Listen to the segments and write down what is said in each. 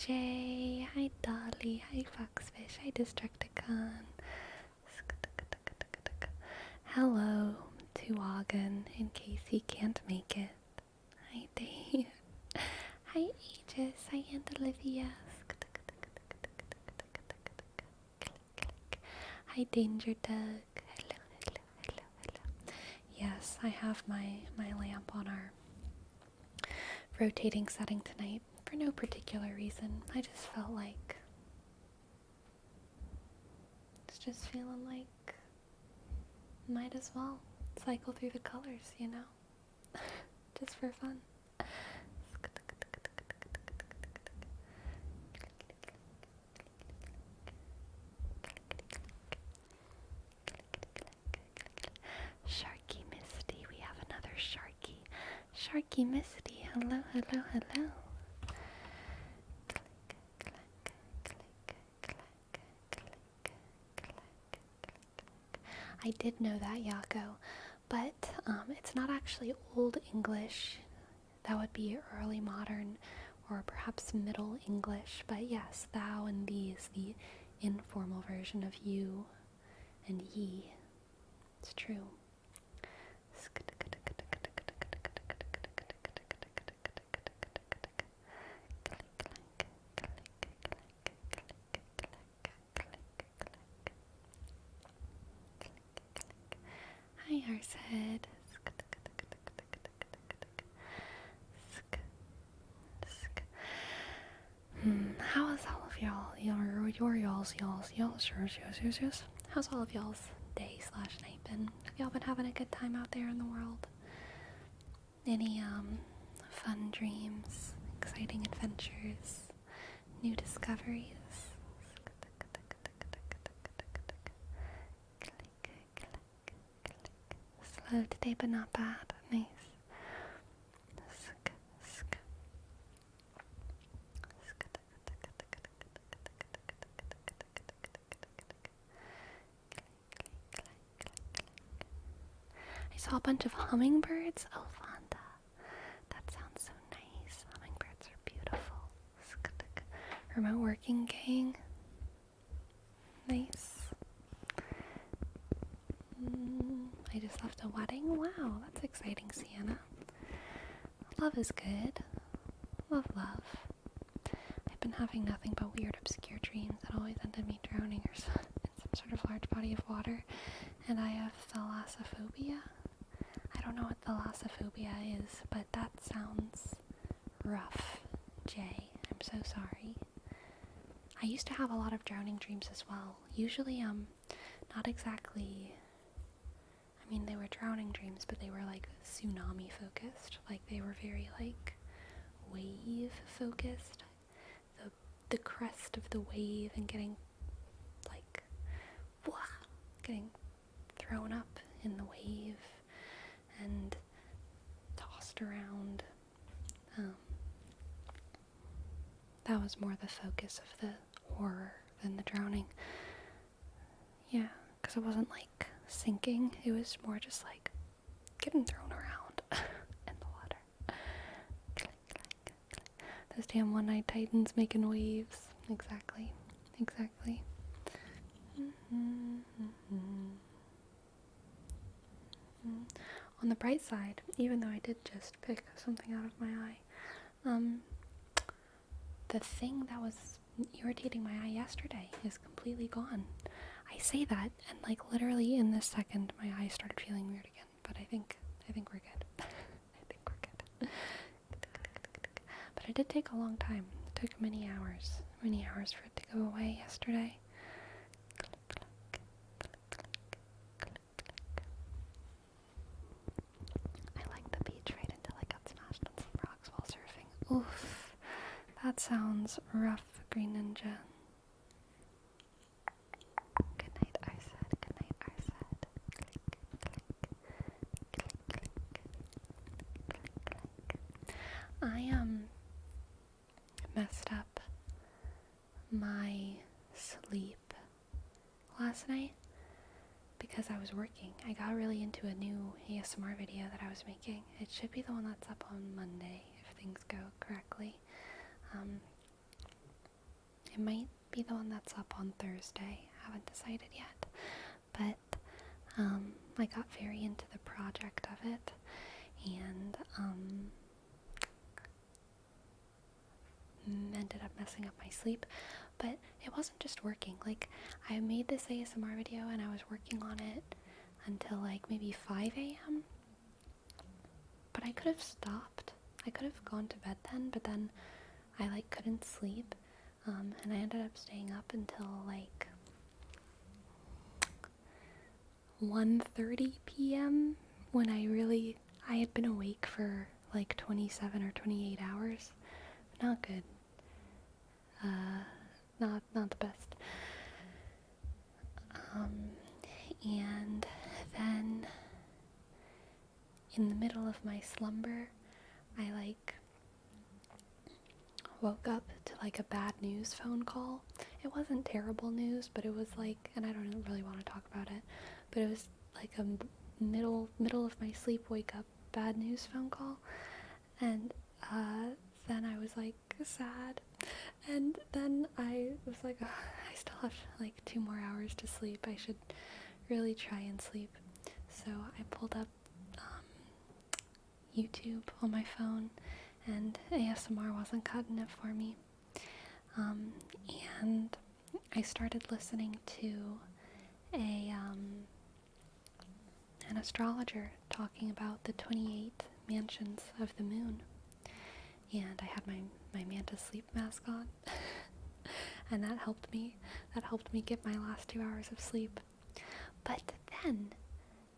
Jay. Hi, Dolly. Hi, Foxfish. Hi, Destructicon. Hello to Ogden, in case he can't make it. Hi, Dave. Hi, Aegis. Hi, Aunt Olivia. Hi, Danger Doug. Hello, hello, hello, hello. Yes, I have my lamp on our rotating setting tonight for no particular reason. I just felt like just feeling like might as well cycle through the colors, you know? Just for fun. Sharky Misty, we have another Sharky. Sharky Misty, hello, hello, hello. I did know that, Yako, but it's not actually Old English. That would be early modern or perhaps Middle English, but yes, thou and thee is the informal version of you and ye. It's true. Hi, Horsehead. How is all of y'all? Your y'all's. Yours. How's all of y'all's day / night been? Have y'all been having a good time out there in the world? Any fun dreams, exciting adventures, new discoveries? Slow today, but not bad. Nice. I saw a bunch of hummingbirds. Oh, Fonda. That sounds so nice. Hummingbirds are beautiful. Remote working gang. Nice. I just left a wedding. Wow, that's exciting, Sienna. Love is good. Love. I've been having nothing but weird, obscure dreams that always end in me drowning or in some sort of large body of water. And I have thalassophobia. I don't know what thalassophobia is, but that sounds rough, Jay. I'm so sorry. I used to have a lot of drowning dreams as well. Usually, not exactly... I mean, they were drowning dreams, but they were, like, tsunami-focused. Like, they were very, like, wave-focused. The crest of the wave and getting, like, getting thrown up in the wave and tossed around. That was more the focus of the horror than the drowning. Yeah, because it wasn't like sinking, it was more just like getting thrown around in the water. Those damn one-eyed titans making waves. Exactly. On the bright side, even though I did just pick something out of my eye, the thing that was irritating my eye yesterday is completely gone. I say that, and like literally in this second, my eye started feeling weird again. But I think we're good. I think we're good. But it did take a long time. It took many hours for it to go away yesterday. I like the beach right until I got smashed on some rocks while surfing. Oof, that sounds rough, Green Ninja. Good night, Arsad. I messed up my sleep last night because I was working. I got really into a new ASMR video that I was making. It should be the one that's up on Monday if things go correctly. It might be the one that's up on Thursday. I haven't decided yet. But I got very into the project of it, and ended up messing up my sleep. But it wasn't just working. Like, I made this ASMR video and I was working on it until like maybe 5 a.m. But I could have stopped. I could have gone to bed then, but then I like couldn't sleep. And I ended up staying up until like 1:30 p.m. when I had been awake for like 27 or 28 hours. Not good. Not the best. And then in the middle of my slumber, I like woke up to like a bad news phone call. It wasn't terrible news, but it was like, and I don't really want to talk about it, but it was like a middle of my sleep wake up bad news phone call. And then I was like sad, and then I was like, oh, I still have like 2 more hours to sleep. I should really try and sleep. So I pulled up YouTube on my phone, and ASMR wasn't cutting it for me. And I started listening to an astrologer talking about the 28 mansions of the moon. And I had my manta sleep mask on, and that helped me get my last 2 hours of sleep. But then,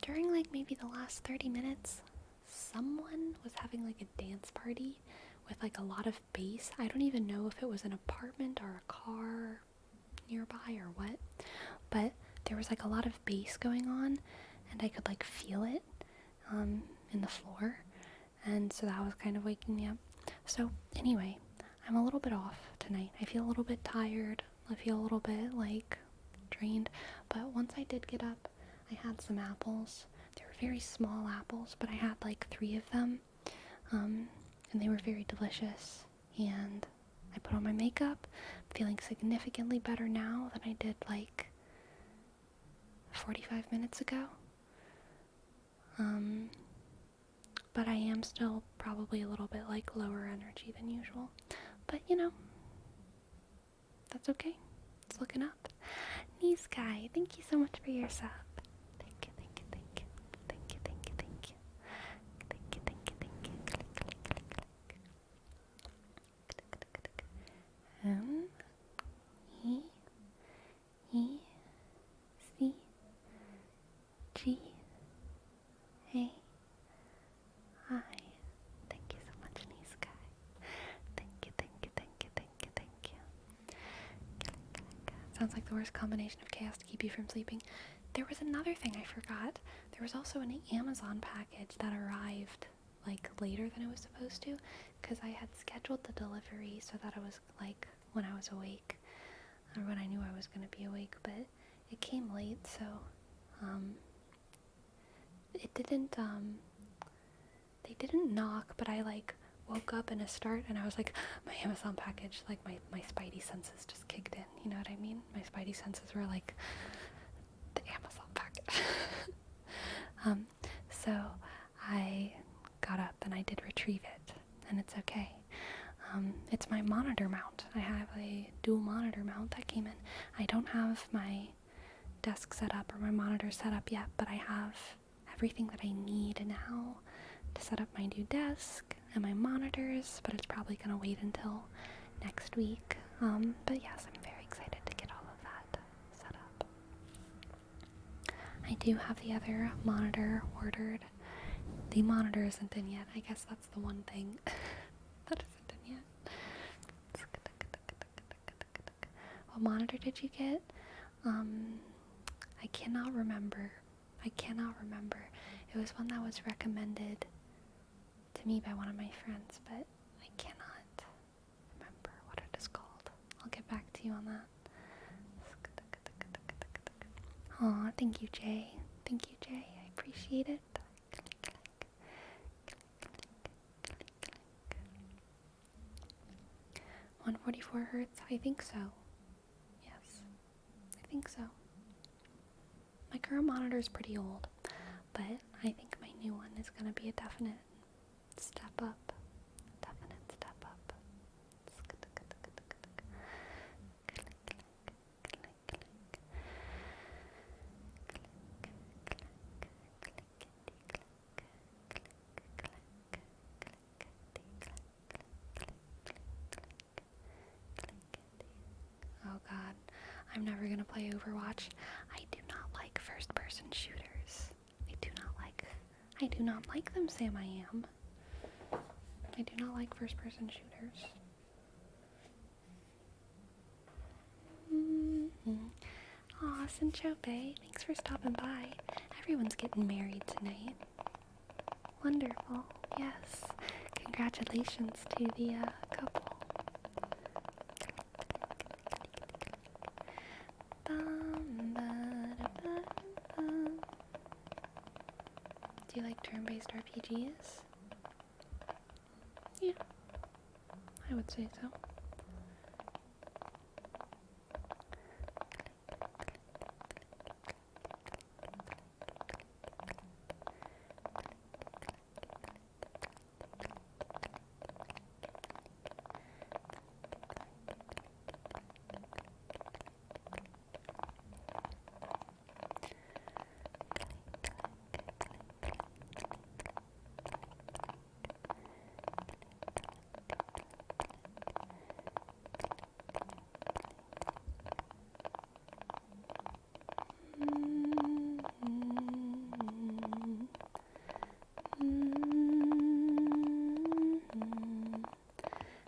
during like maybe the last 30 minutes, someone was having like a dance party with like a lot of bass. I don't even know if it was an apartment or a car nearby or what, but there was like a lot of bass going on, and I could like feel it in the floor, and so that was kind of waking me up. So anyway, I'm a little bit off tonight. I feel a little bit tired. I feel a little bit like drained, but once I did get up, I had some apples. They were very small apples, but I had like 3 of them, and they were very delicious. And I put on my makeup, feeling significantly better now than I did like 45 minutes ago. But I am still probably a little bit like lower energy than usual. But you know, that's okay. It's looking up. Knee Sky, thank you so much for your sub. Thank you, thank you, thank you. Thank you, thank you, thank you. Thank you, thank you, thank you. Click, click, click, click. M-E-E-C-G-A-I. Thank you so much, Knee Sky. Thank you, thank you, thank you, thank you, thank you. Sounds like the worst combination of chaos to keep you from sleeping. There was another thing I forgot. There was also an Amazon package that arrived like later than it was supposed to, because I had scheduled the delivery so that it was like when I was awake, or when I knew I was going to be awake, but it came late, so it didn't they didn't knock, but I like woke up in a start and I was like, my Amazon package, like my spidey senses just kicked in, you know what I mean? My spidey senses were like, the Amazon package. So I got up and I did retrieve it, and it's okay. It's my monitor mount. I have a dual monitor mount that came in. I don't have my desk set up or my monitor set up yet, but I have everything that I need now to set up my new desk and my monitors, but it's probably going to wait until next week. But yes, I'm very excited to get all of that set up. I do have the other monitor ordered. The monitor isn't in yet. I guess that's the one thing that isn't in yet. What monitor did you get? I cannot remember. It was one that was recommended to me by one of my friends, but I cannot remember what it is called. I'll get back to you on that. Aw, thank you, Jay. Thank you, Jay. I appreciate it. 144 hertz? I think so. think so. My current monitor is pretty old, but I think my new one is going to be a definite step up. Definite step up. Oh god, I'm never gonna play Overwatch. I do not like first-person shooters. I do not like them, Sam. I am. I do not like first-person shooters. Aw, Sinchope, thanks for stopping by. Everyone's getting married tonight. Wonderful. Yes. Congratulations to the couple. Do you like turn-based RPGs? Yeah, I would say so.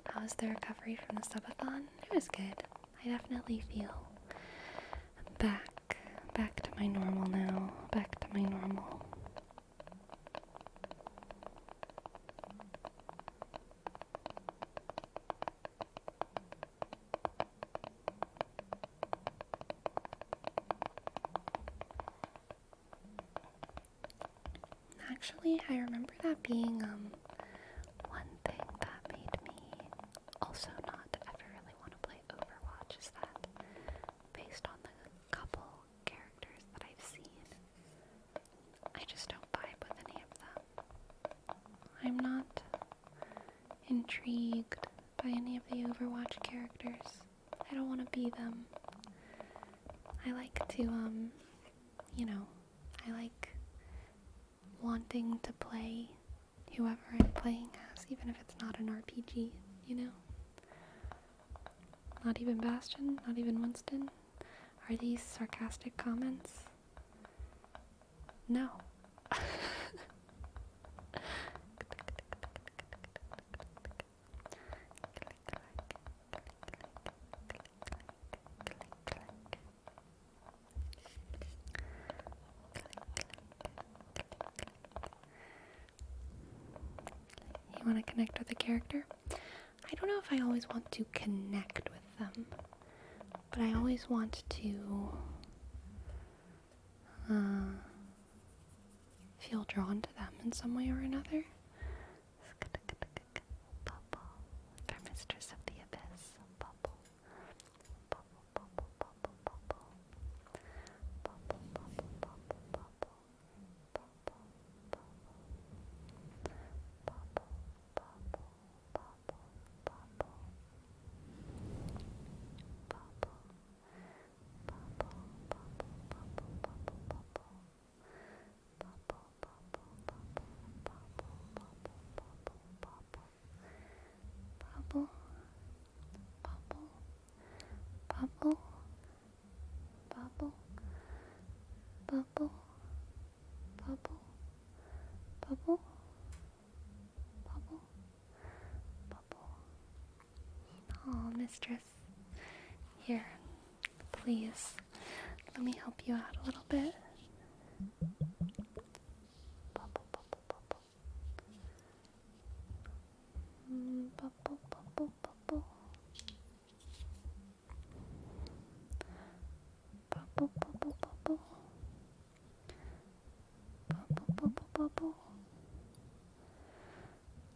How was the recovery from the subathon? It was good. I definitely feel back to my normal now. Back to my normal. Actually, I remember that being one thing that made me also not ever really want to play Overwatch, is that based on the couple characters that I've seen, I just don't vibe with any of them. I'm not intrigued by any of the Overwatch characters. I don't want to be them. I like to, I like wanting to play whoever I'm playing as, even if it's not an RPG, you know? Not even Bastion? Not even Winston? Are these sarcastic comments? No. You want to connect with a character? I don't know if I always want to connect with them, but I always want to feel drawn to them in some way or another. Bubble, for Mistress of the Abyss. Bubble, bubble, bubble, bubble, bubble, bubble, bubble, bubble, bubble, bubble, bubble, bubble, bubble, bubble, bubble, bubble, bubble. Oh, mistress. Here, please, let me help you out a little bit. Bubble, bubble, bubble. Bubble, bubble, bubble. Bubble, bubble, bubble. Bubble, bubble, bubble.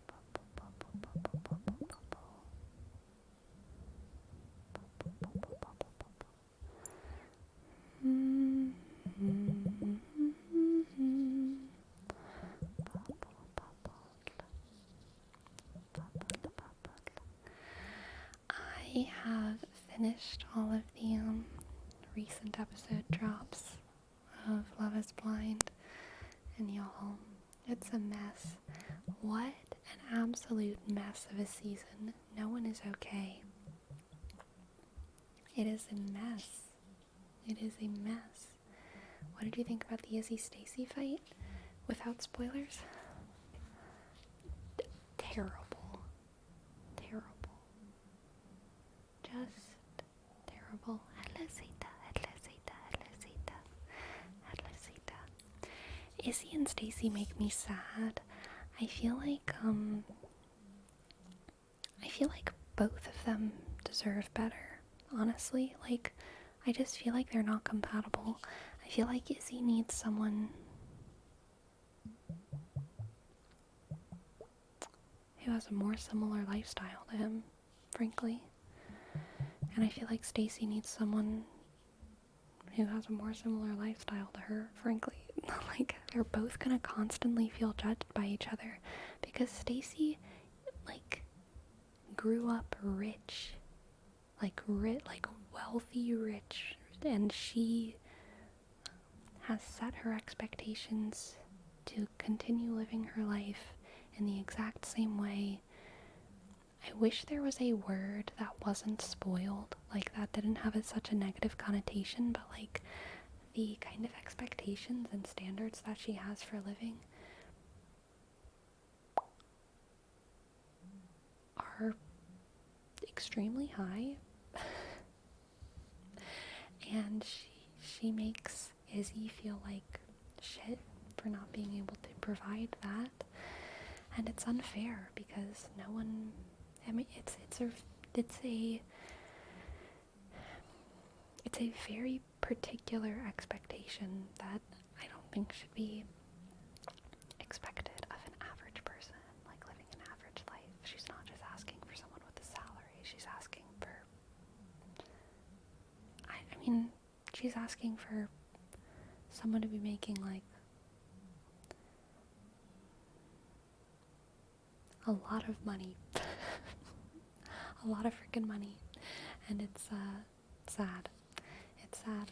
Bubble, bubble, bubble, bubble, bubble. Bubble, bubble, bubble, bubble. finished all of the recent episode drops of Love is Blind, and y'all, it's a mess. What an absolute mess of a season. No one is okay. It is a mess. It is a mess. What did you think about the Izzy Stacy fight? Without spoilers? Terrible. Terrible. Just terrible. Izzy and Stacy make me sad. I feel like both of them deserve better, honestly. Like, I just feel like they're not compatible. I feel like Izzy needs someone who has a more similar lifestyle to him, frankly. And I feel like Stacy needs someone who has a more similar lifestyle to her, frankly. Like, they're both gonna constantly feel judged by each other because Stacy, like, grew up rich, like wealthy rich, and she has set her expectations to continue living her life in the exact same way. I wish there was a word that wasn't spoiled, like that didn't have such a negative connotation, but like the kind of expectations and standards that she has for living are extremely high. And she makes Izzy feel like shit for not being able to provide that. And it's unfair because no one, I mean, it's a very particular expectation that I don't think should be expected of an average person, like living an average life. She's not just asking for someone with a salary. She's asking for, I mean, she's asking for someone to be making like a lot of money. A lot of freaking money. And it's sad. It's sad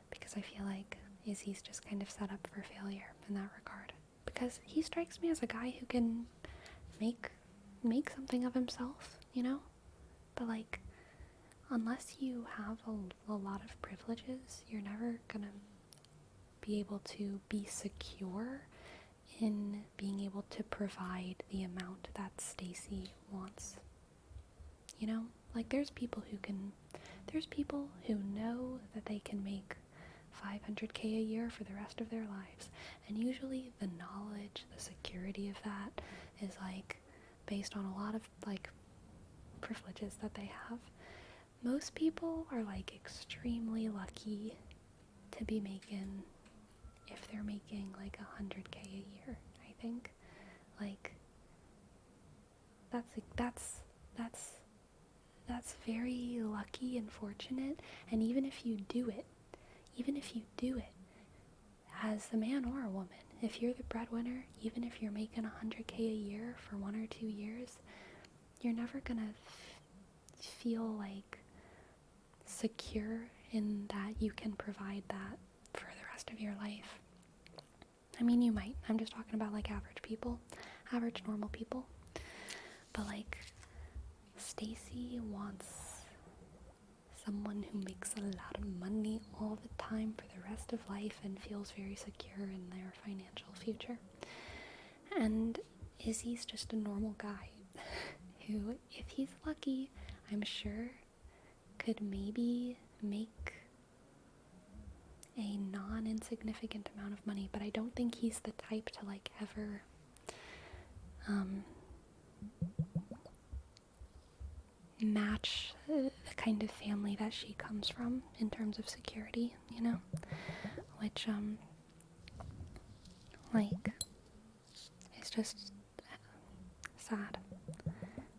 because I feel like Izzy's just kind of set up for failure in that regard. Because he strikes me as a guy who can make something of himself, you know? But like, unless you have a lot of privileges, you're never gonna be able to be secure in being able to provide the amount that Stacy wants. You know? Like, there's people who know that they can make $500K a year for the rest of their lives. And usually the knowledge, the security of that is like based on a lot of like privileges that they have. Most people are like extremely lucky to be making, if they're making like $100K a year, I think. Like, that's very lucky and fortunate. And even if you do it as a man or a woman, if you're the breadwinner, even if you're making $100K a year for 1 or 2 years, you're never gonna feel like secure in that you can provide that for the rest of your life. I mean, you might. I'm just talking about like average people, average normal people. But like, Stacy wants someone who makes a lot of money all the time for the rest of life and feels very secure in their financial future. And Izzy's just a normal guy who, if he's lucky, I'm sure could maybe make a non-insignificant amount of money, but I don't think he's the type to like ever match the kind of family that she comes from in terms of security, you know, which like, it's just sad.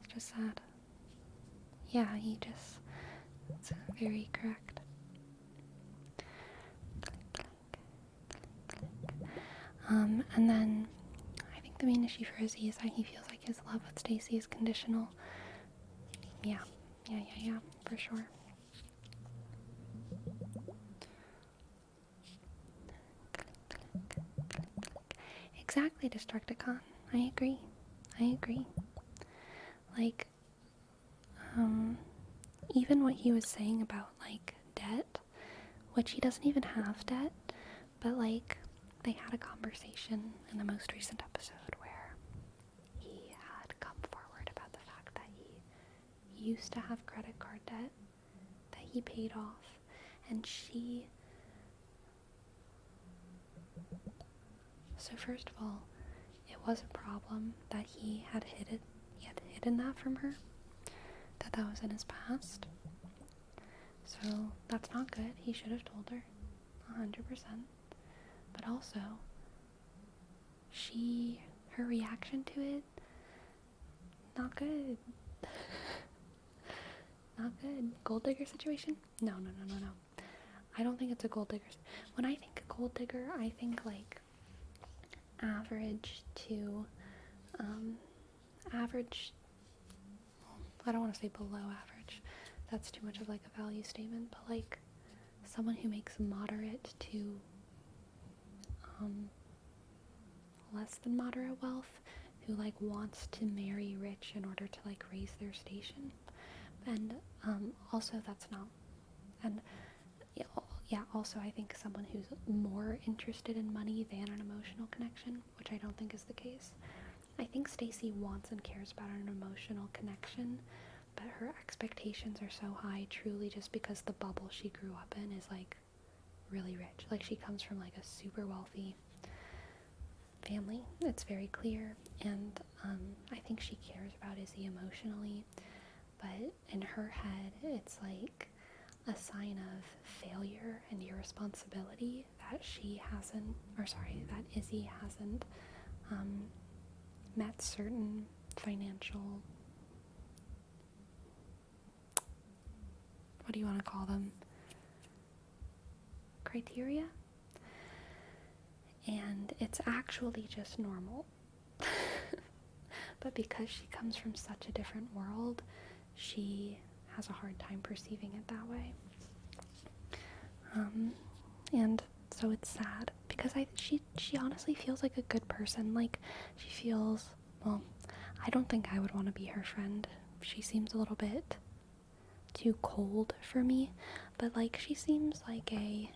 It's just sad. Yeah, it's very correct. And then I think the main issue for Izzy is that he feels like his love with Stacy is conditional. Yeah, for sure. Exactly, Destructicon. I agree. I agree. Like, even what he was saying about, like, debt, which he doesn't even have debt, but, like, they had a conversation in the most recent episode where he had come forward about the fact that he used to have credit card debt that he paid off, and so first of all, it was a problem that he had hidden that from her, that was in his past. So that's not good. He should have told her 100%. But also, her reaction to it, not good. Not good. Gold digger situation? No. I don't think it's a gold digger. When I think gold digger, I think like average to, average, I don't want to say below average. That's too much of like a value statement, but like someone who makes moderate to less than moderate wealth, who like wants to marry rich in order to like raise their station. And also that's not, and yeah, also I think someone who's more interested in money than an emotional connection, which I don't think is the case. I think Stacy wants and cares about an emotional connection, but her expectations are so high truly just because the bubble she grew up in is like really rich. Like she comes from like a super wealthy family. It's very clear, and I think she cares about Izzy emotionally, but in her head it's like a sign of failure and irresponsibility that Izzy hasn't met certain financial, what do you want to call them, criteria, and it's actually just normal. But because she comes from such a different world, she has a hard time perceiving it that way. And so it's sad because she honestly feels like a good person. Like she feels, well, I don't think I would want to be her friend. She seems a little bit too cold for me, but like she seems like a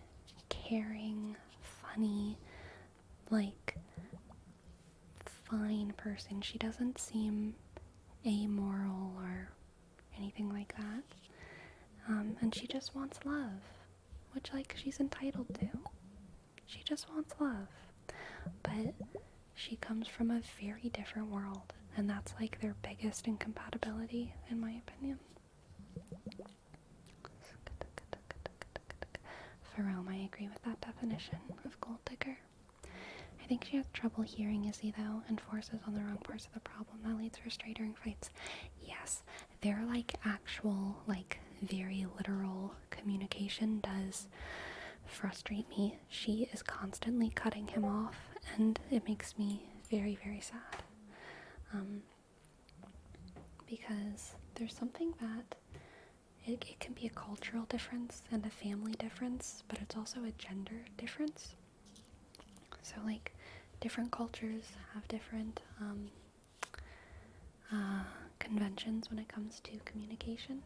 caring, funny, like fine person. She doesn't seem amoral or anything like that. And she just wants love, which like she's entitled to. She just wants love. But she comes from a very different world, and that's like their biggest incompatibility, in my opinion. Ferome, I agree with that definition of gold digger. I think she has trouble hearing Izzy though, and forces on the wrong parts of the problem that leads her astray during fights. Yes, their like actual, like very literal communication does frustrate me. She is constantly cutting him off, and it makes me very, very sad. Because there's something that it can be a cultural difference and a family difference, but it's also a gender difference. So like different cultures have different conventions when it comes to communication,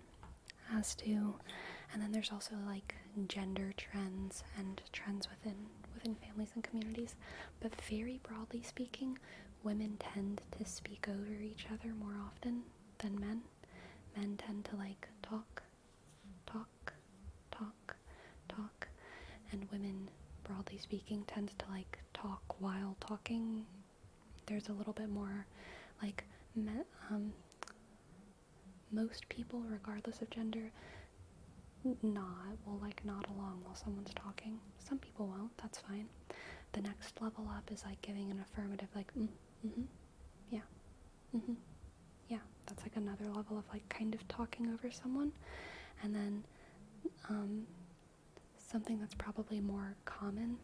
and then there's also like gender trends and trends within families and communities. But very broadly speaking, women tend to speak over each other more often than men. Men tend to like talk, and women, broadly speaking, tend to like talk while talking. There's a little bit more like most people, regardless of gender, will like nod along while someone's talking. Some people won't, that's fine. The next level up is like giving an affirmative, like yeah, yeah. That's like another level of like kind of talking over someone. And then something that's probably more common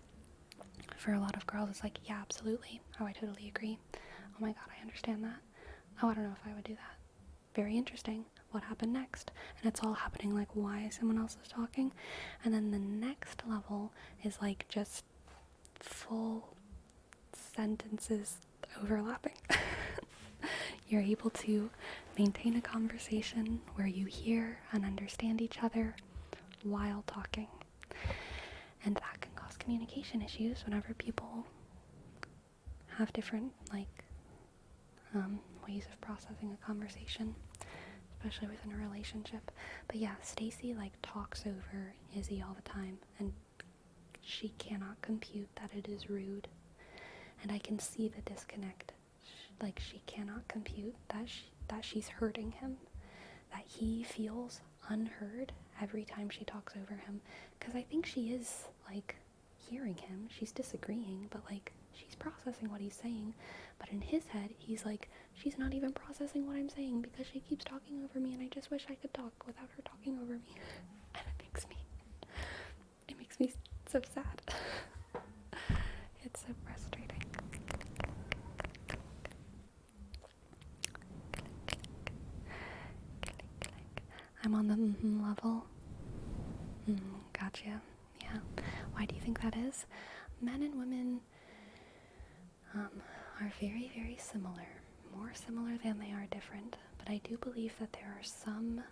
for a lot of girls is like, yeah, absolutely. Oh, I totally agree. Oh my god, I understand that. Oh, I don't know if I would do that. Very interesting. What happened next? And it's all happening like why someone else is talking. And then the next level is like just full sentences overlapping. You're able to maintain a conversation where you hear and understand each other while talking. And that can cause communication issues whenever people have different, ways of processing a conversation, especially within a relationship. But yeah, Stacy, talks over Izzy all the time, and she cannot compute that it is rude. And I can see the disconnect. She cannot compute that she's hurting him, that he feels unheard every time she talks over him. Because I think she is, hearing him. She's disagreeing, but, she's processing what he's saying. But in his head, he's like, she's not even processing what I'm saying because she keeps talking over me, and I just wish I could talk without her talking over me. And it makes me so sad. It's so frustrating. I'm on the level. Gotcha. Yeah. Why do you think that is? Men and women are very, very similar. More similar than they are different. But I do believe that there are some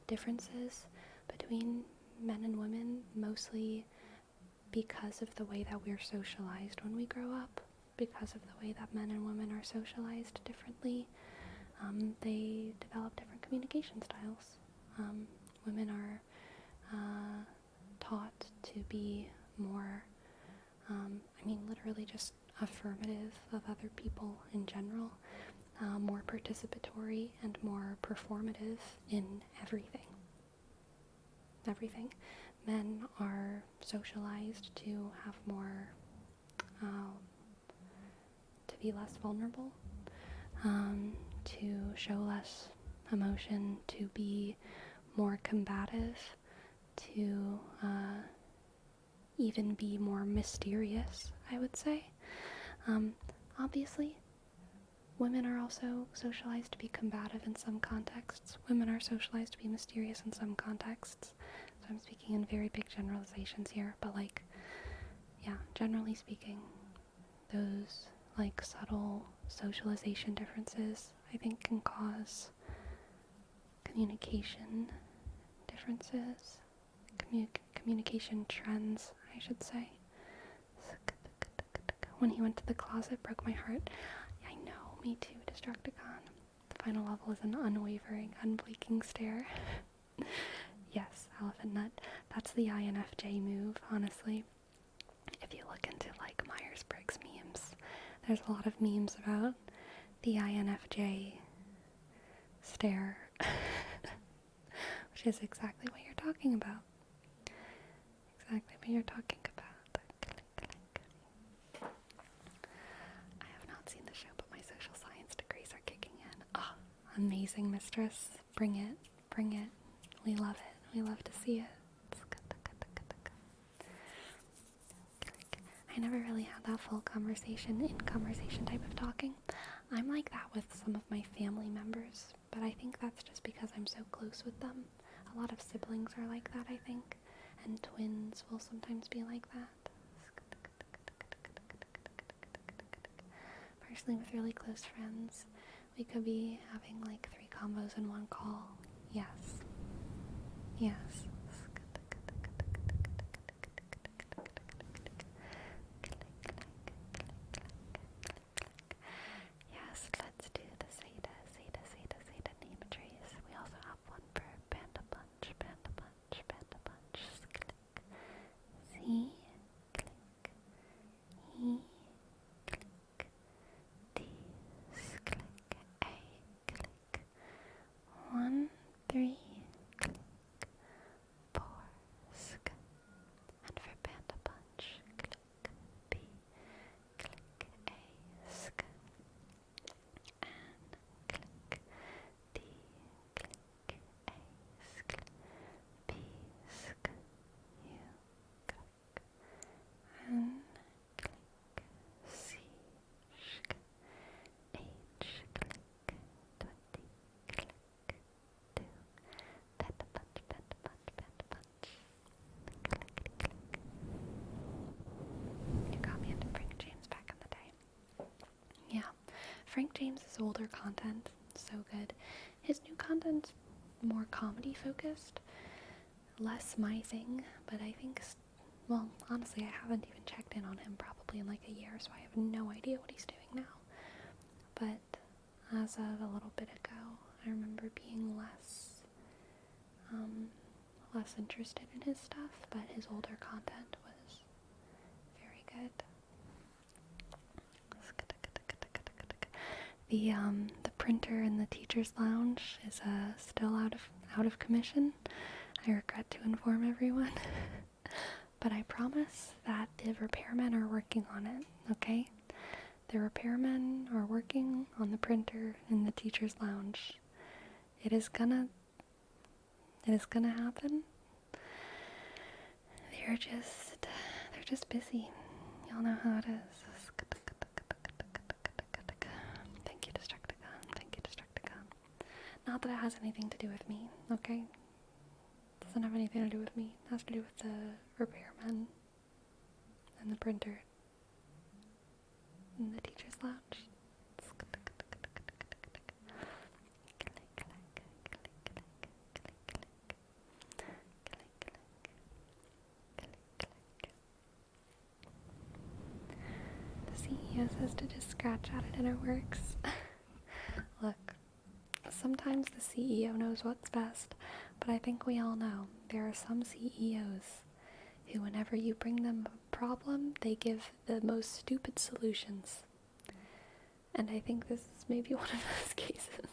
differences between men and women, mostly because of the way that we're socialized when we grow up, because of the way that men and women are socialized differently. They develop different communication styles. Women are taught to be more, literally just affirmative of other people in general, more participatory and more performative in everything. Men are socialized to have more, to be less vulnerable, to show less emotion, to be more combative, to even be more mysterious, I would say. Obviously, women are also socialized to be combative in some contexts. Women are socialized to be mysterious in some contexts. So I'm speaking in very big generalizations here, but generally speaking, those subtle socialization differences, I think, can cause communication differences, communication trends, I should say. When he went to the closet, broke my heart. I know, me too, Destructicon. The final level is an unwavering, unblinking stare. Yes, Elephant Nut. That's the INFJ move, honestly. If you look into Myers-Briggs memes, there's a lot of memes about the INFJ stare, which is exactly what you're talking about. I have not seen the show, but my social science degrees are kicking in. Oh, amazing, mistress. Bring it. We love it. We love to see it. I never really had that full conversation type of talking. I'm like that with some of my family members, but I think that's just because I'm so close with them. A lot of siblings are like that, I think, and twins will sometimes be like that. Personally, with really close friends, we could be having 3 combos in one call. Yes. Yes, let's do the Zeta name trace. We also have one for Panda Punch. Click. C, click. E, click. D, click. A, click. 1, 3, click. Frank James's older content, so good. His new content's more comedy focused, less my thing, but I think, well, honestly, I haven't even checked in on him probably in like a year, so I have no idea what he's doing now. But as of a little bit ago, I remember being less interested in his stuff, but his older content was very good. The printer in the teacher's lounge is still out of commission. I regret to inform everyone. But I promise that the repairmen are working on it, okay? The repairmen are working on the printer in the teacher's lounge. It is gonna happen. They're just busy. Y'all know how it is. Thank you, Destructicon. Thank you, Destructicon. Not that it has anything to do with me, okay? It doesn't have anything to do with me. It has to do with the repairmen and the printer in the teacher's lounge. The CEO says to just scratch at it and it works. Look, sometimes the CEO knows what's best, but I think we all know there are some CEOs who, whenever you bring them a problem, they give the most stupid solutions. And I think this is maybe one of those cases.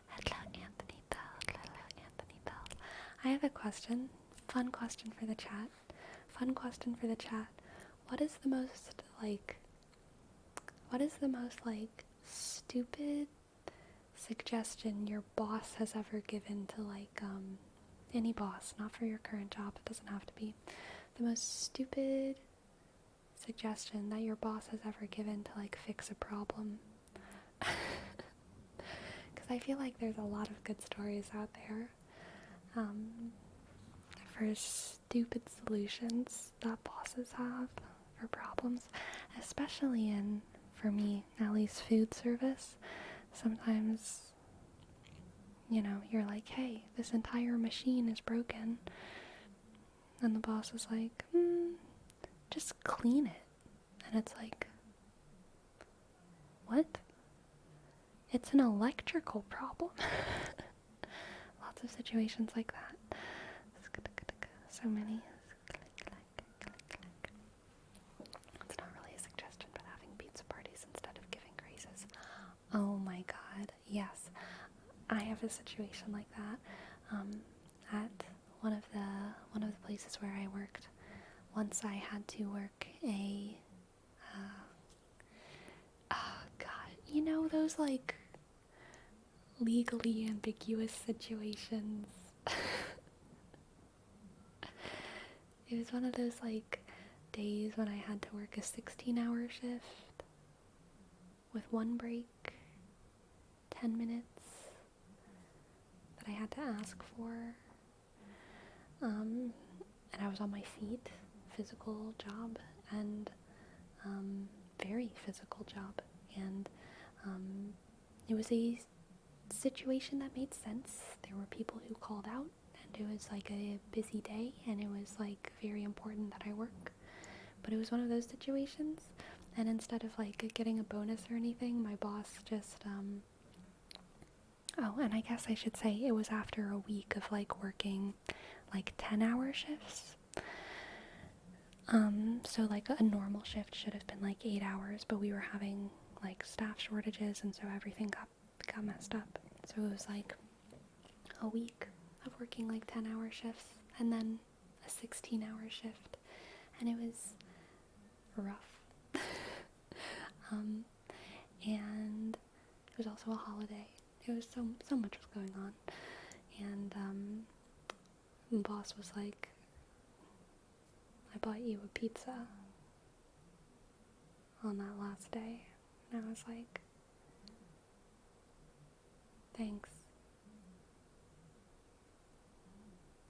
Hello, Anthony Bell. Hello, Anthony Bell. I have a question. Fun question for the chat. What is the most, stupid suggestion your boss has ever given to, any boss, not for your current job, it doesn't have to be, the most stupid suggestion that your boss has ever given to, fix a problem? Because I feel like there's a lot of good stories out there, for stupid solutions that bosses have for problems, especially in, for me, at least food service. Sometimes, you're like, hey, this entire machine is broken. And the boss is like, just clean it. And it's like, what? It's an electrical problem. Lots of situations like that. So many. It's not really a suggestion, but having pizza parties instead of giving raises. Oh my god, yes. I have a situation like that at one of the places where I worked. Once I had to work a those legally ambiguous situations. It was one of those days when I had to work a 16-hour shift with one break, 10 minutes that I had to ask for, and I was on my feet, physical job, and very physical job, and it was a situation that made sense. There were people who called out, and it was a busy day, and it was very important that I work, but it was one of those situations, and instead of getting a bonus or anything, my boss just oh, and I guess I should say it was after a week of working 10-hour shifts. So a normal shift should have been 8 hours, but we were having staff shortages, and so everything got messed up. So it was a week of working 10-hour shifts and then a 16-hour shift, and it was rough. And it was also a holiday. It was so much was going on, and the boss was like, I bought you a pizza on that last day. And I was like, thanks.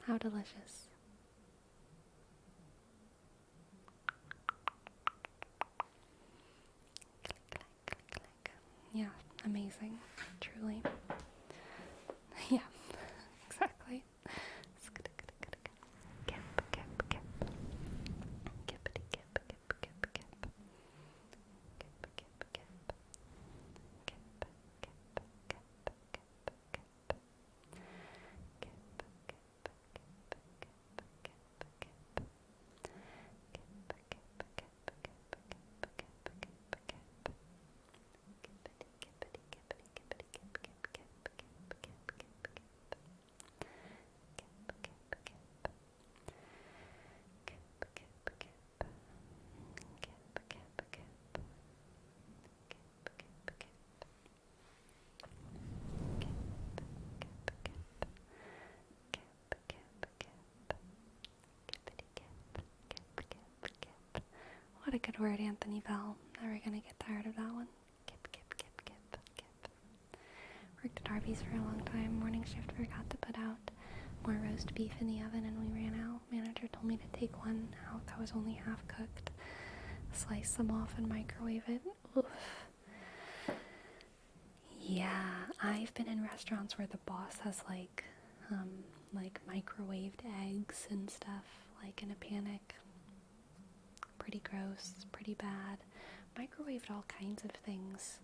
How delicious. amazing, truly. Yeah, exactly. Kip, kip, kip. Kippity kip, kip, kip, kip. Kip, kip, kip. Kip, kip, kip, kip, kip. Kip, kip, What a good word, Anthony Bell. Never gonna get tired of that one. Kip, kip, kip, kip, kip. Worked at Arby's for a long time. Morning shift, forgot to put out more roast beef in the oven and we ran out. Manager told me to take one out that was only half cooked. Slice them off and microwave it. Oof. Yeah, I've been in restaurants where the boss has like microwaved eggs and stuff, like in a panic. Pretty gross, pretty bad. Microwaved all kinds of things.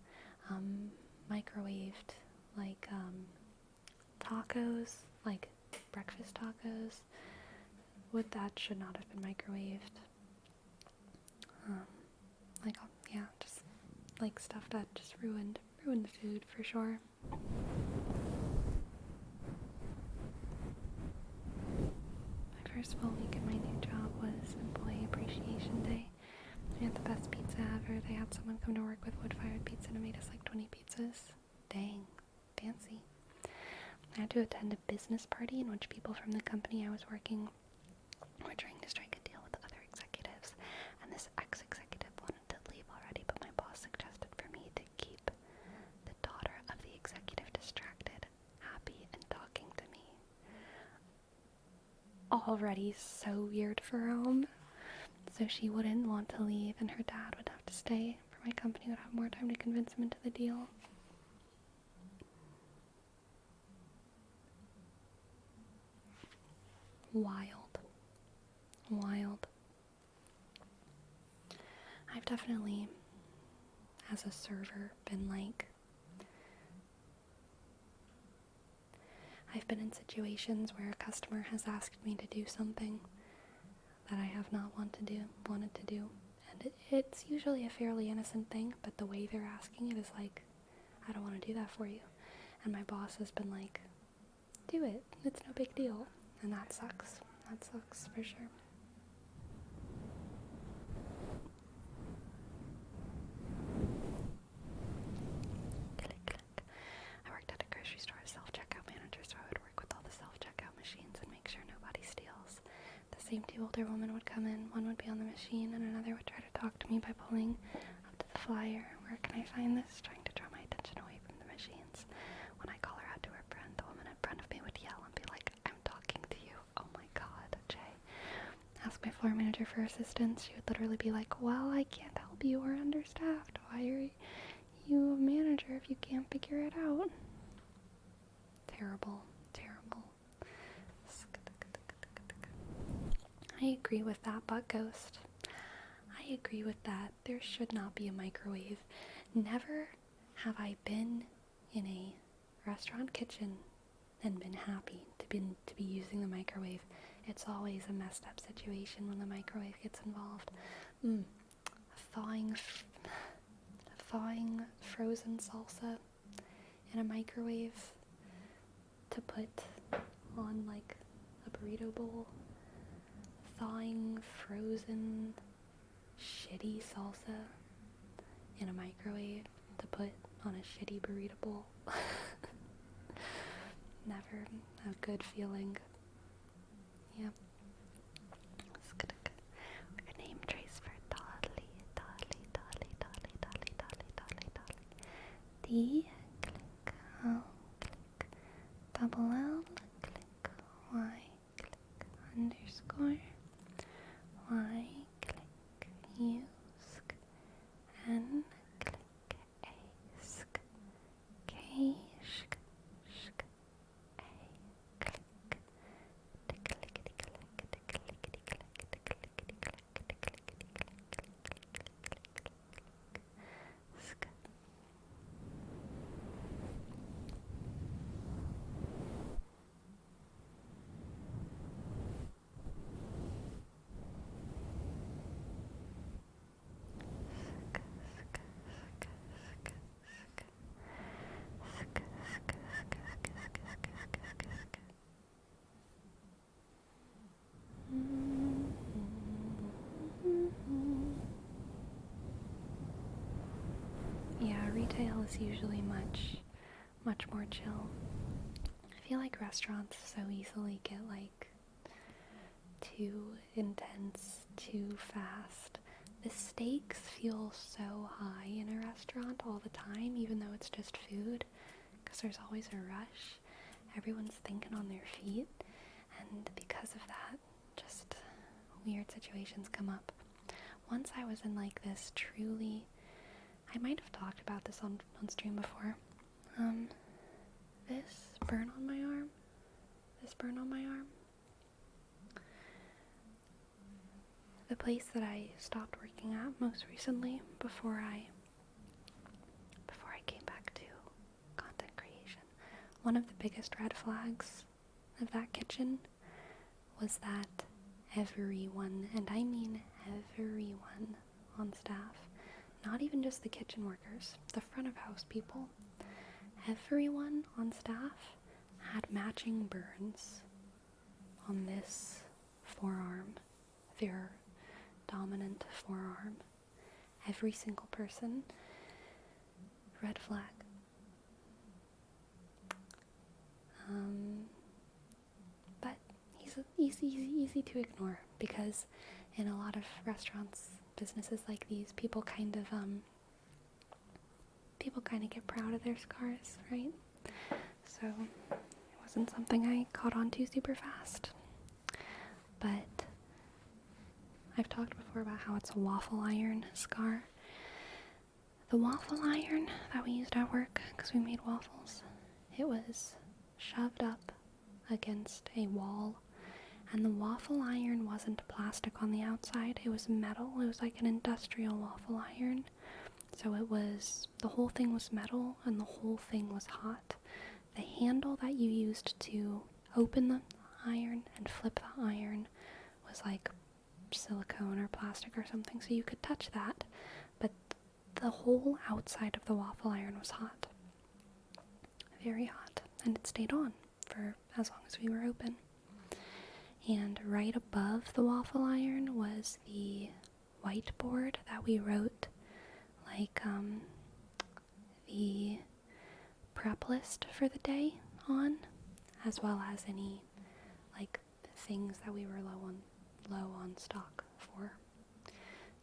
Microwaved like tacos, like breakfast tacos. That should not have been microwaved. Yeah, just like stuff that just ruined the food for sure. My first full week in my new job was Employee Appreciation Day. We had the best pizza ever. They had someone come to work with wood-fired pizza and made us like 20 pizzas. Dang, fancy. I had to attend a business party in which people from the company I was working were trying to strike a deal with the other executives, and this ex-executive wanted to leave already, but my boss suggested for me to keep the daughter of the executive distracted, happy, and talking to me. Already so weird for so she wouldn't want to leave and her dad would have to stay, for my company would have more time to convince him into the deal. Wild. I've definitely, as a server, I've been in situations where a customer has asked me to do something that I have not wanted to do. And it's usually a fairly innocent thing, but the way they're asking it is like, I don't want to do that for you. And my boss has been like, do it. It's no big deal. And that sucks. That sucks for sure. Click, click. I worked at a grocery store as self-checkout manager, so I would work with all the self-checkout machines and make sure nobody steals. The same two older women would come in. One would be on the machine, and another would try to talk to me by pulling up to the flyer. Where can I find this? Trying to draw my attention away from the machines. When I call her out to her friend, the woman in front of me would yell and be like, I'm talking to you. Oh my god, Jay. Ask my floor manager for assistance. She would literally be like, well, I can't help you. We're understaffed. Why are you a manager if you can't figure it out? Terrible. I agree with that, butt ghost. I agree with that. There should not be a microwave. Never have I been in a restaurant kitchen and been happy to be using the microwave. It's always a messed up situation when the microwave gets involved. Thawing frozen salsa in a microwave to put on like a burrito bowl. Thawing frozen shitty salsa in a microwave to put on a shitty burrito bowl. Never a good feeling. Yep. A name trace for Dolly. D, click, O, click, double L, click, Y, click, underscore, Y, click, U, sk, N, click, A, sk, is usually much, much more chill. I feel like restaurants so easily get like too intense, too fast. The stakes feel so high in a restaurant all the time, even though it's just food, because there's always a rush. Everyone's thinking on their feet, and because of that, just weird situations come up. Once I was in like this truly, I might have talked about this on stream before. This burn on my arm, the place that I stopped working at most recently before I came back to content creation. One of the biggest red flags of that kitchen was that everyone, and I mean everyone on staff, not even just the kitchen workers, the front of house people, everyone on staff had matching burns on this forearm, their dominant forearm. Every single person. Red flag. But easy to ignore, because in a lot of restaurants, businesses like these, people kind of get proud of their scars, right? So it wasn't something I caught on to super fast. But I've talked before about how it's a waffle iron scar. The waffle iron that we used at work, because we made waffles, it was shoved up against a wall, and the waffle iron wasn't plastic on the outside, it was metal. It was like an industrial waffle iron. So the whole thing was metal, and the whole thing was hot. The handle that you used to open the iron and flip the iron was like silicone or plastic or something, so you could touch that, but the whole outside of the waffle iron was hot. Very hot, and it stayed on for as long as we were open. And right above the waffle iron was the whiteboard that we wrote like the prep list for the day on, as well as any like things that we were low on stock for.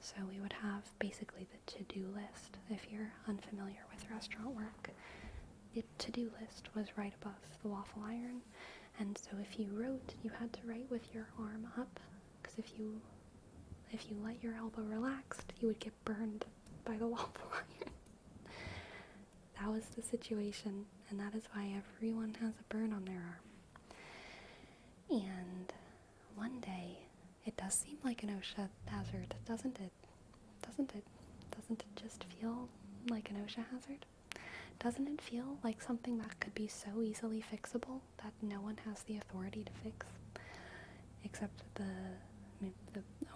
So we would have basically the to-do list. If you're unfamiliar with restaurant work, the to-do list was right above the waffle iron, and so if you wrote, you had to write with your arm up, because if you let your elbow relaxed, you would get burned by the waffle iron. That was the situation, and that is why everyone has a burn on their arm. And one day, it does seem like an OSHA hazard, doesn't it? Doesn't it just feel like an OSHA hazard? Doesn't it feel like something that could be so easily fixable that no one has the authority to fix? Except the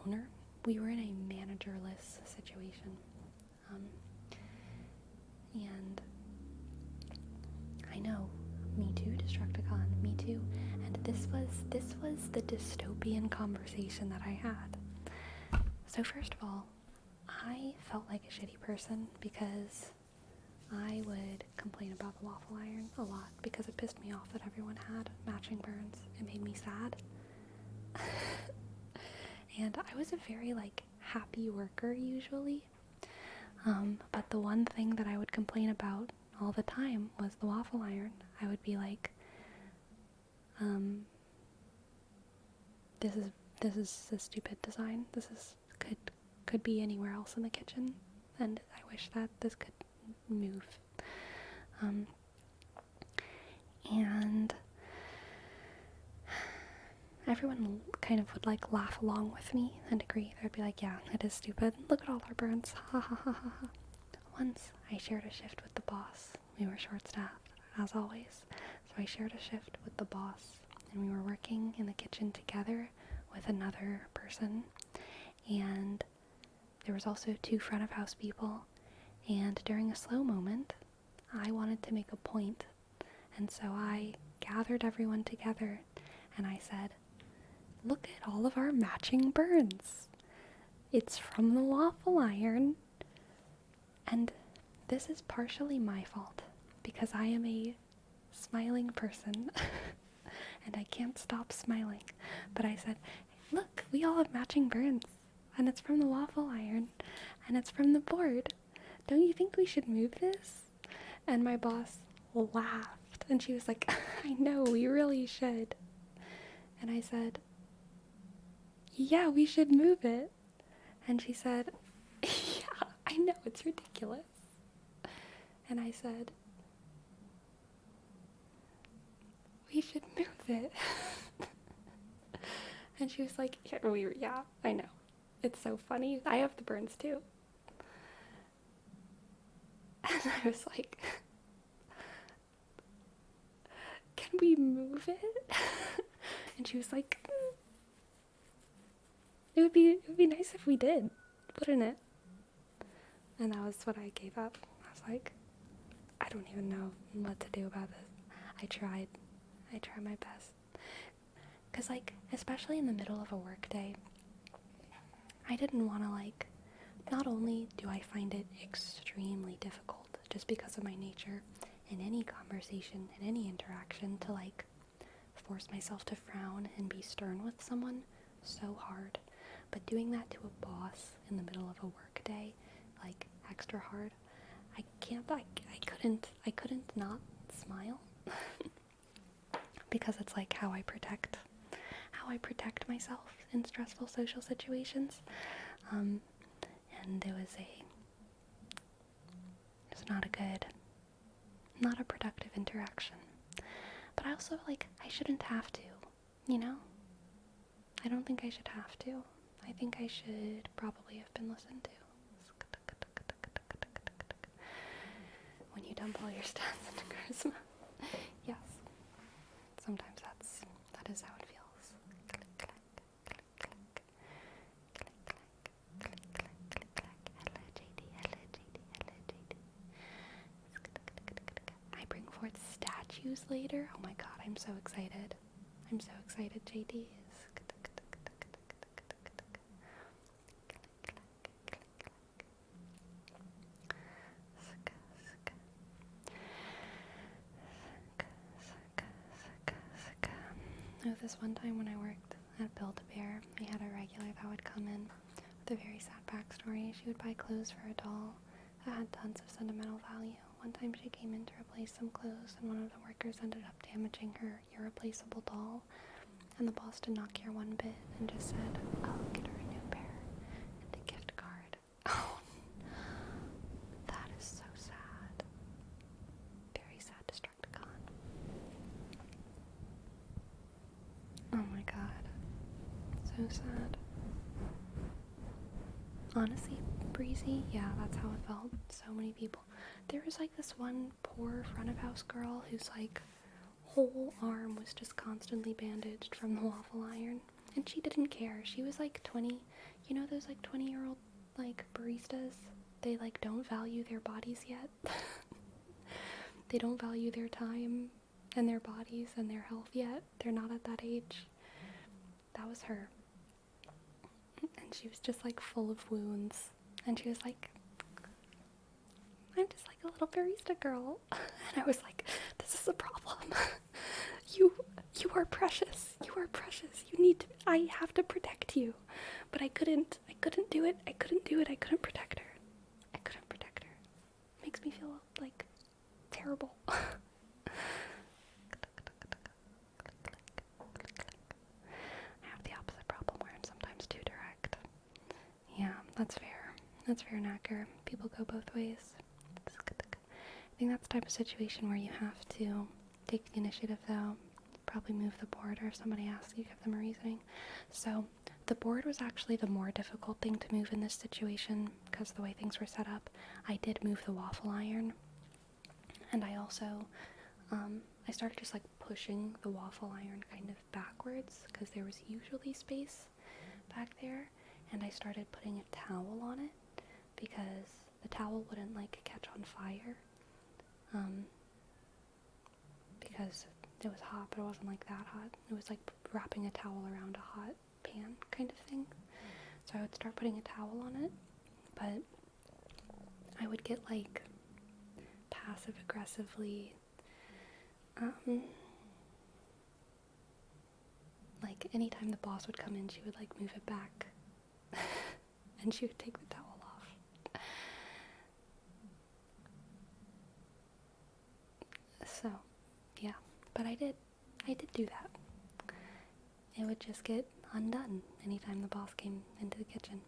owner. We were in a managerless situation. And I know, me too, Destructicon, me too. And this was the dystopian conversation that I had. So first of all, I felt like a shitty person because I would complain about the waffle iron a lot because it pissed me off that everyone had matching burns. It made me sad. And I was a very happy worker usually. But the one thing that I would complain about all the time was the waffle iron. I would be like, this is a stupid design. Could be anywhere else in the kitchen, and I wish that this could move. And everyone kind of would laugh along with me and agree. They'd be like, yeah, it is stupid. Look at all our burns. Ha ha ha ha ha. Once I shared a shift with the boss. We were short-staffed, as always. So I shared a shift with the boss, and we were working in the kitchen together with another person. And there was also 2 front of house people. And during a slow moment, I wanted to make a point. And so I gathered everyone together and I said, look at all of our matching burns. It's from the waffle iron. And this is partially my fault because I am a smiling person and I can't stop smiling. But I said, look, we all have matching burns, and it's from the waffle iron, and it's from the board. Don't you think we should move this? And my boss laughed, and she was like, I know, we really should. And I said, yeah, we should move it. And she said, yeah, I know, it's ridiculous. And I said, we should move it. And she was like, yeah, I know. It's so funny. I have the burns too. And I was like, can we move it? And she was like, it would be nice if we did, wouldn't it? And that was what I gave up. I was like, I don't even know what to do about this. I tried my best. Because, like, especially in the middle of a work day, I didn't want to, like, not only do I find it extremely difficult, just because of my nature, in any conversation, in any interaction, to, like, force myself to frown and be stern with someone, so hard. But doing that to a boss in the middle of a work day, like, extra hard, I couldn't not smile. Because it's like how I protect myself in stressful social situations. And it was not a productive interaction. But I also, like, I shouldn't have to, you know? I don't think I should have to. I think I should probably have been listened to. When you dump all your stats into charisma. Yes. Sometimes that is how it feels. Click, clack, click, clack, click, clack, click, clack, click, clack. Hello, JD, hello, JD, hello, JD. I bring forth statues later. Oh my god, I'm so excited. I'm so excited, JD. There was this one time when I worked at Build-A-Bear, we had a regular that would come in with a very sad backstory. She would buy clothes for a doll that had tons of sentimental value. One time she came in to replace some clothes, and one of the workers ended up damaging her irreplaceable doll, and the boss did not care one bit and just said, I'll get her a new pair and a gift card. Oh, that is so sad. Very sad Destructicon. Oh my god. So sad. Honestly, Breezy, yeah, that's how it felt. So many people. There was like this one poor front of house girl whose like whole arm was just constantly bandaged from the waffle iron. And she didn't care. She was like 20. You know those like 20-year-old like baristas? They like don't value their bodies yet. They don't value their time and their bodies and their health yet. They're not at that age. That was her. And she was just like full of wounds. And she was like, I'm just like a little barista girl. And I was like, this is a problem. You are precious. You are precious. I have to protect you. But I couldn't do it. I couldn't protect her. It makes me feel like terrible. I have the opposite problem where I'm sometimes too direct. Yeah, that's fair. That's fair, Knacker. People go both ways. I think that's the type of situation where you have to take the initiative, though. Probably move the board, or if somebody asks you, give them a reasoning. So, the board was actually the more difficult thing to move in this situation, because the way things were set up. I did move the waffle iron, and I also, I started just like pushing the waffle iron kind of backwards, because there was usually space back there, and I started putting a towel on it, because the towel wouldn't like catch on fire. Because it was hot, but it wasn't like that hot. It was like wrapping a towel around a hot pan kind of thing. So I would start putting a towel on it, but I would get like passive aggressively, like anytime the boss would come in, she would like move it back and she would take the towel off. So, yeah, but I did do that. It would just get undone anytime the boss came into the kitchen.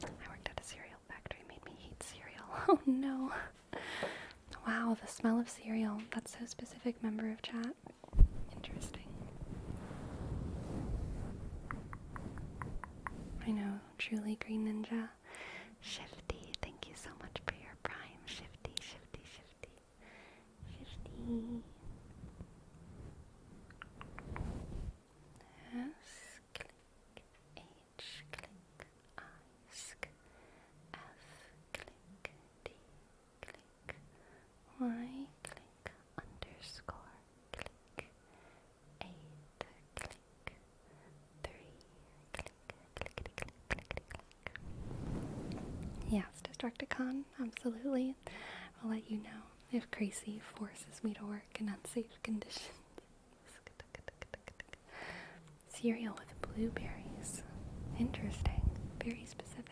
I worked at a cereal factory, made me hate cereal. Oh no. Wow, the smell of cereal. That's so specific, member of chat. Interesting. I know, truly Green Ninja. Shifty, thank you so much for your prime. Shifty, shifty, shifty. Shifty. S, click, H, click, I, sk, F, click, D, click, Y, click, underscore, click, 8, click, 3, click, clickety, click, clickety, click. Yes, Destructicon, absolutely. I'll let you know if Crazy forces me to work in unsafe conditions. Cereal with blueberries. Interesting. Very specific.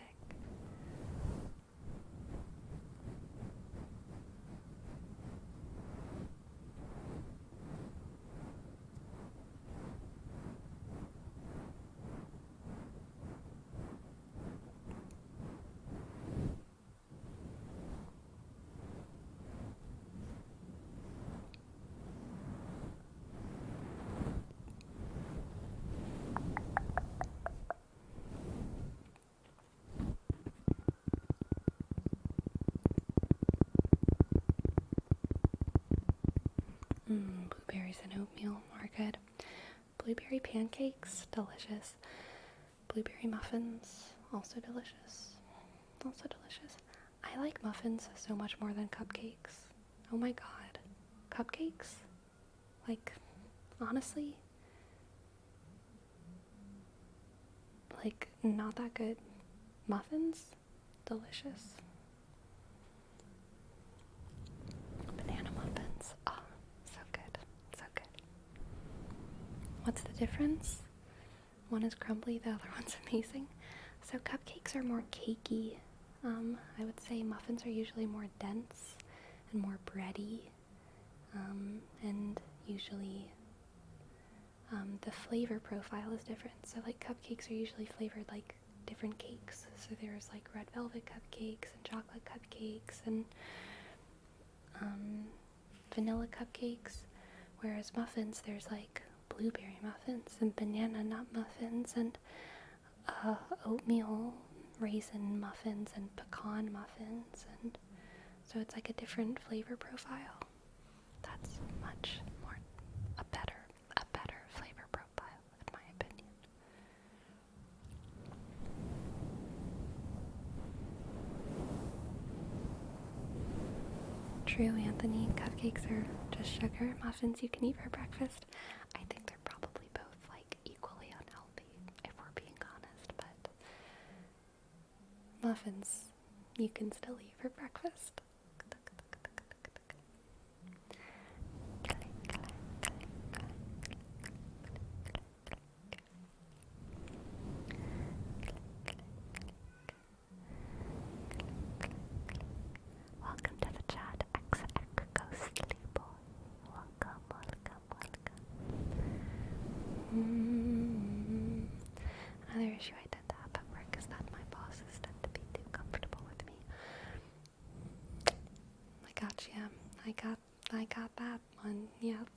Blueberries and oatmeal are good. Blueberry pancakes, delicious. Blueberry muffins, also delicious. Also delicious. I like muffins so much more than cupcakes. Oh my god. Cupcakes? Like, honestly? Like, not that good. Muffins? Delicious. Banana muffins. Oh, so good. So good. What's the difference? One is crumbly, the other one's amazing. So cupcakes are more cakey. I would say muffins are usually more dense and more bready. And usually the flavor profile is different. So like cupcakes are usually flavored like different cakes. So there's like red velvet cupcakes and chocolate cupcakes and vanilla cupcakes. Whereas muffins, there's like blueberry muffins and banana nut muffins and oatmeal raisin muffins and pecan muffins, and so it's like a different flavor profile. That's much more a better flavor profile, in my opinion. True, Anthony. Cupcakes are just sugar. Muffins you can eat for breakfast. I think they're probably both like equally unhealthy, if we're being honest, but muffins you can still eat for breakfast. Welcome to the chat, XX Ghostly Boy. Welcome, welcome, welcome. Another issue I tend to have at work is that my bosses tend to be too comfortable with me. I got you. I got that one. Yep.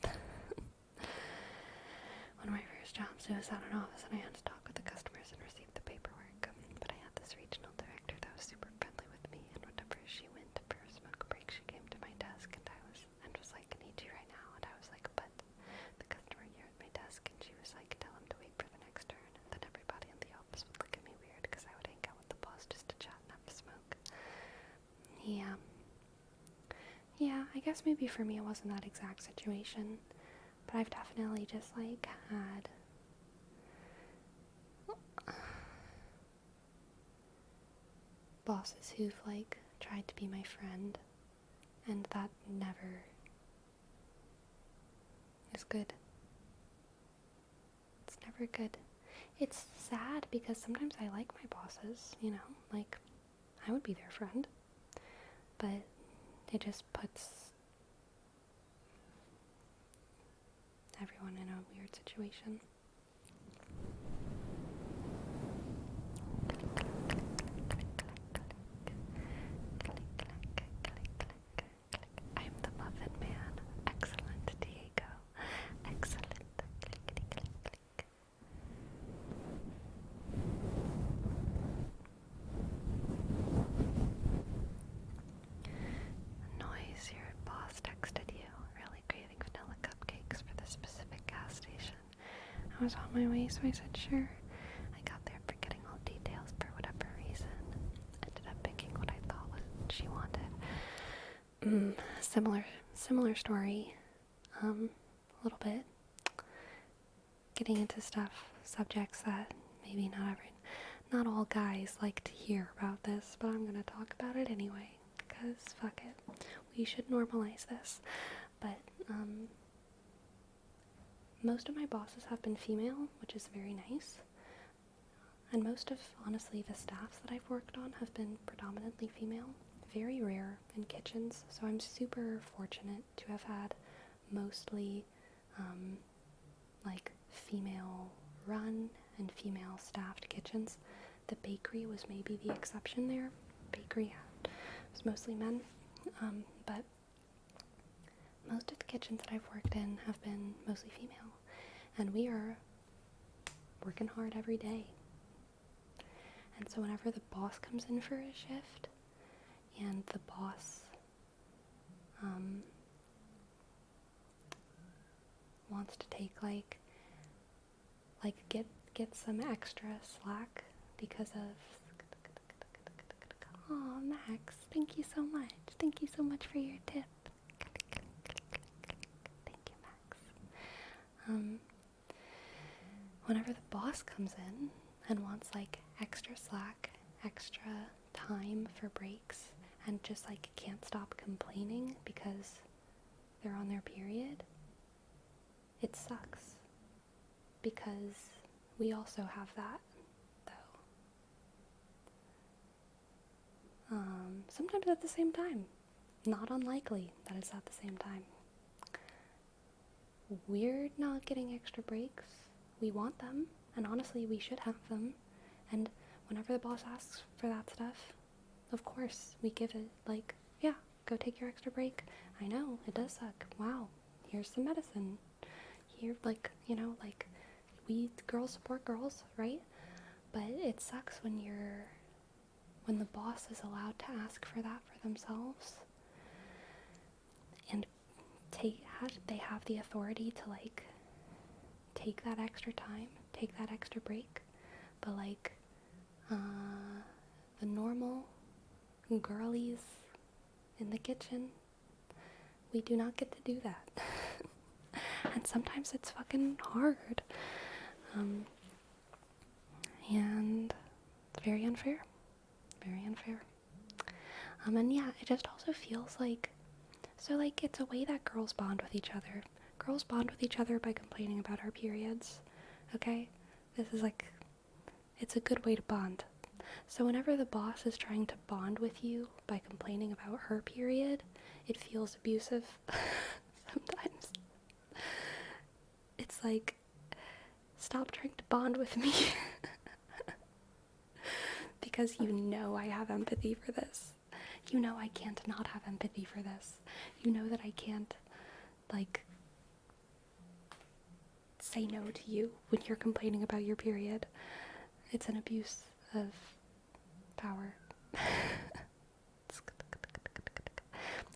One of my first jobs was at an office and I had to talk with the customers and receive the paperwork. But I had this regional director that was super friendly with me, and whenever she went for a smoke break, she came to my desk and was like, I need you right now. And I was like, but the customer here at my desk, and she was like, tell him to wait for the Yeah. Yeah, I guess maybe for me it wasn't that exact situation, but I've definitely just, like, had bosses who've, like, tried to be my friend, and that never is good. It's never good. It's sad because sometimes I like my bosses, you know, like, I would be their friend, but it just puts everyone in a weird situation. I am the Muffin Man. Excellent, Diego. Excellent. Noise, your boss texted you. Really craving vanilla cupcakes for the specific gas station. I was on my way, so I said sure. I got there forgetting all details for whatever reason. Ended up picking what I thought was what she wanted. Similar story. A little bit. Getting into subjects that maybe not all guys like to hear about this, but I'm gonna talk about it anyway, because fuck it. We should normalize this. But, most of my bosses have been female, which is very nice. And most of, honestly, the staffs that I've worked on have been predominantly female. Very rare in kitchens, so I'm super fortunate to have had mostly, like, female run and female staffed kitchens. The bakery was maybe the exception there. Bakery was mostly men, but most of the kitchens that I've worked in have been mostly female, and we are working hard every day. And so whenever the boss comes in for a shift, and the boss wants to take like get some extra slack because of, oh, Max, thank you so much. Thank you so much for your tip. Thank you, Max. Whenever the boss comes in and wants like extra slack, extra time for breaks, and just like can't stop complaining because they're on their period, it sucks. Because we also have that, though. Sometimes at the same time. Not unlikely that it's at the same time. We're not getting extra breaks. We want them, and honestly, we should have them. And whenever the boss asks for that stuff, of course, we give it, like, yeah, go take your extra break. I know, it does suck. Wow, here's some medicine. Here, like, you know, like, we girls support girls, right? But it sucks when the boss is allowed to ask for that for themselves, and they have the authority to, like, take that extra time, take that extra break, but, like, the normal girlies in the kitchen, we do not get to do that. And sometimes it's fucking hard. And it's very unfair. Very unfair. And yeah, it just also feels like, so, like, it's a way that girls bond with each other. Girls bond with each other by complaining about our periods, okay? This is, like, it's a good way to bond. So whenever the boss is trying to bond with you by complaining about her period, it feels abusive. Sometimes. It's like, stop trying to bond with me. Because you know I have empathy for this. You know I can't not have empathy for this. You know that I can't, like, say no to you when you're complaining about your period. It's an abuse of power.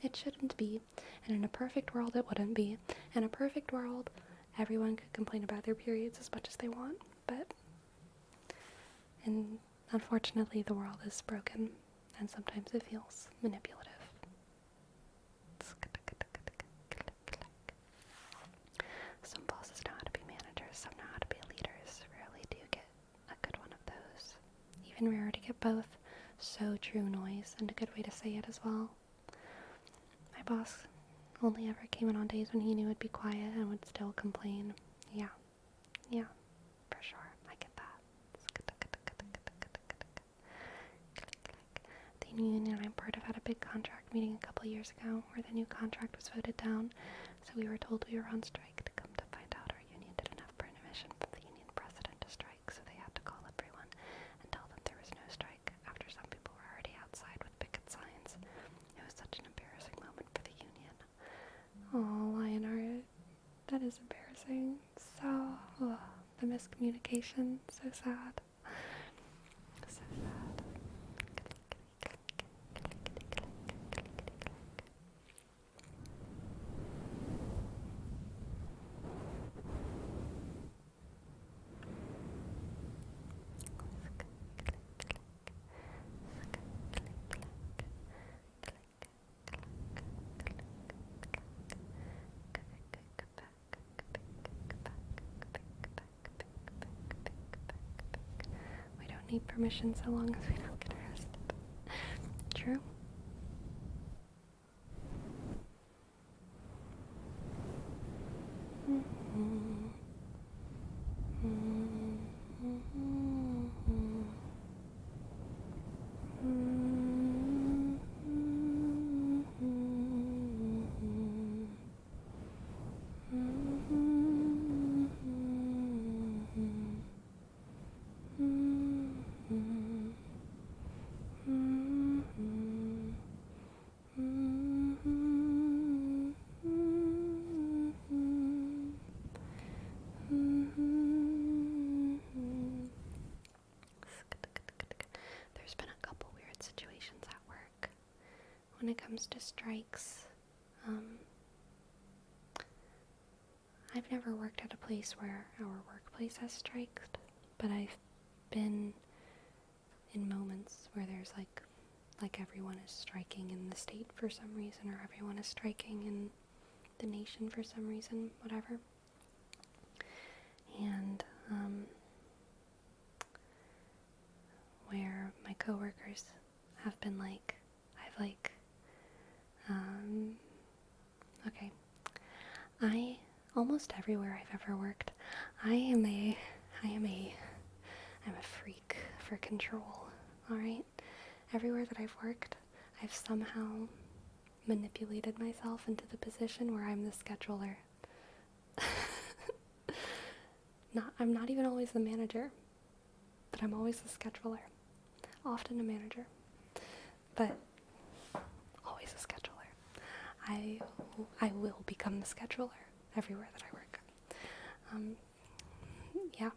It shouldn't be, and in a perfect world it wouldn't be. In a perfect world, everyone could complain about their periods as much as they want, but unfortunately the world is broken, and sometimes it feels manipulative. Some bosses know how to be managers, some know how to be leaders. Rarely do you get a good one of those. Even rarer to get both. So true noise, and a good way to say it as well. My boss only ever came in on days when he knew it'd be quiet and would still complain. Yeah, for sure. I get that. The union I'm part of had a big contract meeting a couple years ago where the new contract was voted down, so we were told we were on strike. To come to find out, our union didn't have permission from the union president to strike, so they had to call everyone and tell them there was no strike after some people were already outside with picket signs. It was such an embarrassing moment for the union. Oh, Lionheart, that is embarrassing. So, the miscommunication, so sad. So sad. We don't need permission so long as we don't get arrested. True. There's been a couple weird situations at work when it comes to strikes. I've never worked at a place where our workplace has striked, but I've been in moments where there's like everyone is striking in the state for some reason, or everyone is striking in the nation for some reason, whatever. And where my coworkers have been like, okay, almost everywhere I've ever worked, I'm a freak for control, alright? Everywhere that I've worked, I've somehow manipulated myself into the position where I'm the scheduler. I'm not even always the manager, but I'm always the scheduler. Often a manager, but always a scheduler. I will become the scheduler everywhere that I work. Yeah.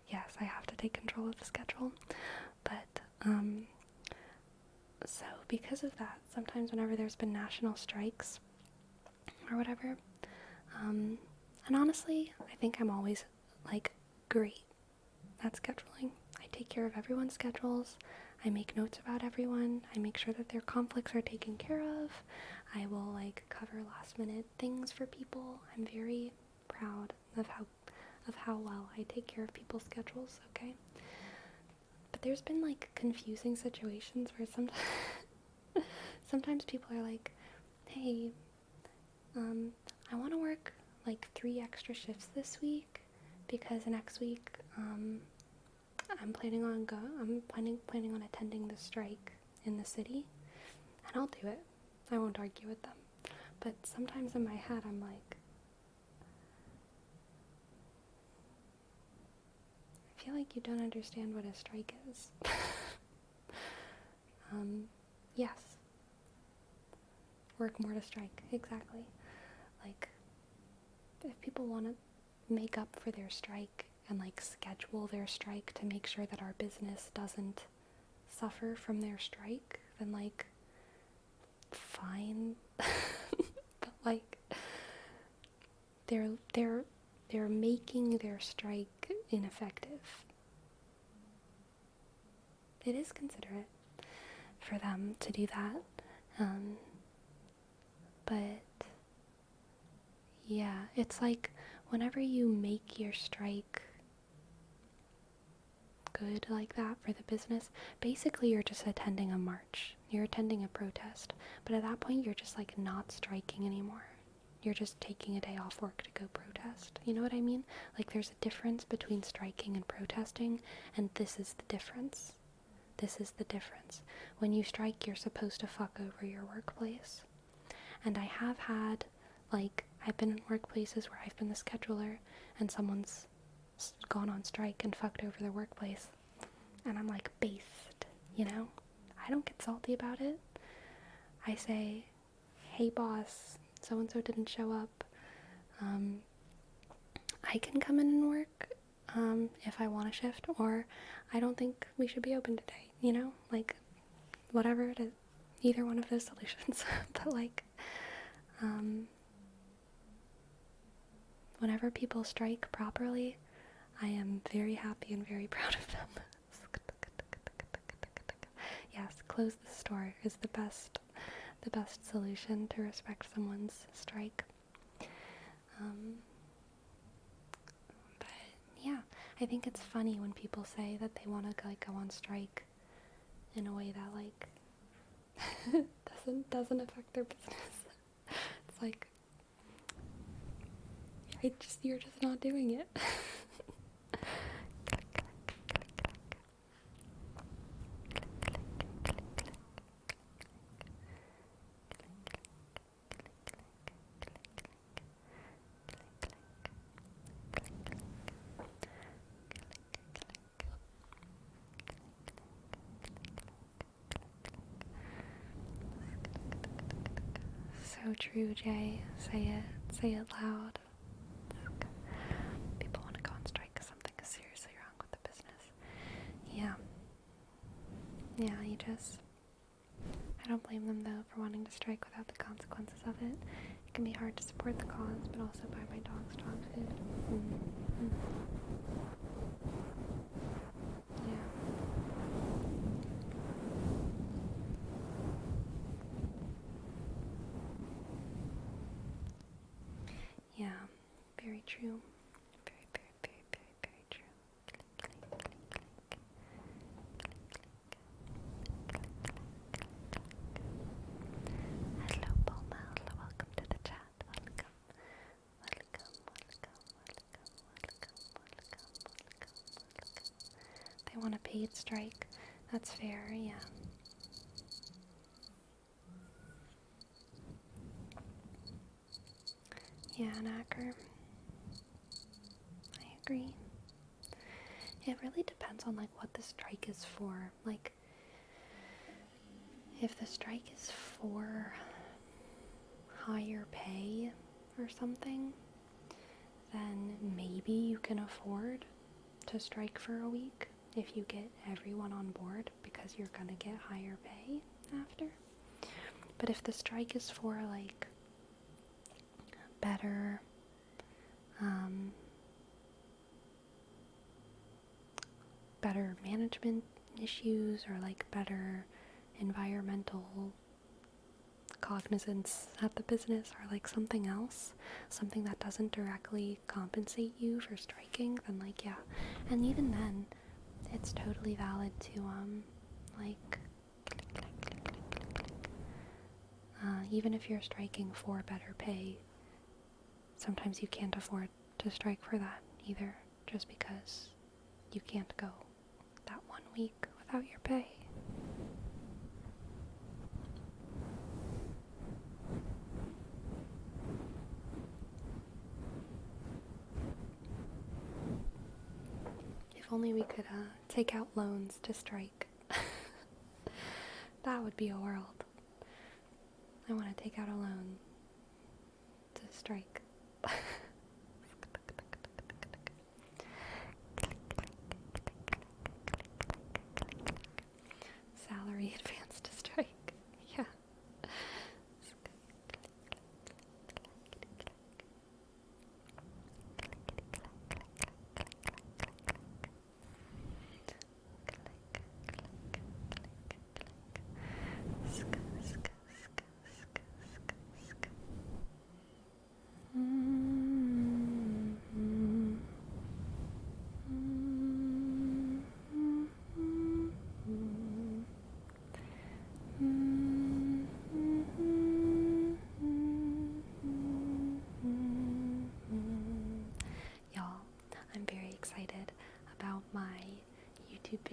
Yes, I have to take control of the schedule, but so because of that, sometimes whenever there's been national strikes or whatever, and honestly, I think I'm always like great at scheduling. I take care of everyone's schedules. I make notes about everyone. I make sure that their conflicts are taken care of. I will like cover last minute things for people. I'm very proud of how well I take care of people's schedules, okay? But there's been like confusing situations where sometimes people are like, hey, I want to work like 3 extra shifts this week because next week I'm planning on attending the strike in the city, and I'll do it. I won't argue with them. But sometimes in my head I'm like, I feel like you don't understand what a strike is. Yes. Work more to strike, exactly. Like, if people want to make up for their strike and like schedule their strike to make sure that our business doesn't suffer from their strike, then like, fine. But like, they're making their strike ineffective. It is considerate for them to do that. But yeah, it's like whenever you make your strike good like that for the business, basically you're just attending a march. You're attending a protest. But at that point, you're just like not striking anymore. You're just taking a day off work to go protest. You know what I mean? Like there's a difference between striking and protesting, and this is the difference. This is the difference. When you strike, you're supposed to fuck over your workplace. And I have had, like, I've been in workplaces where I've been the scheduler and someone's gone on strike and fucked over their workplace. And I'm like, based, you know? I don't get salty about it. I say, hey boss, so-and-so didn't show up. I can come in and work if I want a shift, or I don't think we should be open today, you know? Like, whatever it is. Either one of those solutions. But like, whenever people strike properly, I am very happy and very proud of them. Yes, close the store is the best solution to respect someone's strike. But yeah, I think it's funny when people say that they want to like go on strike in a way that like doesn't affect their business. It's like you're just not doing it. So true, Jay. Say it loud. People want to go on strike because something is seriously wrong with the business. Yeah, I don't blame them though for wanting to strike without the consequences of it. It can be hard to support the cause, but also buy my dog's dog food. Yeah, very true. Very, very, very, very, very true. Hello, Bulma. Hello, welcome to the chat. Welcome. They want a paid strike. That's fair, yeah. Yeah, Knacker. I agree. It really depends on like what the strike is for. Like, if the strike is for higher pay or something, then maybe you can afford to strike for a week if you get everyone on board because you're gonna get higher pay after. But if the strike is for like better better management issues or like better environmental cognizance at the business or like something else, something that doesn't directly compensate you for striking, then like yeah. And even then, it's totally valid to like even if you're striking for better pay, sometimes you can't afford to strike for that either, just because you can't go that 1 week without your pay. If only we could take out loans to strike. That would be a world. I want to take out a loan to strike. Salary advance to strike. Yeah.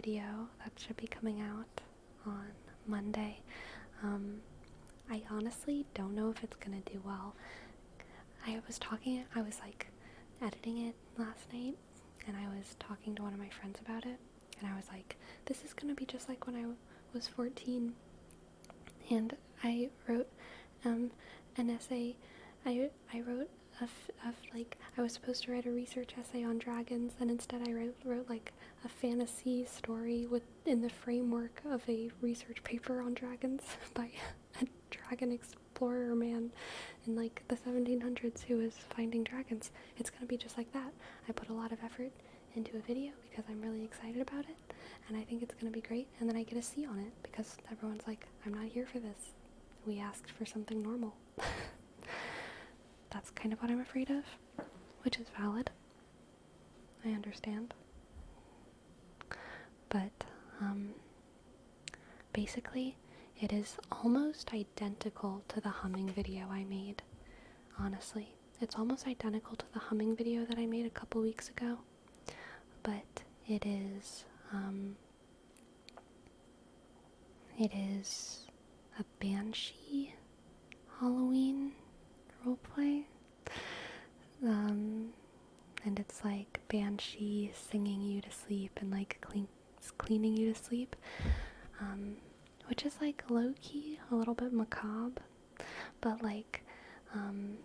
video that should be coming out on Monday. I honestly don't know if it's gonna do well. I was like editing it last night, and I was talking to one of my friends about it, and I was like, this is gonna be just like when I was 14, and I wrote an essay. I wrote like, I was supposed to write a research essay on dragons, and instead I wrote like a fantasy story in the framework of a research paper on dragons by a dragon explorer man in like the 1700s who was finding dragons. It's gonna be just like that. I put a lot of effort into a video because I'm really excited about it, and I think it's gonna be great, and then I get a C on it because everyone's like, I'm not here for this. We asked for something normal. That's kind of what I'm afraid of, which is valid. I understand. But, basically, it is almost identical to the humming video I made, honestly. It's almost identical to the humming video that I made a couple weeks ago, but it is a Banshee Halloween roleplay, and it's like Banshee singing you to sleep and like cleaning you to sleep, which is like low-key a little bit macabre, but like I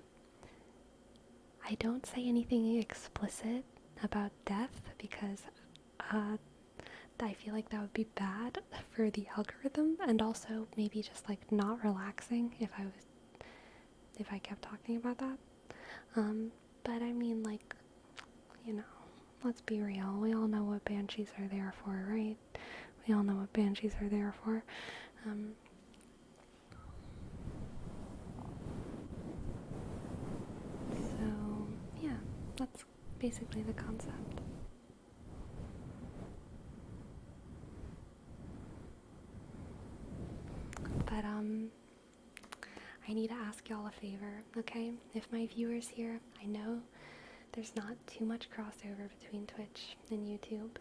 don't say anything explicit about death because I feel like that would be bad for the algorithm, and also maybe just like not relaxing if I kept talking about that. But I mean, like, let's be real. We all know what banshees are there for, right? We all know what banshees are there for. So, yeah, that's basically the concept. But, I need to ask y'all a favor, okay? If my viewers here, I know there's not too much crossover between Twitch and YouTube,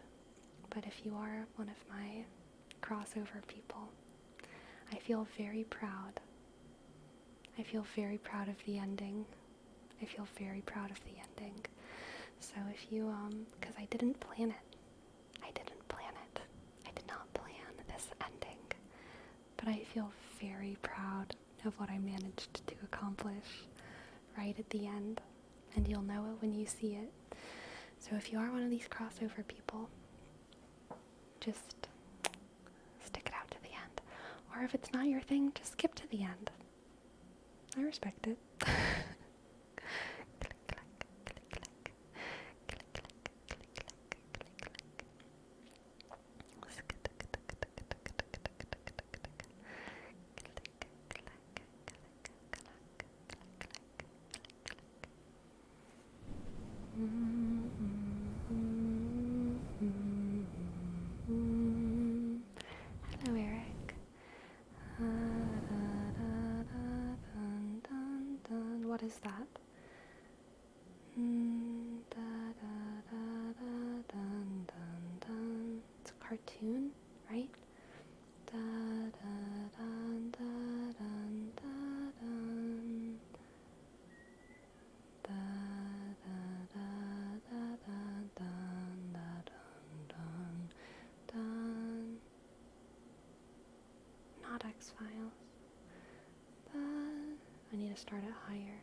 but if you are one of my crossover people, I feel very proud. I feel very proud of the ending. I feel very proud of the ending. So if you, because I didn't plan it. I didn't plan it. I did not plan this ending. But I feel very proud of what I managed to accomplish right at the end. And you'll know it when you see it. So if you are one of these crossover people, just stick it out to the end. Or if it's not your thing, just skip to the end. I respect it. Hello, Eric. What is that? It's a cartoon, right? Not X-Files. I need to start it higher.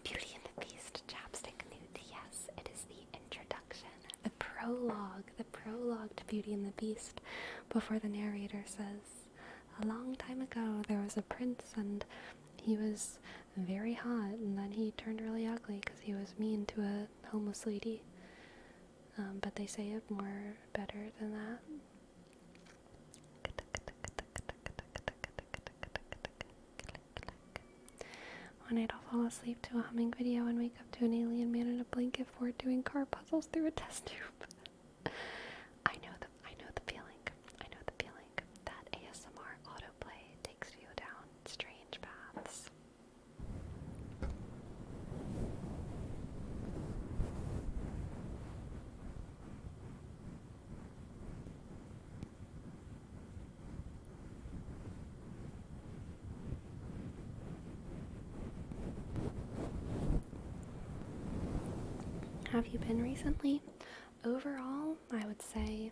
Beauty and the Beast, chapstick nude. Yes, it is the introduction, the prologue to Beauty and the Beast, before the narrator says, a long time ago there was a prince and he was very hot, and then he turned really ugly because he was mean to a homeless lady. But they say it more better than that. One night I'll fall asleep to a humming video and wake up to an alien man in a blanket fort doing car puzzles through a test tube. I know the feeling. I know the feeling. That ASMR autoplay takes you down strange paths. have you been recently? Overall, I would say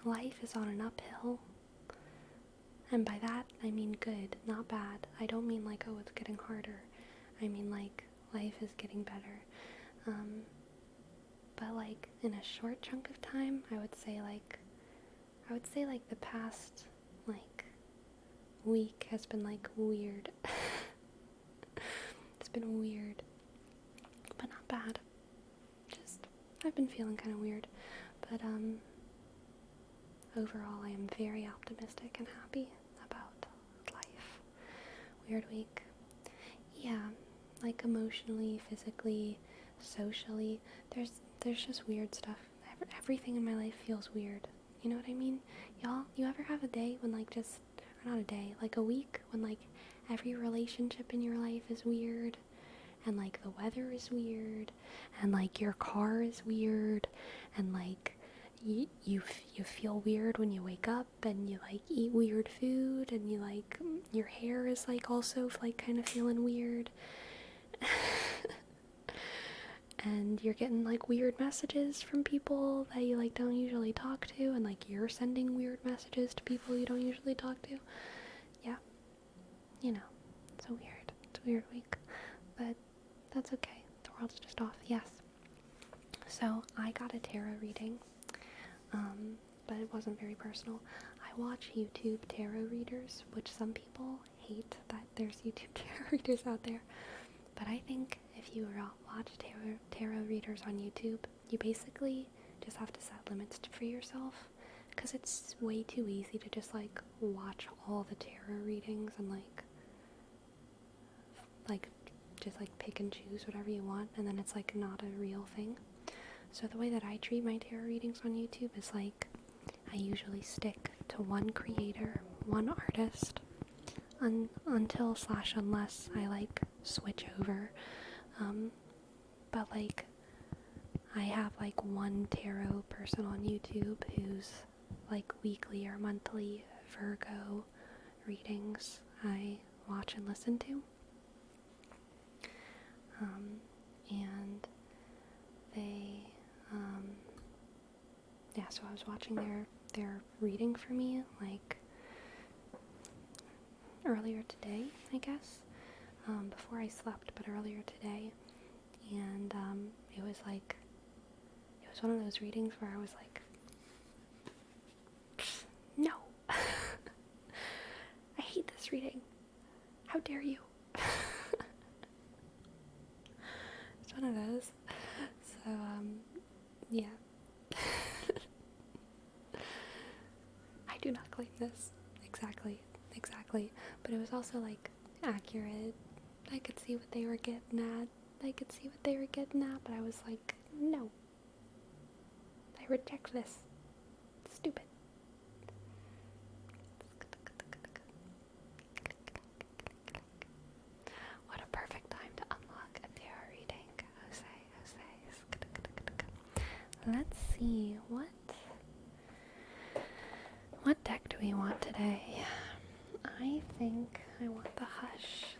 life is on an uphill. And by that, I mean good, not bad. I don't mean like, oh, it's getting harder. I mean like, life is getting better. But like, in a short chunk of time, I would say like the past, like, week has been like weird. It's been weird. But not bad. Just, I've been feeling kind of weird. But, overall, I am very optimistic and happy about life. Weird week. Yeah, like emotionally, physically, socially, there's just weird stuff. Everything in my life feels weird. You know what I mean? Y'all, you ever have a day when like just, or not a day, like a week when like every relationship in your life is weird, and like the weather is weird, and like your car is weird, and like you feel weird when you wake up, and you like eat weird food, and you like, your hair is like also like kind of feeling weird. And you're getting like weird messages from people that you like don't usually talk to, and like you're sending weird messages to people you don't usually talk to. Yeah, you know, it's a weird week, but that's okay. The world's just off. Yes. So I got a tarot reading, but it wasn't very personal. I watch YouTube tarot readers, which some people hate that there's YouTube tarot readers out there. But I think if you watch tarot readers on YouTube, you basically just have to set limits for yourself, because it's way too easy to just like watch all the tarot readings and like just like pick and choose whatever you want, and then it's like not a real thing. So the way that I treat my tarot readings on YouTube is like, I usually stick to one creator, one artist, unless I like switch over. But like, I have like one tarot person on YouTube who's like weekly or monthly Virgo readings I watch and listen to. And they, so I was watching their reading for me like earlier today, I guess, before I slept, but earlier today, and it was one of those readings where I was like, no, I hate this reading, how dare you. It's one of those. So yeah. I do not claim this exactly, but it was also like accurate. I could see what they were getting at. But I was like, no, I reject this. It's stupid. What a perfect time to unlock a tarot reading. Jose. Let's see, what deck do we want today? I think I want the Hush.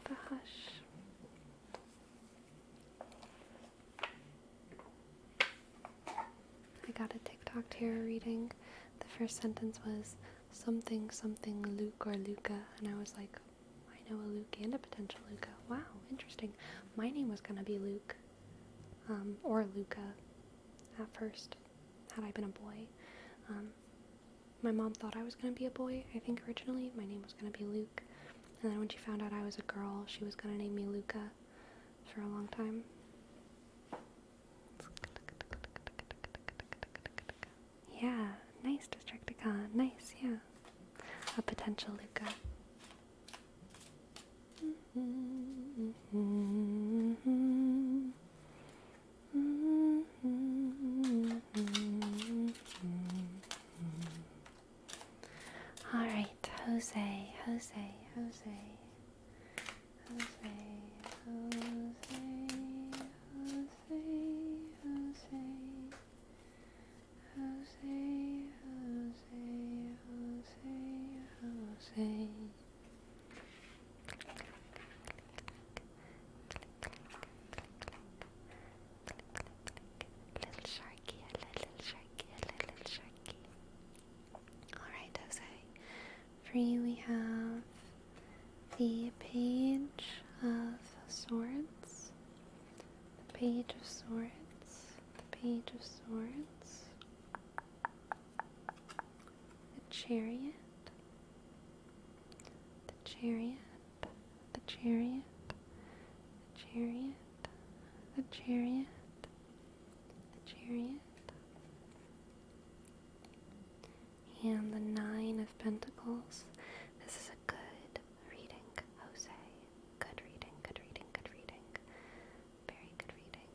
I got a TikTok tarot reading. The first sentence was something Luke or Luca, and I was like, I know a Luke and a potential Luca. Wow, interesting. My name was gonna be Luke, or Luca at first, had I been a boy. My mom thought I was gonna be a boy. I think originally my name was gonna be Luke, and then when she found out I was a girl, she was gonna name me Luca for a long time. Yeah, nice, Destructicon. Nice, yeah. A potential Luca. Alright, Jose. For you, we have the Page of Swords, the Page of Swords, the Page of Swords, the Chariot, the Chariot, the Chariot, the Chariot, the Chariot, the Chariot, and the Nine of Pentacles. This is a good reading, Jose. Good reading, good reading, good reading. Very good reading,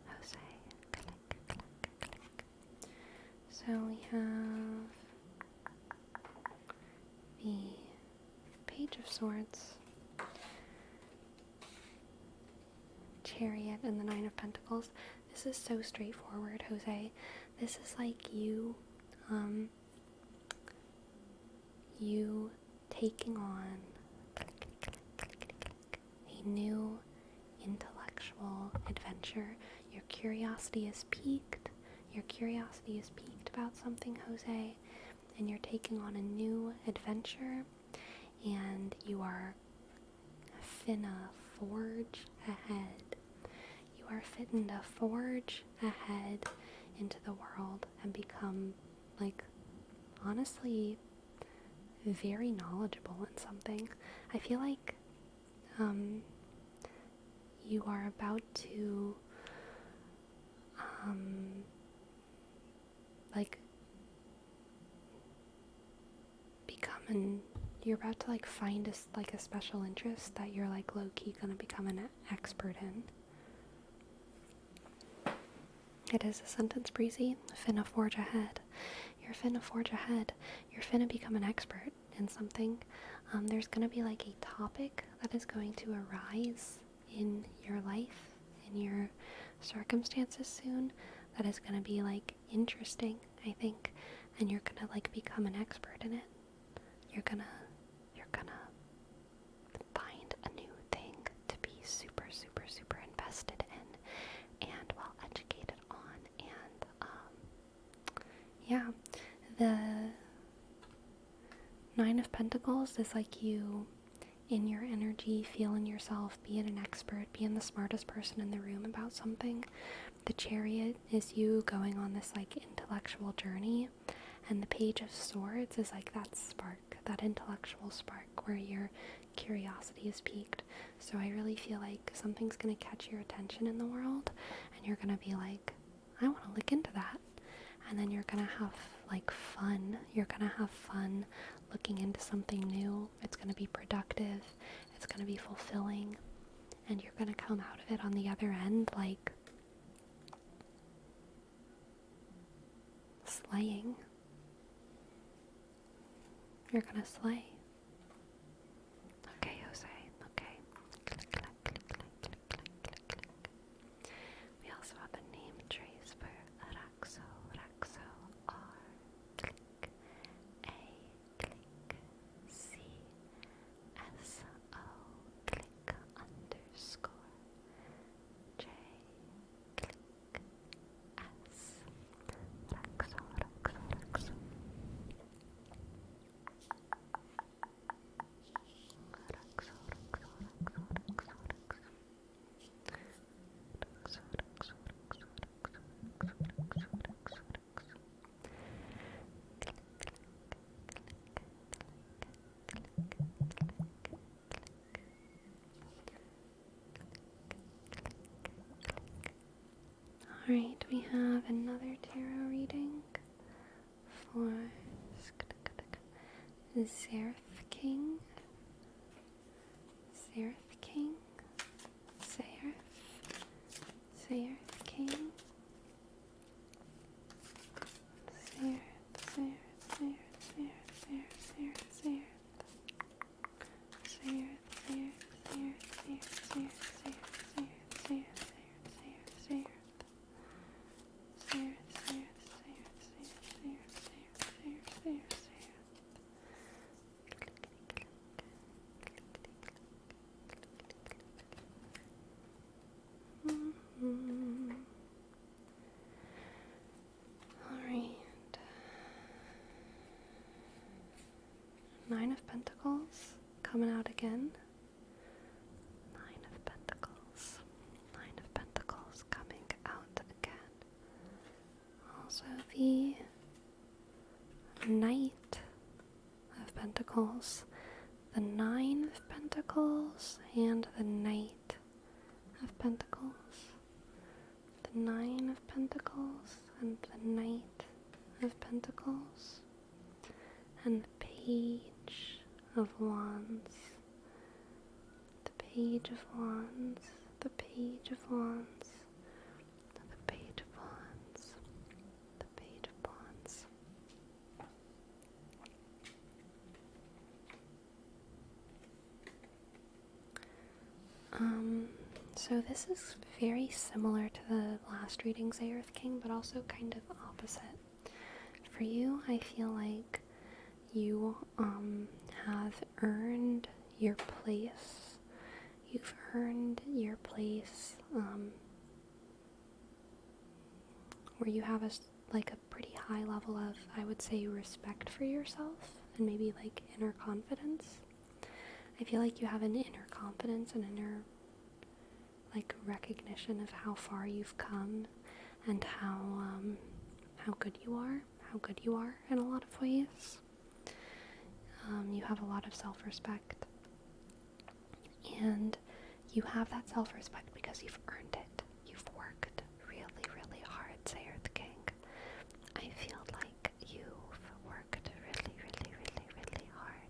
Jose. Click, click, click. So we have the Page of Swords, Chariot, and the Nine of Pentacles. This is so straightforward, Jose. This is like you taking on a new intellectual adventure. Your curiosity is piqued. Your curiosity is piqued about something, Jose, and you're taking on a new adventure, and you are finna forge ahead. You are fitting to forge ahead into the world and become, like, honestly, very knowledgeable in something. I feel like you are about to you're about to find a special interest that you're low-key gonna become an expert in. It is a sentence, Breezy. Finna forge ahead. You're finna forge ahead. You're finna become an expert in something. There's gonna be a topic that is going to arise in your life, in your circumstances soon, that is gonna be interesting, I think, and you're gonna become an expert in it. You're gonna find a new thing to be super, super, super invested in and well educated on. And yeah, the Nine of Pentacles is you in your energy, feeling yourself, being an expert, being the smartest person in the room about something. The Chariot is you going on this intellectual journey, and the Page of Swords is that spark, that intellectual spark where your curiosity is piqued. So I really feel something's gonna catch your attention in the world, and you're gonna be I want to look into that. And then you're gonna have fun. You're gonna have fun looking into something new. It's gonna be productive. It's gonna be fulfilling, and you're gonna come out of it on the other end slaying. You're gonna slay. Okay, Jose. Okay. Click, click, click, click, click, click, click, click. We also have a name trace for Raxo. Raxo R. Click. A. Click. C. S. O. Click. Underscore. J. Click. S. Raxo. Raxo. Raxo. Alright, we have another tarot reading for Seraph King. Seraph King. Seraph. Seraph King. Seraph, Seraph, Seraph, Seraph, Seraph, Seraph, Seraph. Seraph, Seraph, Seraph, Seraph, Seraph, Seraph, Seraph, Seraph, Seraph, Seraph. Nine of Pentacles coming out again. Nine of Pentacles. Nine of Pentacles coming out again. Also the Knight of Pentacles. The Nine of Pentacles and the Knight of Pentacles. The Nine of Pentacles and the Knight of Pentacles. And the Page of Wands. The Page of Wands. The Page of Wands. The Page of Wands. The Page of Wands. So this is very similar to the last readings, Earth King, but also kind of opposite. For you, I feel like you have earned your place. You've earned your place where you have a pretty high level of, I would say, respect for yourself and maybe like inner confidence. I feel like you have an inner confidence and inner recognition of how far you've come and how good you are in a lot of ways. You have a lot of self-respect, and you have that self-respect because you've earned it. You've worked really, really hard, say Earth King. I feel like you've worked really, really, really, really hard.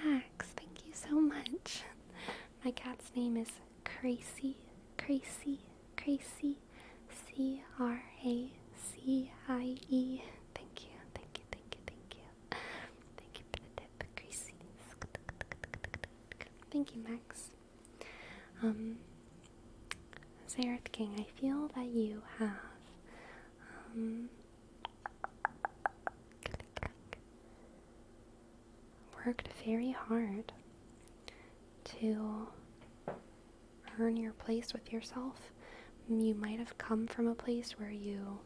Max, thank you so much. My cat's name is Crazy, Crazy, Crazy, Cracie. Thank you, thank you, thank you, thank you. Thank you for the tip, Crazy. Thank you, Max. Say Earth King, I feel that you have worked very hard to earn your place with yourself. You might have come from a place where you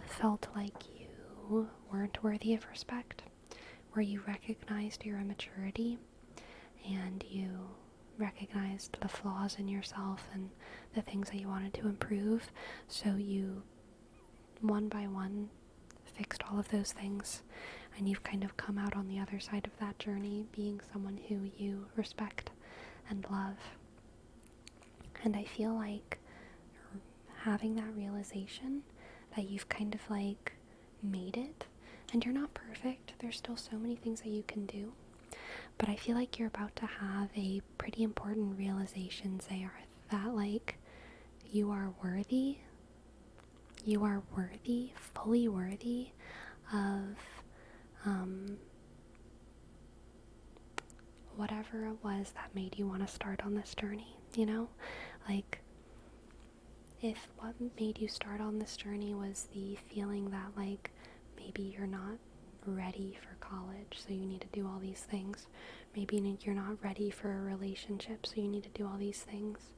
felt like you weren't worthy of respect, where you recognized your immaturity and you recognized the flaws in yourself and the things that you wanted to improve. So you, one by one, fixed all of those things, and you've kind of come out on the other side of that journey being someone who you respect and love. And I feel like having that realization that you've kind of made it, and you're not perfect, there's still so many things that you can do, but I feel like you're about to have a pretty important realization, Zayarth, that you are worthy, fully worthy of whatever it was that made you want to start on this journey, you know? If what made you start on this journey was the feeling that maybe you're not ready for college, so you need to do all these things. Maybe you're not ready for a relationship, so you need to do all these things.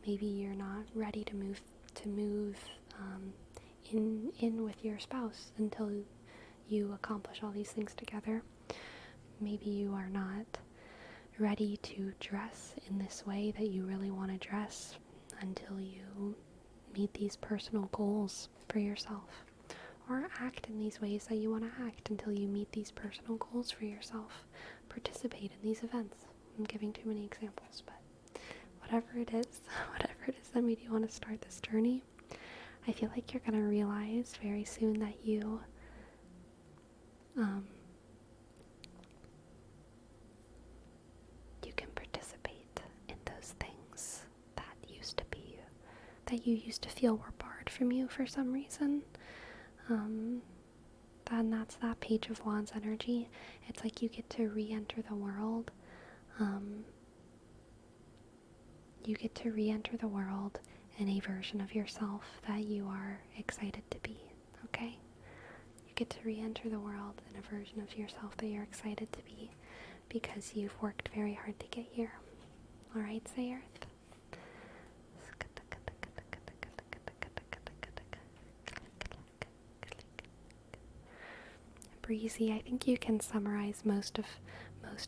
Maybe you're not ready to move in with your spouse until you accomplish all these things together. Maybe you are not ready to dress in this way that you really want to dress until you meet these personal goals for yourself, or act in these ways that you want to act until you meet these personal goals for yourself. Participate in these events. I'm giving too many examples, but whatever it is that made you want to start this journey, I feel like you're going to realize very soon that you can participate in those things that you used to feel were barred from you for some reason. Then that's that Page of Wands energy. It's like you get to re-enter the world. You get to re-enter the world in a version of yourself that you are excited to be, okay? You get to re-enter the world in a version of yourself that you're excited to be because you've worked very hard to get here. Alright, say Earth? breezy. I think you can summarize most of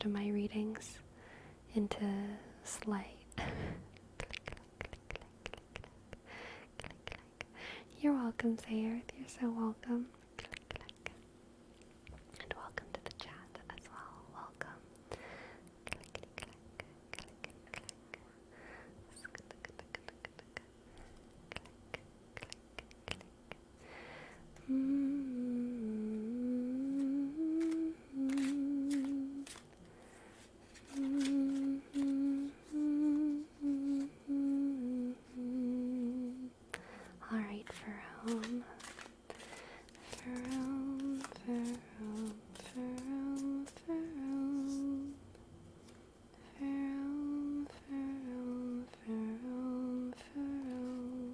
my readings into sleigh. You're welcome, Sayers. You're so welcome. And welcome to the chat as well. Welcome. Alright, Ferome. Ferome, Ferome, Ferome, Ferome. Ferome, Ferome, Ferome, Ferome.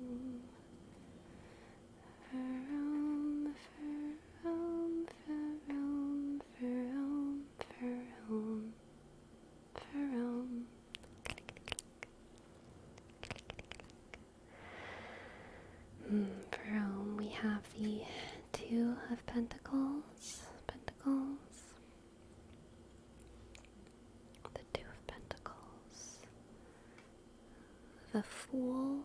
Ferome, Ferome, Ferome, Ferome, Ferome, Ferome. Ferome, we have the Two of Pentacles, the Two of Pentacles, the Fool,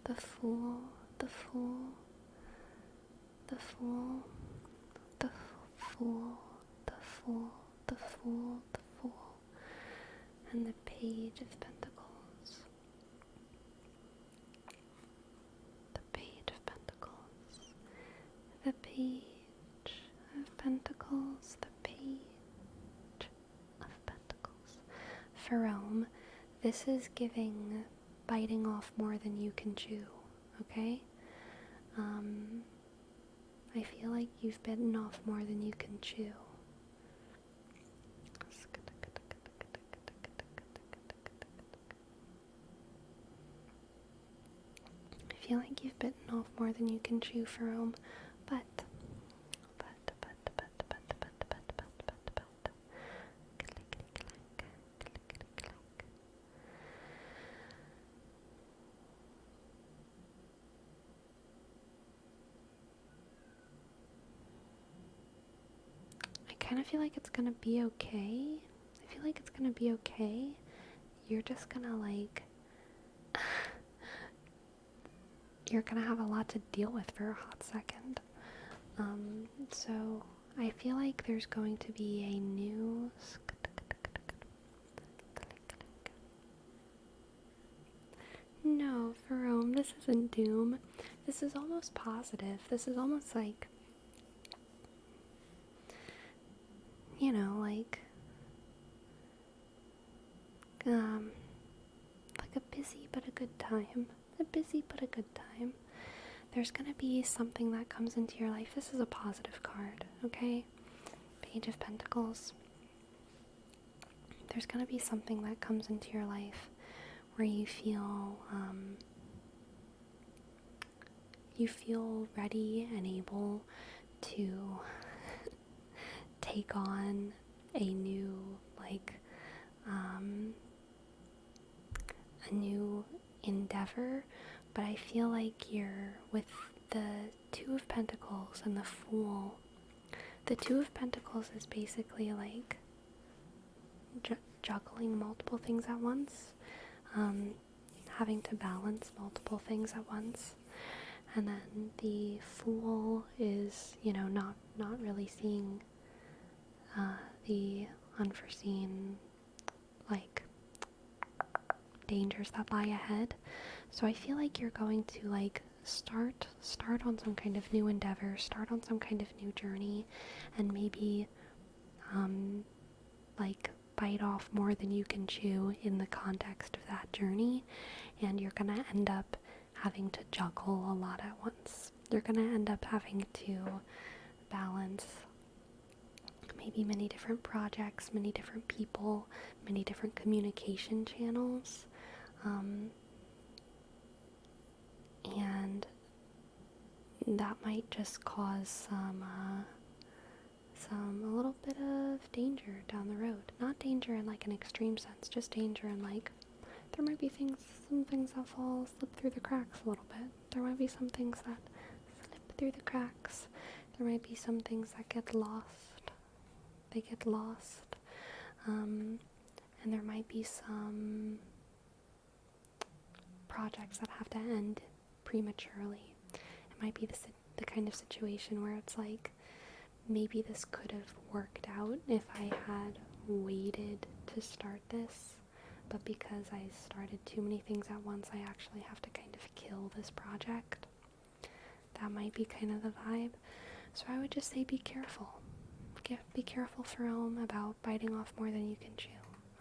the Fool, the Fool, the Fool, the Fool, the Fool, the Fool, the Fool, and the Page of Pentacles. The Page of Pentacles. The Page of Pentacles. The Page of Pentacles. Ferome, this is giving biting off more than you can chew, okay? I feel like you've bitten off more than you can chew. I feel like you've bitten off more than you can chew, Ferome, but I kind of feel like it's gonna be okay. I feel like it's gonna be okay. You're just gonna like you're gonna have a lot to deal with for a hot second. So I feel like there's going to be a new No, Ferome, this isn't doom. This is almost positive. This is almost like, you know, like a busy but a good time. A busy but a good time. There's gonna be something that comes into your life. This is a positive card, okay? Page of Pentacles. There's gonna be something that comes into your life where you feel ready and able to take on a new a new endeavor, but I feel like you're with the Two of Pentacles and the Fool. The Two of Pentacles is basically like juggling multiple things at once, having to balance multiple things at once. And then the Fool is, you know, not really seeing the unforeseen dangers that lie ahead. So I feel like you're going to start on some kind of new endeavor, start on some kind of new journey, and maybe bite off more than you can chew in the context of that journey, and you're gonna end up having to juggle a lot at once. You're gonna end up having to balance maybe many different projects, many different people, many different communication channels, and that might just cause a little bit of danger down the road. Not danger in an extreme sense, just danger in there might be some things that slip through the cracks a little bit. There might be some things that through the cracks. There might be some things that get lost. They get lost. And there might be some projects that have to end prematurely. It might be the kind of situation where it's like, maybe this could have worked out if I had waited to start this, but because I started too many things at once, I actually have to kind of kill this project. That might be kind of the vibe. So I would just say be careful. Be careful, Jerome, about biting off more than you can chew,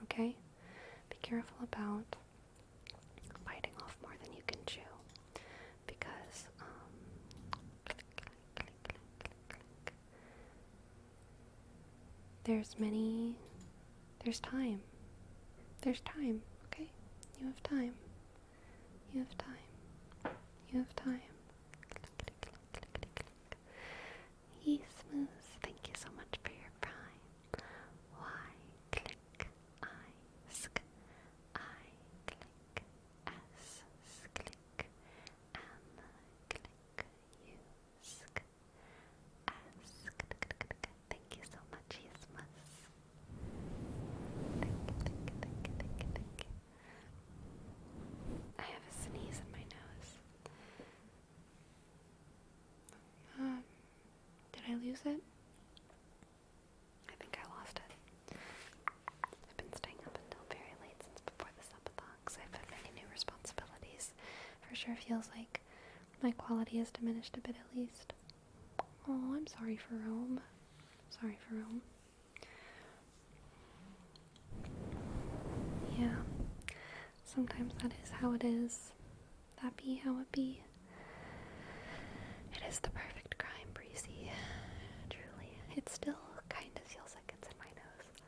okay? Be careful about biting off more than you can chew, because there's time. There's time, okay? You have time. You have time. You have time. He smooth. Thank you so much for your prime. Why click I sk I click S click M click U sk S. Thank you so much, Yismus. Thank you. I have a sneeze in my nose. Did I lose it? I think I lost it. I've been staying up until very late since before the subathon because I've had many new responsibilities. For sure feels like my quality has diminished a bit at least. Oh, I'm sorry for Rome. Sorry for Rome. Yeah. Sometimes that is how it is. That be how it be. It is the perfect crime, Breezy. Truly. It still kind of feels like it's in my nose.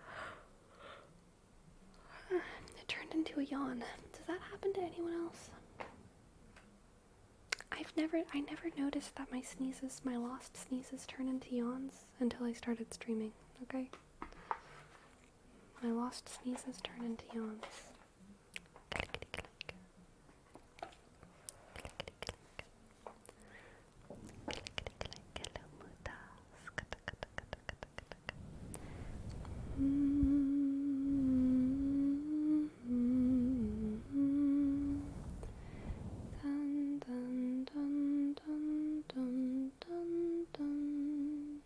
It turned into a yawn. Does that happen to anyone else? I never noticed that my lost sneezes turn into yawns until I started streaming, okay? My lost sneezes turn into yawns. Clickety click. Clickety click. Clickety click. Hello, Mutas. Kata kata kata kata kata kata. Dun dun dun dun dun dun dun.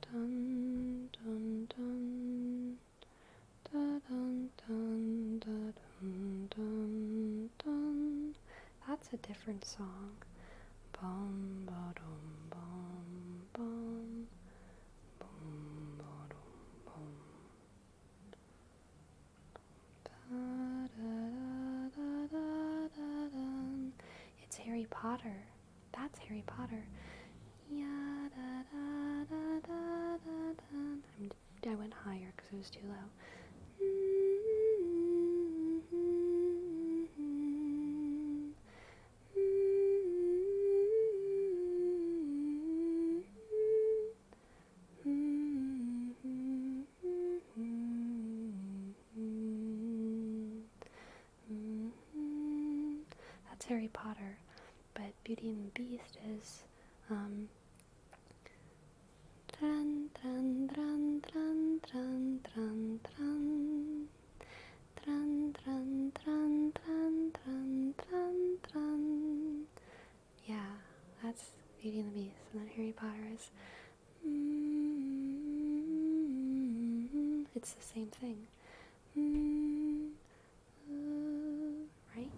Dun dun dun. Da dun dun da dun dun dun. That's a different song. Bum ba dum bum bum bum ba dum bum. Da da da da da da. It's Harry Potter. That's Harry Potter. Ya da da da da da da. I went higher because it was too low. That's Harry Potter, but Beauty and the Beast is Tran tran tran tran tran tran tran tran tran tran tran tran tran tran. Yeah, that's Beauty and the Beast, and then Harry Potter is it's the same thing. Right?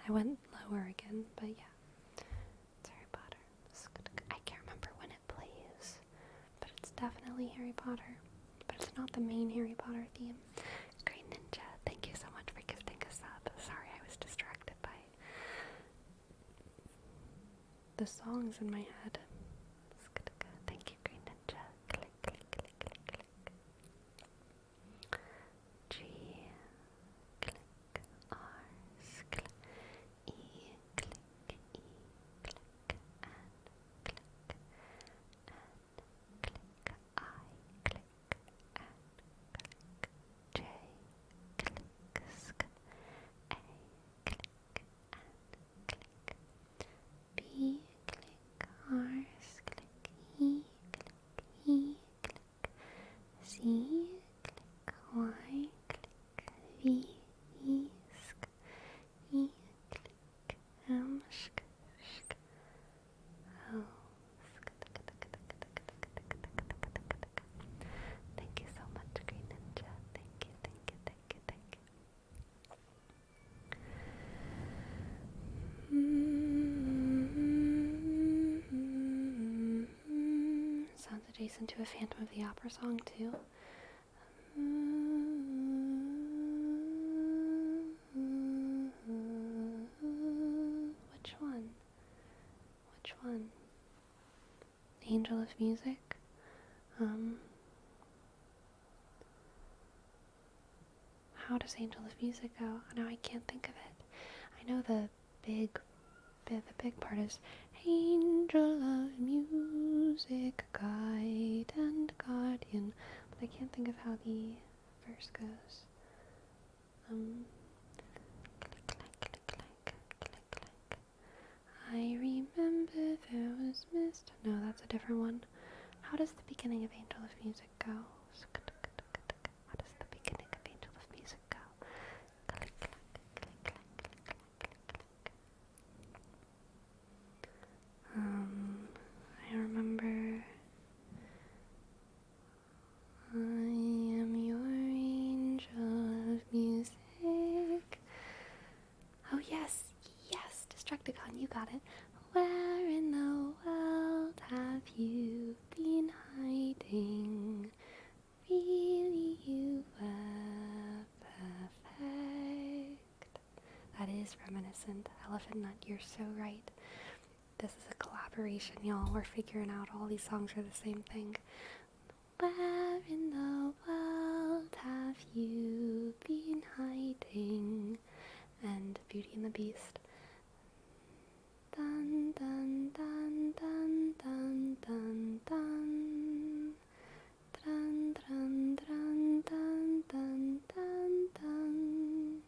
I went lower again, but yeah. It's Harry Potter. I can't remember when it plays, but it's definitely Harry Potter. But it's not the main Harry Potter theme. Great Ninja, thank you so much for gifting a sub. Sorry, I was distracted by the songs in my head. Thank you, Great Ninja. Click, click, click, click, click. C, click Y, click V, E, sk, E, click M, sk, sk, O, sk, Thank you so much, Green Ninja. Thank you, thank you, thank you, thank you. Sounds adjacent to a Phantom of the Opera song, too. Which one? Which one? Angel of Music? How does Angel of Music go? No, I can't think of it. I know the big part is Angel of Music, guide and guardian, but I can't think of how the verse goes. Click, clack, click, clack, click, clack. I remember there was mist. No, that's a different one. How does the beginning of Angel of Music go? How does the beginning of Angel of Music go? Click, clack, click, clack, click, clack, click, clack. I remember I am your angel of music. Oh yes, Destructicon, you got it. Where in the world have you been hiding? Really, you were perfect. That is reminiscent. Elephant Nut, you're so right. This is a collaboration, y'all. We're figuring out all these songs are the same thing. Where in the world have you been hiding? And Beauty and the Beast. Dun dun dun dun dun dun dun. Dun dun dun dun dun dun dun.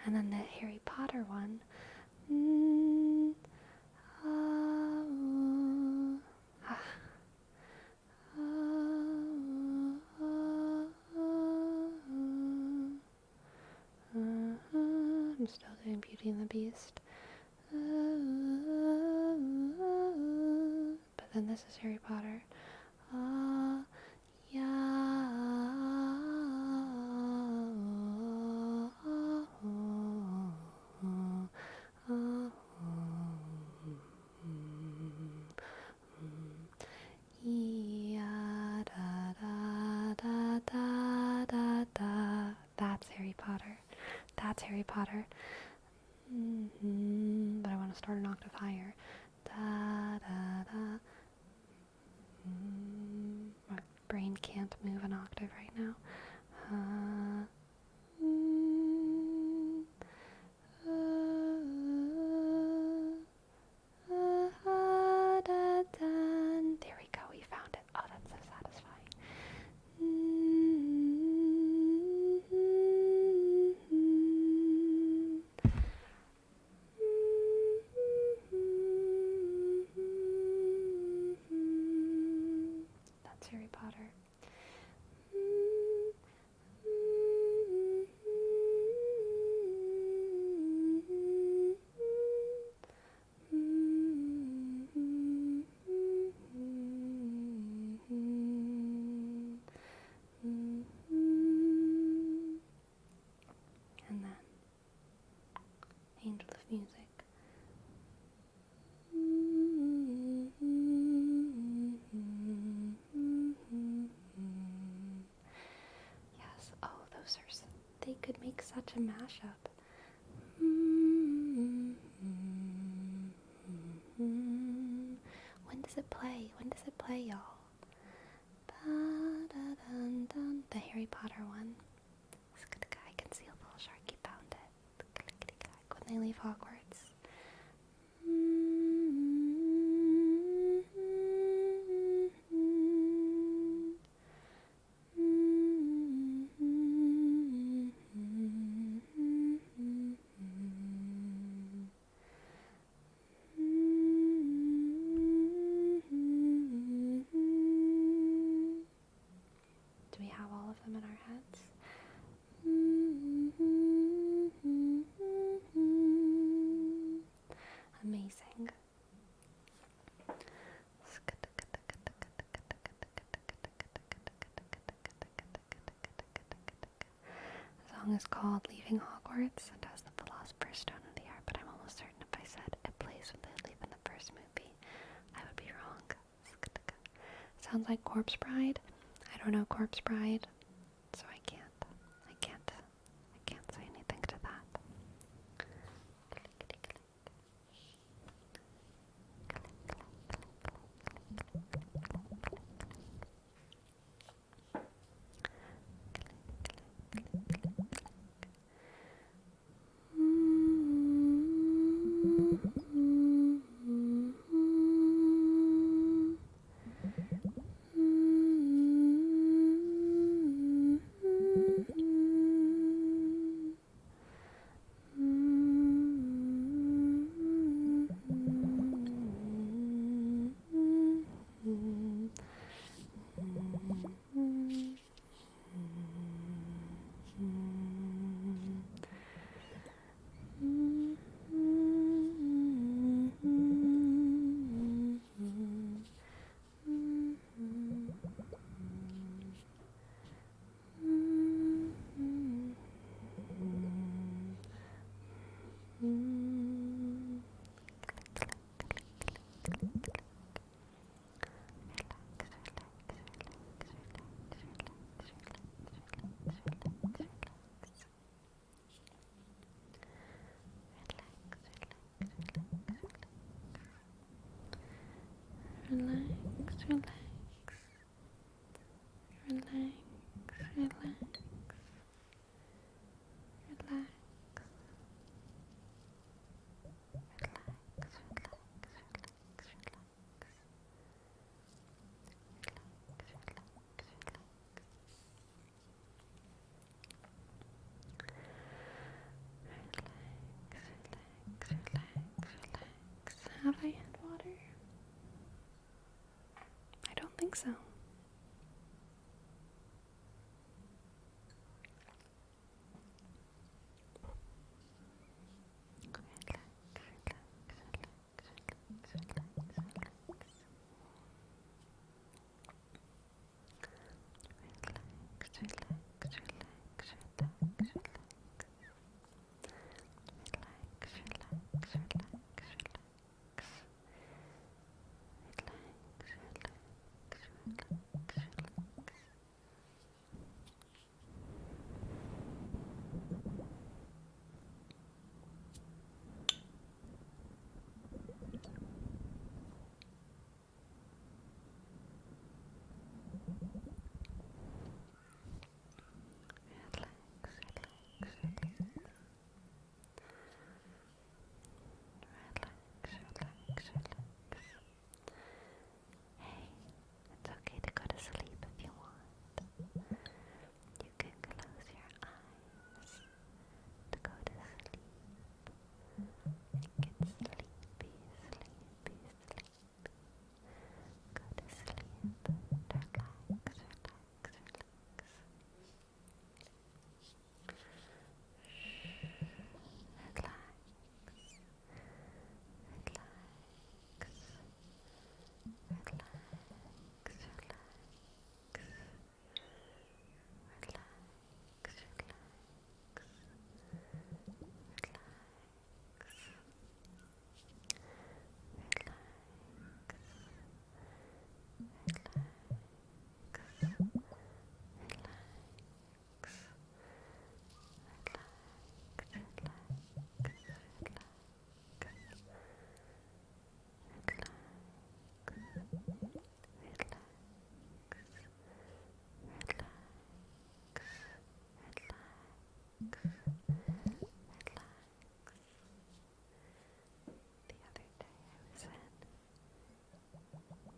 And then the Harry Potter one. I'm still doing Beauty and the Beast. But then this is Harry Potter. That's Harry Potter. That's Harry Potter. But I want to start an octave higher. Da da da. My brain can't move an octave right now. There we go, we found it. Oh, that's so satisfying. That's Harry Potter. And then Angel of Music. Yes, oh, those are, they could make such a mashup. When does it play? When does it play, y'all? The Harry Potter one. I can see a little sharky found it. When they leave Hogwarts. Do we of them in our heads. Amazing. The song is called Leaving Hogwarts. It has the Philosopher's Stone in the air, but I'm almost certain if I said it plays when they leave in the first movie, I would be wrong. Sounds like Corpse Bride. I don't know Corpse Bride, so I can't say anything to that. Relax, relax, relax, relax, relax. Have I had water? I don't think so.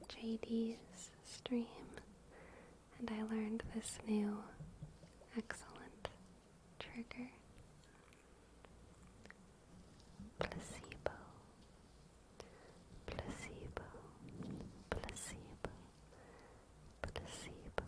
JD's stream, and I learned this new excellent trigger. Placebo, placebo, placebo, placebo, placebo,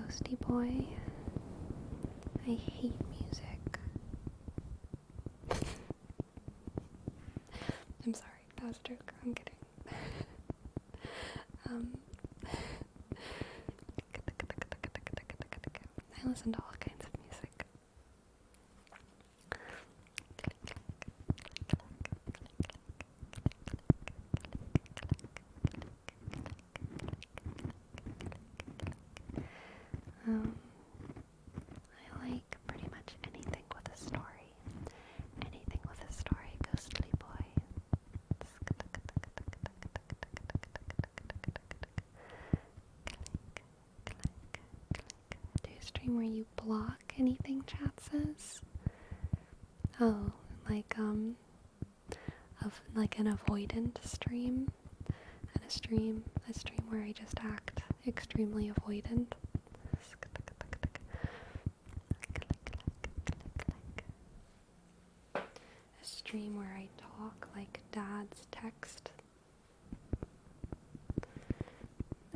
ghosty boy. I hate music. I'm sorry, that was a joke. I'm kidding. I listen to all kinds of music. I like pretty much anything with a story. Anything with a story, ghostly boy. Do you stream where you block anything chat says? Oh, like an avoidant stream, and a stream where I just act extremely avoidant. A stream where I talk like dad's text.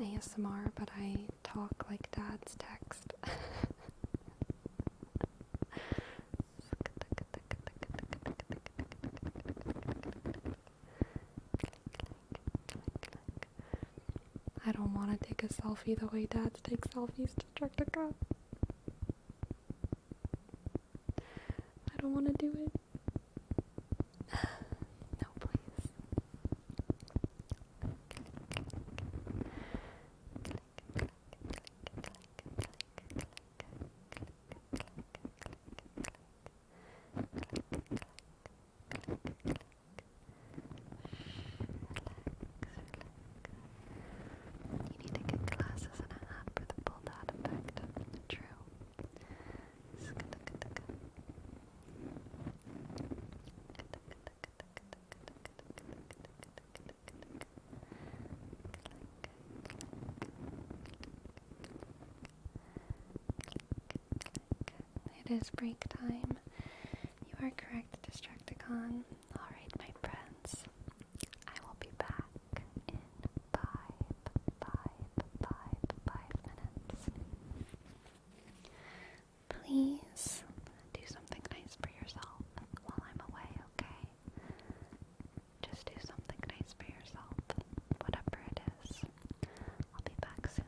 ASMR, but I talk like dad's text. I don't want to take a selfie the way dads take selfies to check the cup. I don't want to do it. No, please. You need to get glasses and a hat for the pulled out effect. True. It is break time. You are correct, Distracticon. Alright, my friends. I will be back in 5 minutes. Please do something nice for yourself while I'm away, okay? Just do something nice for yourself, whatever it is. I'll be back soon.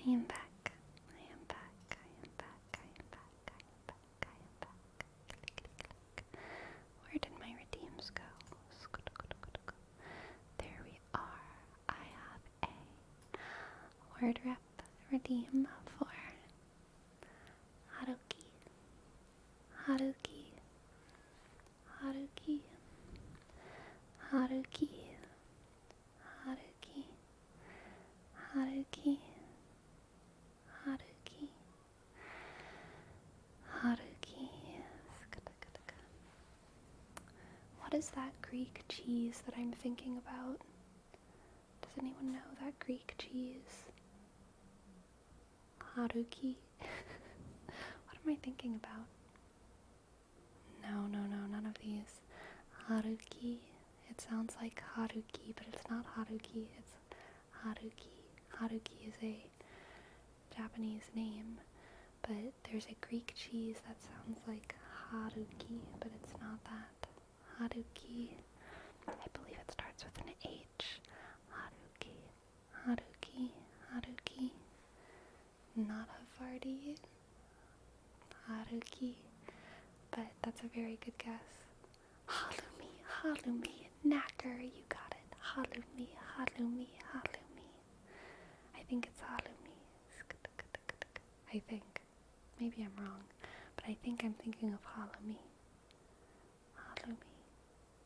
I am back. I am back. I am back. I am back. I am back. I am back. Where did my redeems go? There we are. I have a word rep redeem for Haruki. Haruki. Haruki. Haruki. Haruki. Haruki. Haruki. Haruki. What is that Greek cheese that I'm thinking about? Does anyone know that Greek cheese? Haruki. What am I thinking about? No, none of these. Haruki. It sounds like Haruki, but it's not Haruki, it's Haruki. Haruki is a Japanese name, but there's a Greek cheese that sounds like Haruki, but it's not that. Haruki. I believe it starts with an H. Haruki. Haruki. Haruki. Not Havarti. Haruki. But that's a very good guess. Halloumi. Halloumi. Knacker. You got it. Halloumi. Halloumi. Halloumi. I think it's halloumi. I think. Maybe I'm wrong. But I think I'm thinking of halloumi. Halloumi.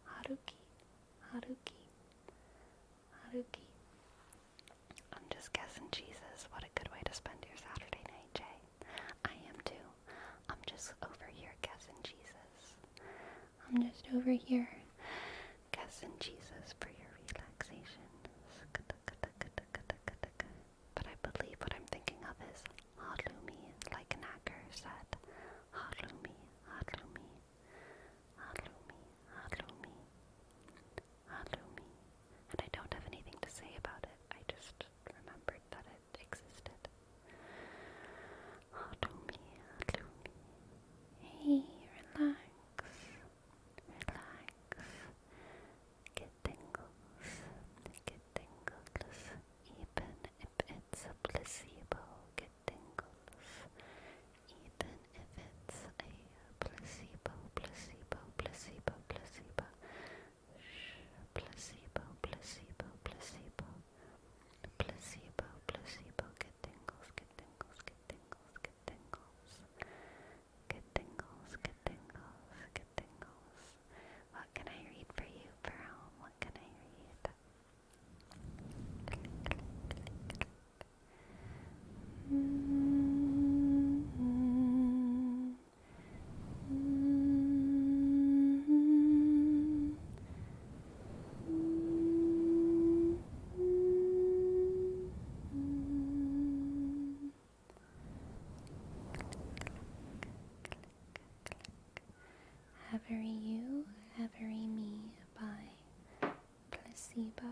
Haruki. Haruki. Haruki. I'm just guessing cheeses. What a good way to spend your Saturday night, Jay. I am too. I'm just over here guessing cheeses. I'm just over here guessing cheeses for your relaxation. But I believe what I'm thinking of is halloumi, like Knacker said. Halloumi, halloumi, halloumi, halloumi, halloumi. And I don't have anything to say about it. I just remembered that it existed. Halloumi, halloumi. Hey, relax. Relax. Get tingles. Get tingles. Even if it's a placebo, get tingles. Even if it's a placebo, placebo, placebo, placebo. Shh. Placebo, placebo, placebo. Placebo, placebo, get tingles, get tingles, get tingles, get tingles. Get tingles, get tingles, get tingles. What can I read for you, Pearl? What can I read? Every You, Every Me by Placebo.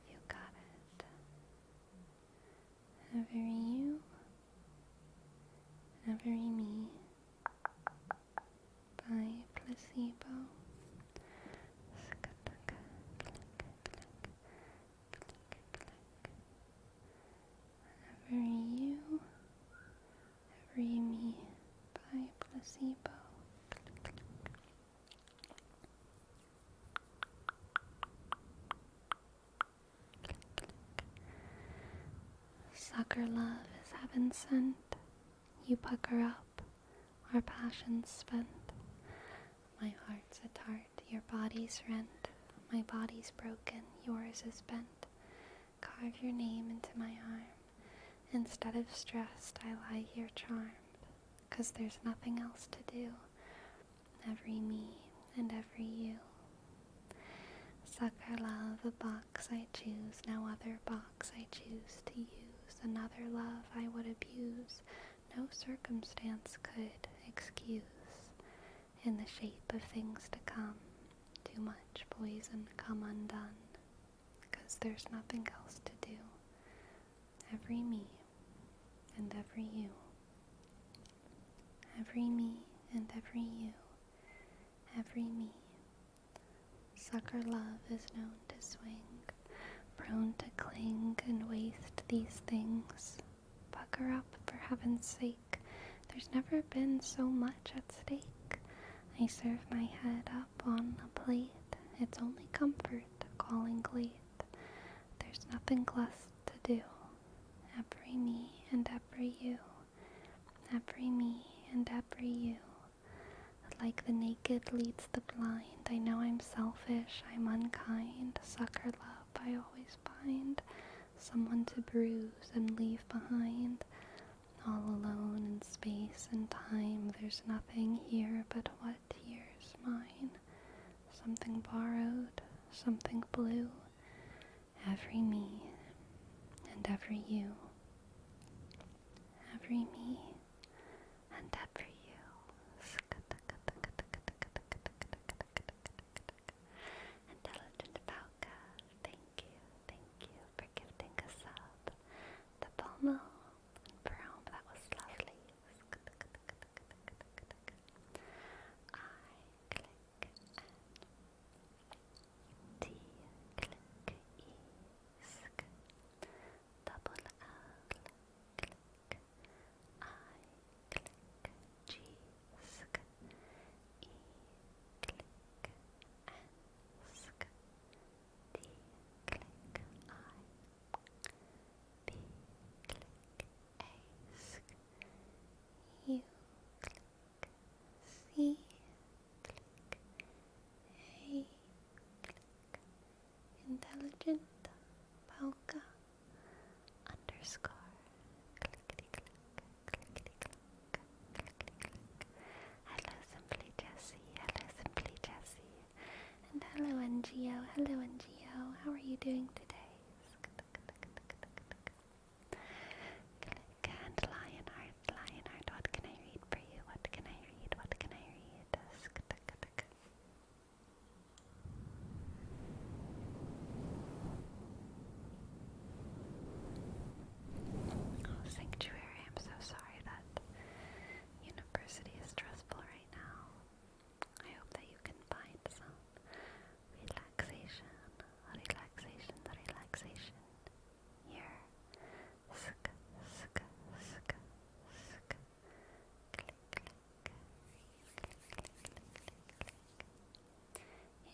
You got it. Every You, Every Me by Placebo. Every You, Every Me by Placebo. Sucker love is heaven sent. You pucker up, our passions spent. My heart's a tart, your body's rent. My body's broken, yours is bent. Carve your name into my arm. Instead of stressed, I lie here charmed. 'Cause there's nothing else to do. Every me and every you. Sucker love, a box I choose, no other box I choose to use. Another love I would abuse, no circumstance could excuse. In the shape of things to come, too much poison come undone. 'Cause there's nothing else to do. Every me and every you. Every me and every you. Every me. Sucker love is known to swing prone to cling and waste these things. Pucker up, for heaven's sake. There's never been so much at stake. I serve my head up on a plate. It's only comfort calling late. There's nothing less to do. Every me and every you. Every me and every you. Like the naked leads the blind. I know I'm selfish, I'm unkind. Sucker love, I always find someone to bruise and leave behind. All alone in space and time. There's nothing here but what here's mine. Something borrowed, something blue. Every me and every you. Every me and every you. Intelligent Palka, thank you for gifting a sub. The Pomo and Brown, that was lovely. I click T, click E, sk, double L, click I, click G, sk, E, click N, sk, D, click I, B, click A, sk, U, click C, click A, click intelligent polka underscore clickety click clickety click clickety click. Hello Simply Jessie, hello Simply Jessie, and hello NGO, hello NGO. How are you doing today? Click and Lionheart, Lionheart. What can I read for you? What can I read? What can I read? Oh, Sanctuary, I'm so sorry that university is stressful right now. I hope that you can find some relaxation here. Sk, sk, sk, sk. Click, click.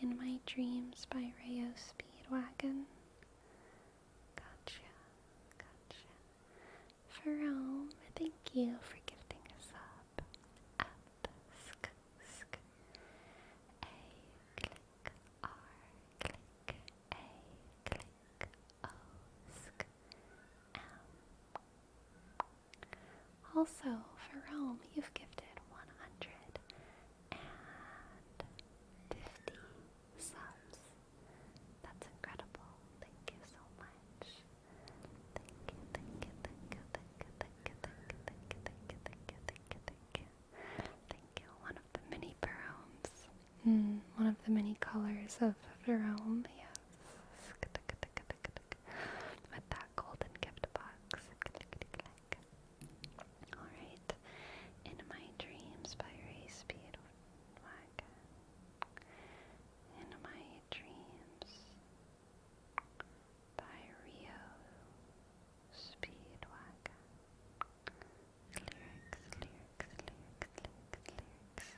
In My Dreams by Rayo Speedwagon. Gotcha. Jerome, thank you for gifting us up. Up, sk, sk. A, click, R, click, A, click, O, sk, M. Also, for Rome, you've gifted 150 subs. That's incredible. Thank you so much. Thank you. One of the many Veromes. One of the many colors of Verome, yes. With that golden gift box. Alright. In My Dreams by Ray Speedwagon. In My Dreams by Rio Speedwagon. Lyrics.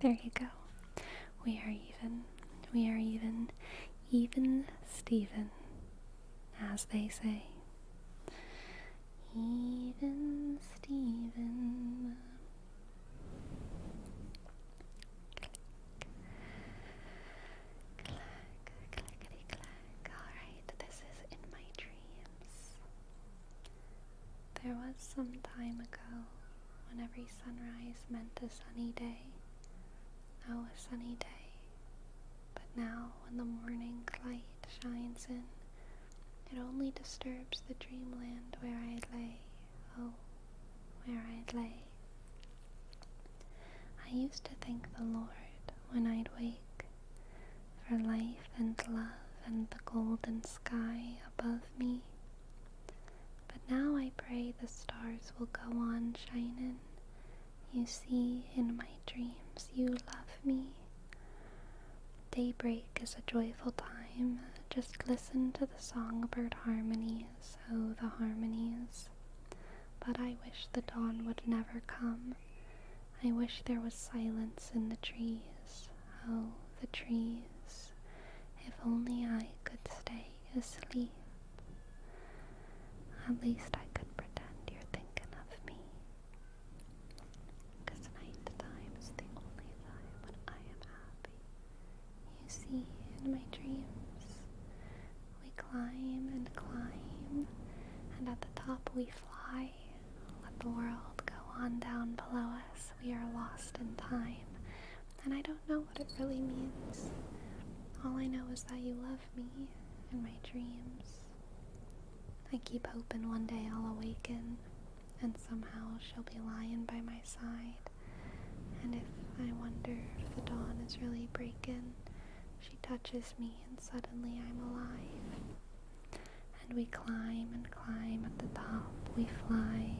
There you go. We are even. We are even. Even Steven, as they say. Even Steven. Clickety clack. Alright, this is In My Dreams. There was some time ago when every sunrise meant a sunny day. Oh, a sunny day. But now when the morning light shines in, it only disturbs the dreamland where I lay. Oh, where I lay. I used to thank the Lord when I'd wake for life and love and the golden sky above me. But now I pray the stars will go on shining. You see, in my dreams you love me. Daybreak is a joyful time. Just listen to the songbird harmonies, oh the harmonies. But I wish the dawn would never come. I wish there was silence in the trees, oh the trees. If only I could stay asleep. At least I could pretend you're thinking of me. 'Cause night time is the only time when I am happy. You see, in my dreams, we climb and climb, and at the top we fly. Let the world go on down below us. We are lost in time, and I don't know what it really means. All I know is that you love me in my dreams. I keep hoping one day I'll awaken, and somehow she'll be lying by my side. And if I wonder if the dawn is really breaking, she touches me and suddenly I'm alive. And we climb and climb at the top, we fly,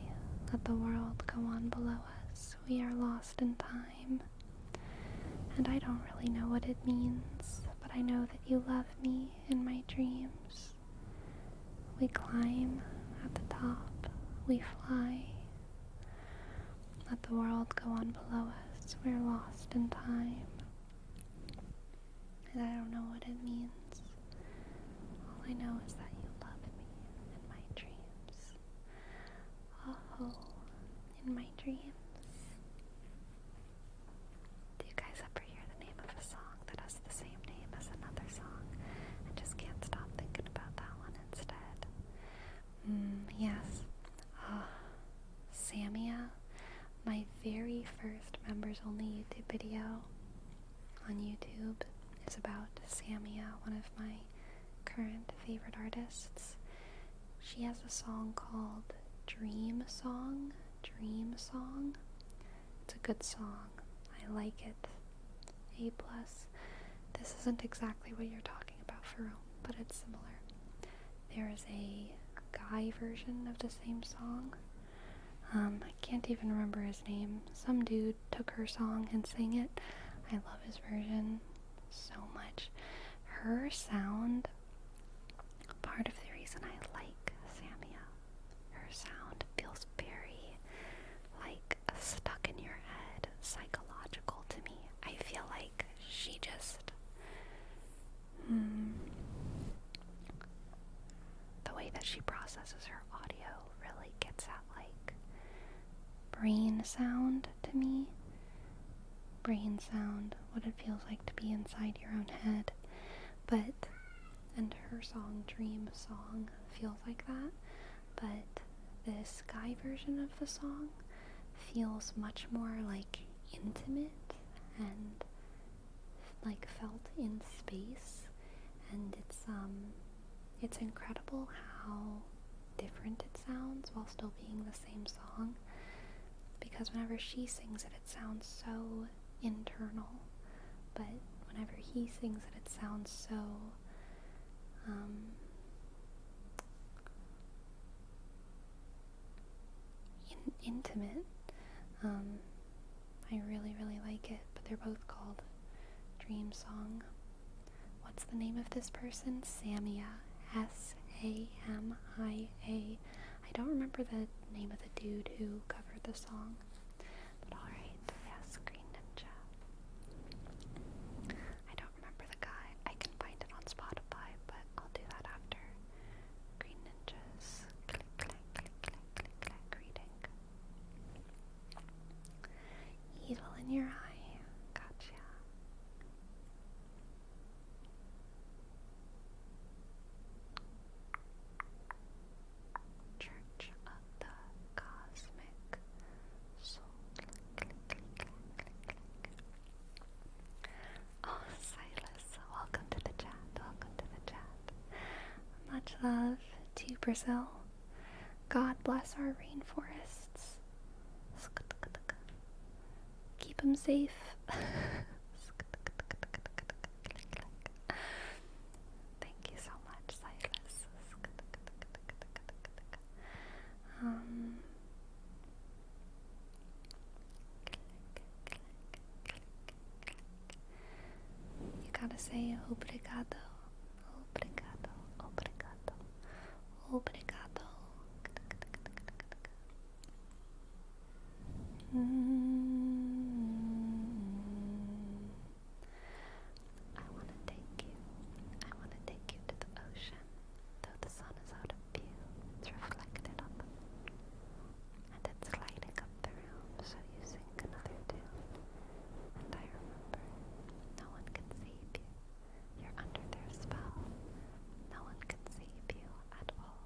let the world go on below us, we are lost in time. And I don't really know what it means, but I know that you love me in my dreams. We climb at the top, we fly, let the world go on below us, we're lost in time. And I don't know what it means. All I know is that you love me in my dreams. Oh, in my dreams. Do you guys ever hear the name of a song that has the same name as another song? I just can't stop thinking about that one instead. Yes. Samia, my very first members only YouTube video on YouTube is about Samia, one of my current favorite artists. She has a song called Dream Song. Dream Song. It's a good song. I like it. A+. This isn't exactly what you're talking about, for real, but it's similar. There is a guy version of the same song. I can't even remember his name. Some dude took her song and sang it. I love his version so much. Her sound, part of the reason I like Samia, her sound feels very like stuck in your head, psychological to me. I feel like she just the way that she processes her audio really gets at like brain sound to me. Brain sound, what it feels like to be inside your own head. And her song, Dream Song, feels like that. But this guy version of the song feels much more like intimate and like felt in space. And it's incredible how different it sounds while still being the same song. Because whenever she sings it, it sounds so internal, but whenever he sings it, it sounds so intimate. I really, really like it, but they're both called Dream Song. What's the name of this person? Samia. Samia. I don't remember the name of the dude who covered the song. But alright, yes, Green Ninja. Brazil. God bless our rainforests. Keep them safe. Thank you so much, Silas. You gotta say obrigado, obrigado, obrigado, obrigado. I want to take you. I want to take you to the ocean. Though the sun is out of view, it's reflected on the moon, and it's lighting up the room, so you sing another tune. And I remember, no one can save you. You're under their spell. No one can save you at all.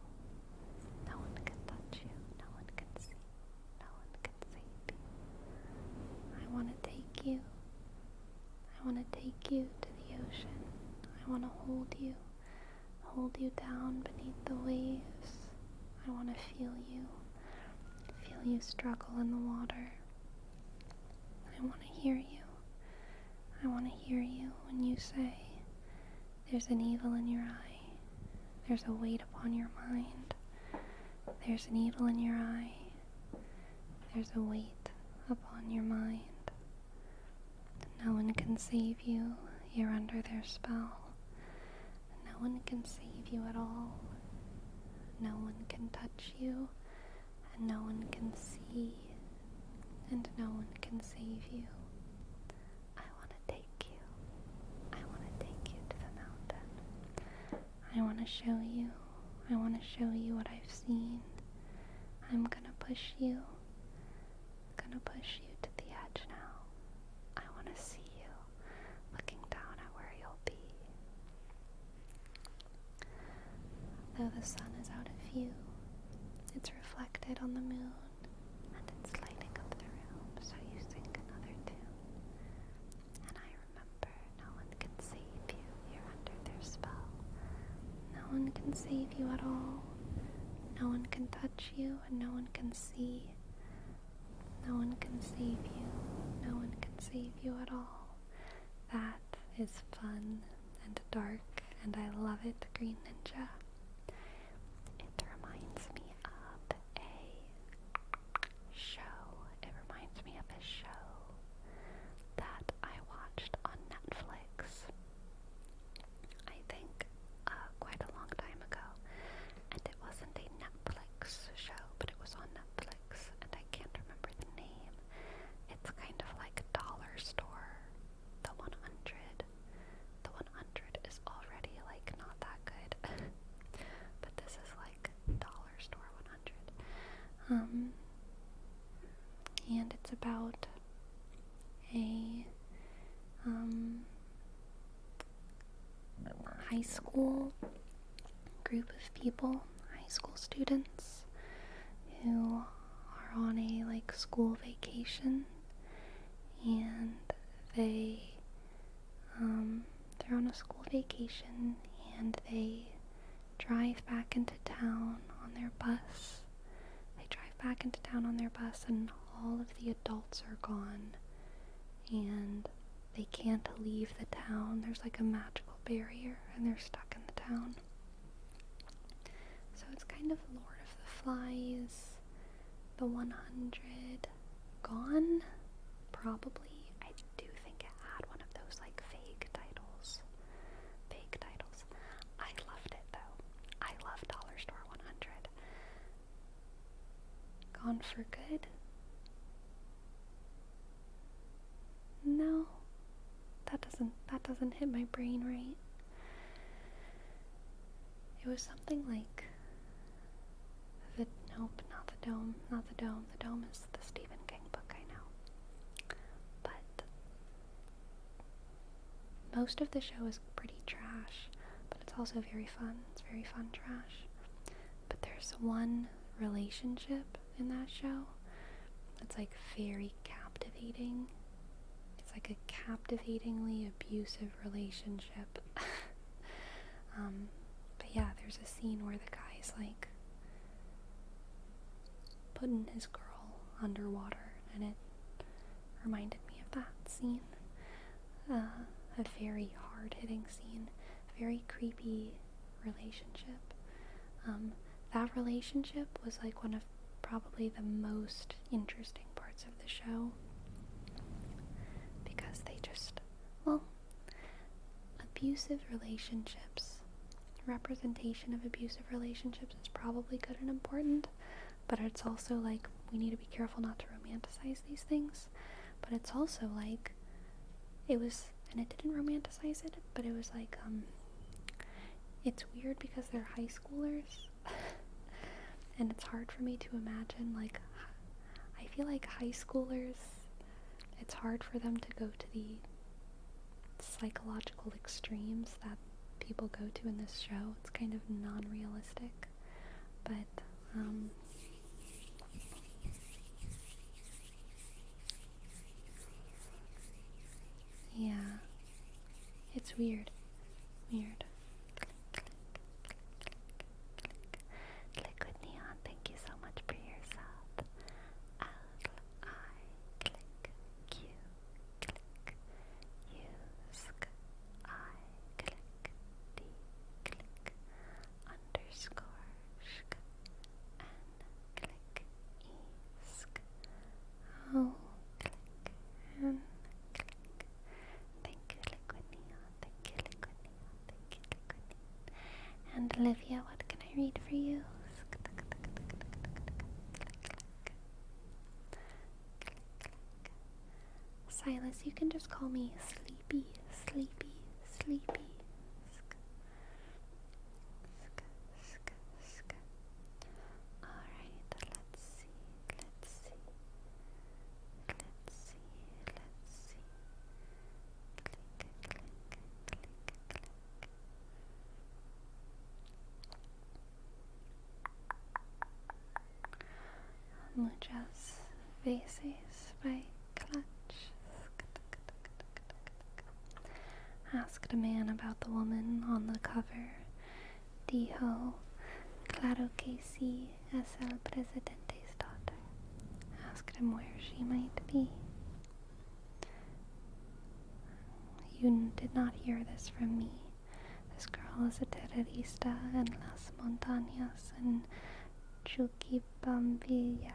No one can touch you. No one can see. No one can save you. I want to take you. I want to take you to the ocean. I want to hold you down beneath the waves. I want to feel you struggle in the water. I want to hear you. I want to hear you when you say, there's an evil in your eye. There's a weight upon your mind. There's an evil in your eye. There's a weight upon your mind. No one can save you. You're under their spell. No one can save you at all. No one can touch you, and no one can see, and no one can save you. I want to take you. I want to take you to the mountain. I want to show you. I want to show you what I've seen. I'm gonna push you. Gonna push you to the edge now. I want to see you looking down at where you'll be. Though the sun is out of view, it's reflected on the moon, and it's lighting up the room, so you sing another tune. And I remember, no one can save you. You're under their spell. No one can save you at all. No one can touch you, and no one can see. No one can save you. No one can save you at all. That is fun and dark, and I love it, Green Ninja. It reminds me of a show. It reminds me of a show that I watched on Netflix, I think quite a long time ago. And it wasn't a Netflix show, but it was on Netflix, and I can't remember the name. It's kind of like Dollar Store, the 100. The 100 is already like not that good, but this is like Dollar Store 100. And it's about a high school group of people, high school students, who are on a like school vacation, and they're on a school vacation, and they drive back into town on their bus. They drive back into town on their bus, and all of the adults are gone, and they can't leave the town. There's like a magical barrier, and they're stuck in the town. So it's kind of Lord of the Flies, the 100, Gone, probably. I do think it had one of those like fake titles. I loved it though. I love Dollar Store 100. Gone for Good? No, that doesn't hit my brain right. It was something like nope, not the Dome. The Dome is the Stephen King book, I know. But most of the show is pretty trash, but it's also very fun. It's very fun trash. But there's one relationship in that show that's like very captivating. It's like a captivatingly abusive relationship. But yeah, there's a scene where the guy's like putting his girl underwater, and it reminded me of that scene. A very hard-hitting scene, very creepy relationship. That relationship was like one of probably the most interesting parts of the show, because they just, well, abusive relationships, representation of abusive relationships is probably good and important, but it's also like we need to be careful not to romanticize these things. But it's also like it was, and it didn't romanticize it, but it was like it's weird because they're high schoolers and it's hard for me to imagine, like, I feel like high schoolers, it's hard for them to go to the psychological extremes that people go to in this show. It's kind of non-realistic, but yeah, it's weird. Liquid Neon, thank you so much for your sub. L-I-click Q click U-sk I-click D-click underscore shk N-click E-sk O-click N-click. Thank you, Liquid Neon. Thank you, Liquid Neon. Thank you, Liquid Neon. And Olivia, what can I read for you? Silas, you can just call me Sleepy, Sleepy, Sleepy. Alright, let's see. Muchas veces by Clutch. Asked a man about the woman on the cover. Dijo, claro que sí, es el presidente's daughter. Asked him where she might be. You did not hear this from me. This girl is a terrorista en las montañas in Chuquibambilla.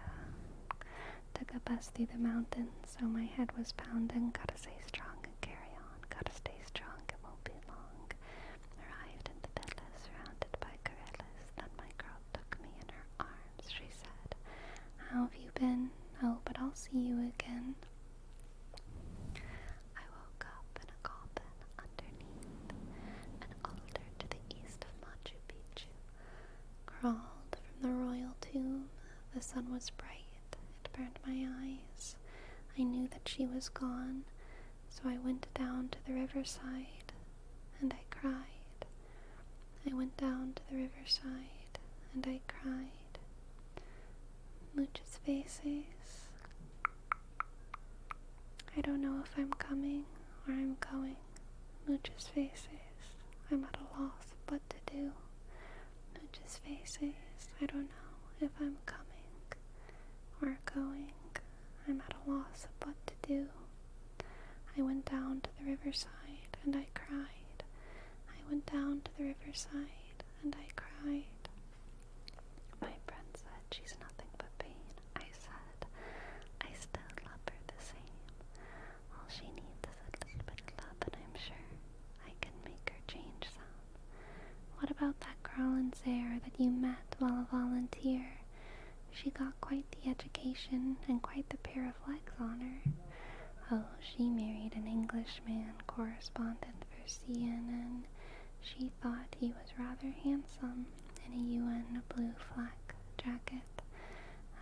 Took a bus through the mountains, so my head was pounding. Gotta stay strong and carry on. Gotta stay strong, it won't be long. Arrived in the villa, surrounded by gorillas. Then my girl took me in her arms. She said, how have you been? Oh, but I'll see you again. I woke up in a coffin underneath an altar to the east of Machu Picchu. Crawled from the royal tomb. The sun was bright. It burned my eyes. I knew that she was gone, so I went down to the riverside, and I cried. I went down to the riverside, and I cried. Muchas veces. I don't know if I'm coming or I'm going. Muchas veces. I'm at a loss of what to do. Muchas veces. I don't know if I'm coming or going. I'm at a loss of what to do. I went down to the riverside and I cried. I went down to the riverside and I cried. My friend said she's nothing but pain. I said I still love her the same. All she needs is a little bit of love, and I'm sure I can make her change some. What about that girl in Zaire that you met while a volunteer? She got quite the education and quite the pair of legs on her. Oh, she married an Englishman correspondent for CNN. She thought he was rather handsome in a UN blue flak jacket.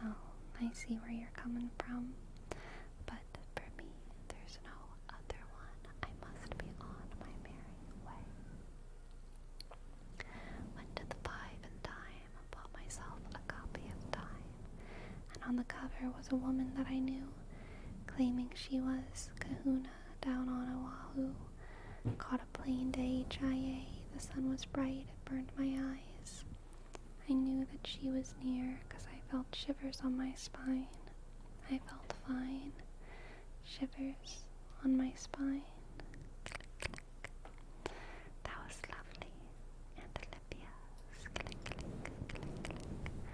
Oh, I see where you're coming from. But for me, there's no other one. I must be on my merry way. Went to the Five in Time, bought myself a copy of Time, and on the cover was a woman that I knew, claiming she was Kahuna down on Oahu. Caught a plane to HIA. The sun was bright, it burned my eyes. I knew that she was near because I felt shivers on my spine. I felt fine. Shivers on my spine. Click, click. That was lovely. And Olivia's. Click, click, click, click,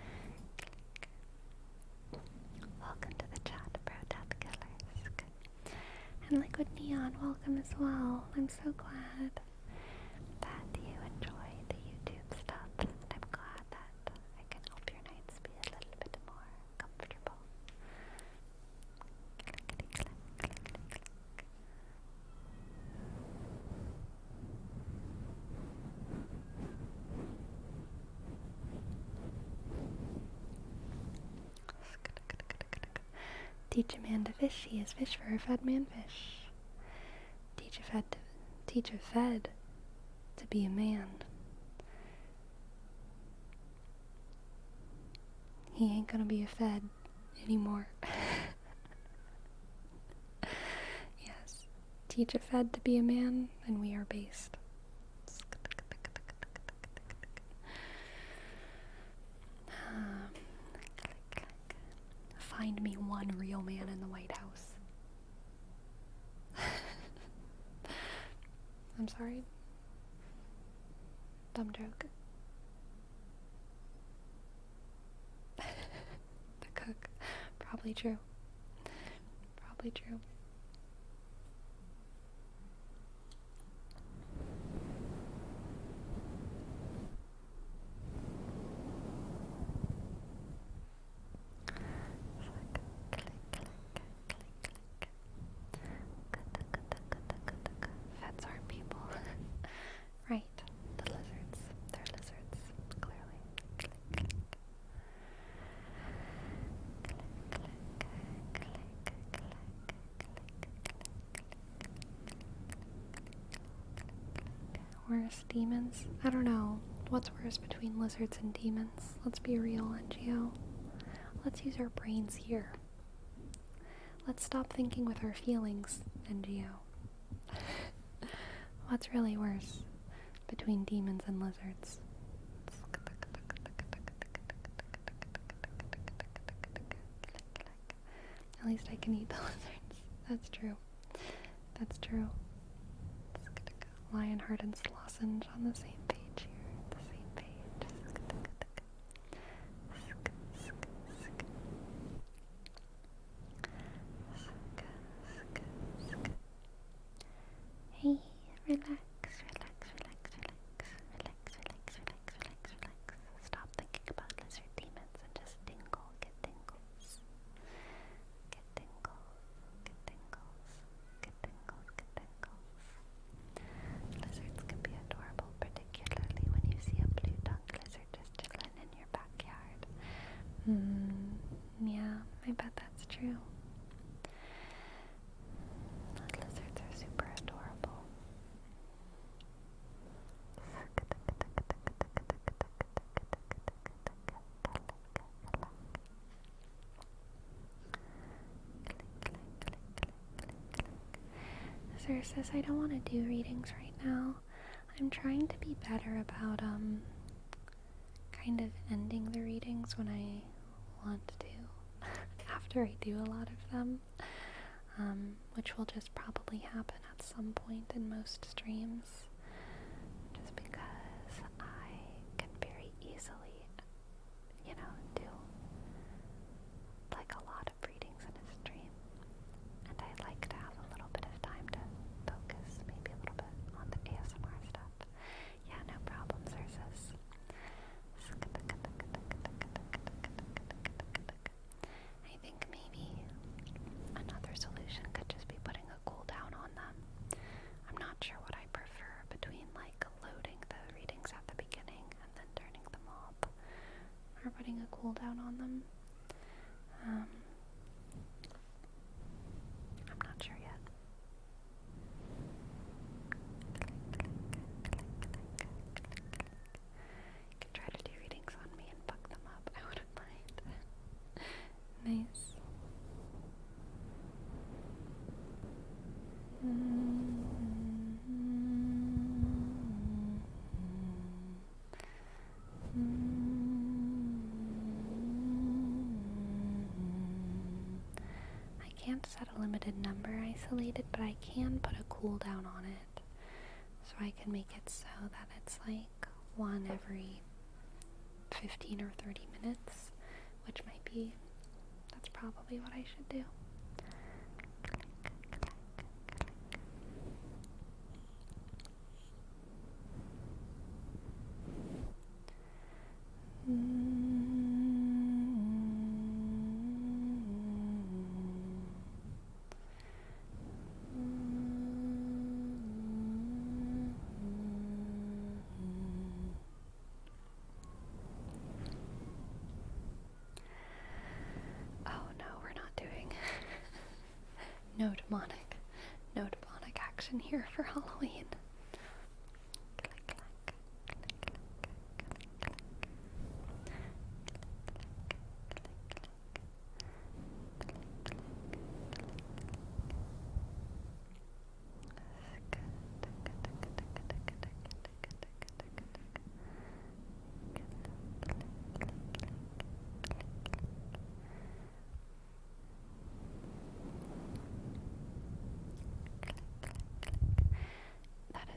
click. Welcome to the chat, Bro Death Killers. And Liquid Neon, welcome as well. I'm so glad that you enjoy the YouTube stuff. And I'm glad that I can help your nights be a little bit more comfortable. Clickety click, clickety click. Teach a man to fish, he is fish for a fed man fish. Teach a fed to be a man. He ain't gonna be a fed anymore. Yes. Teach a fed to be a man, and we are based. Find me one real man in the White House. I'm sorry. Dumb joke. The cook. Probably true. Probably true. Feds aren't people. Right. The lizards. They're lizards, clearly. Click, click. Click, click, click, click, click. Worse, demons? I don't know. What's worse between lizards and demons? Let's be real, NGO. Let's use our brains here. Let's stop thinking with our feelings, NGO. What's really worse between demons and lizards? At least I can eat the lizards. That's true. That's true. Lionheart and Lozenge on the same page here. The same page. Hey, relax, relax, relax, relax, relax, relax, relax, relax, relax. Stop thinking about lizard demons and just tingle, get tingles. Get tingles, get tingles, get tingles, get tingles. Lizards can be adorable, particularly when you see a blue-tongued lizard just chilling in your backyard. Yeah, I bet that's true. Lizards are super adorable. Sir says I don't want to do readings right now. I'm trying to be better about kind of ending the readings when I want to. After I do a lot of them. Which will just probably happen at some point in most streams, just because I can very easily, do like a lot of readings in a stream, and I like to have a little bit of time to focus, maybe a little bit on the ASMR stuff. Yeah, no problem, Xerxes. I think maybe another solution could just be putting a cooldown on them. I'm not sure what I prefer, a limited number isolated, but I can put a cooldown on it. So I can make it so that it's like one every 15 or 30 minutes, which might be, that's probably what I should do. Oh no, we're not doing no demonic action here for Halloween. That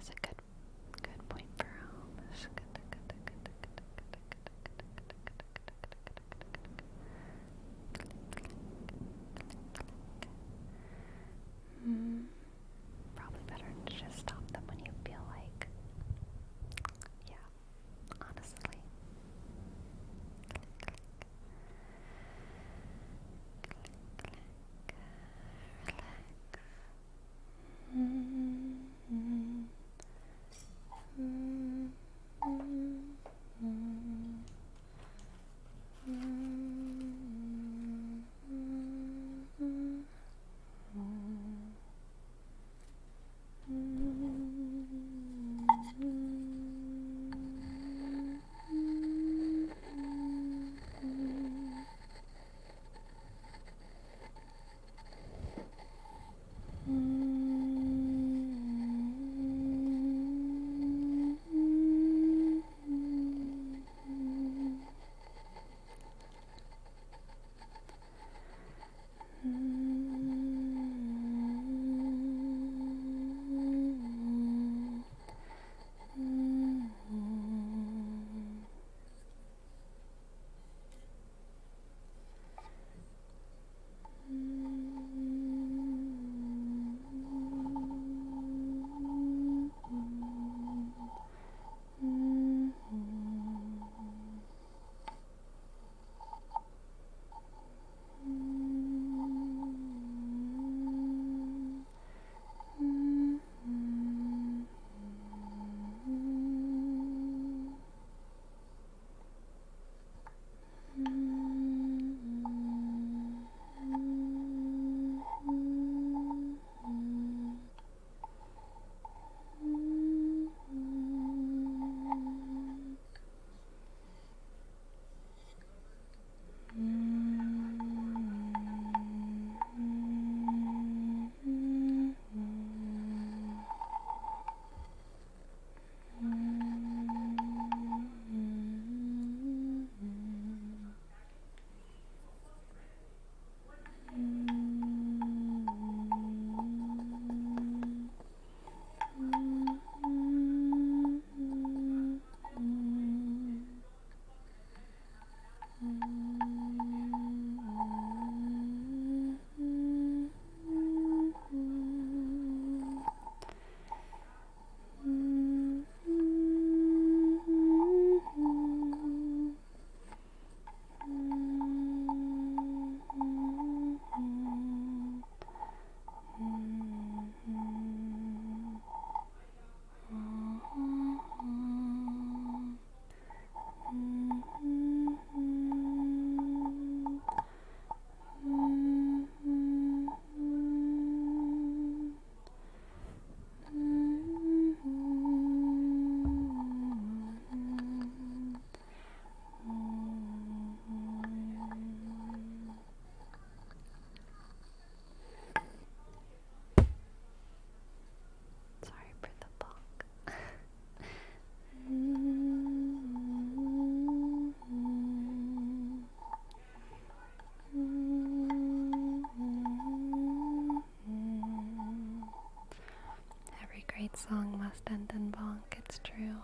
great song must end in bonk, it's true.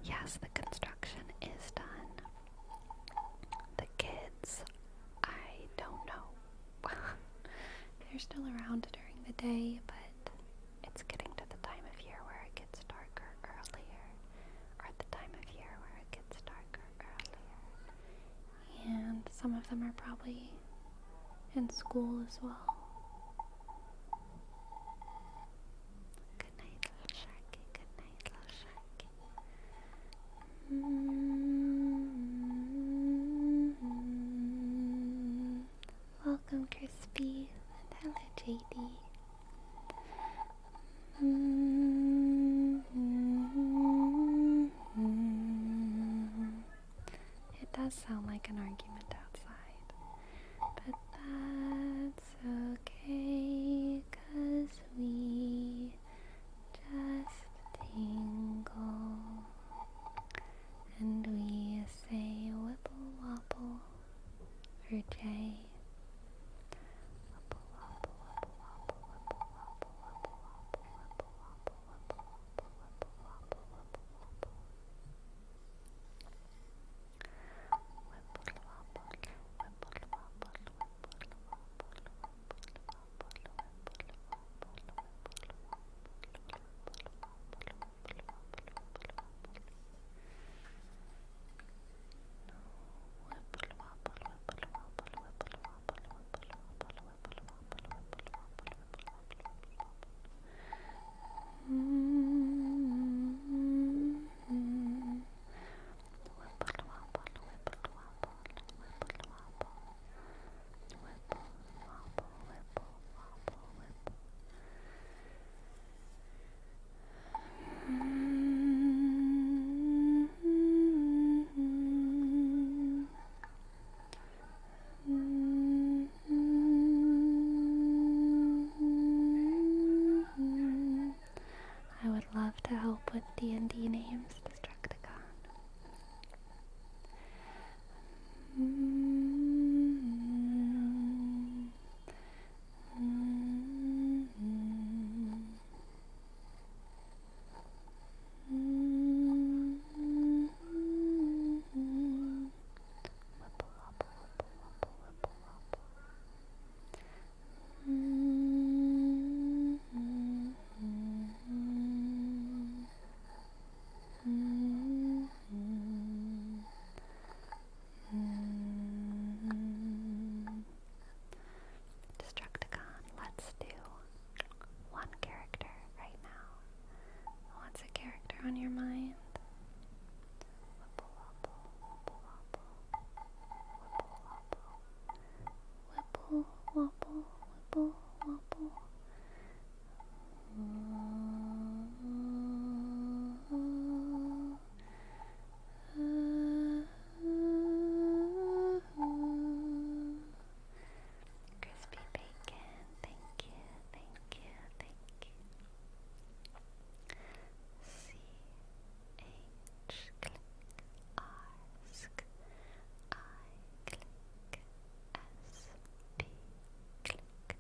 Yes, the construction is done. The kids, I don't know. They're still around during the day, but it's getting to the time of year where it gets darker earlier. Or at the time of year where it gets darker earlier. And some of them are probably in school as well. Good night, little sharky. Good night, little sharky. Welcome, Crispy. And hello, JD. It does sound like an argument outside, but that's okay, 'cause we just tingle, and we say whipple wobble for Jay. Whipple wobble, whipple wobble, whipple wobble, whipple wobble, whipple wobble, whipple wobble, whipple wobble, whipple wobble. Whipple wobble, whipple wobble, whipple I would love to help with D&D names, Destructicon. Destructicon, let's do one character right now. What's a character on your mind? Whipple wobble, whipple wobble, whipple wobble, whipple wobble, whipple wobble. Crispy bacon, thank you, thank you, thank you. C-H click, R-sk, I click, S-P click,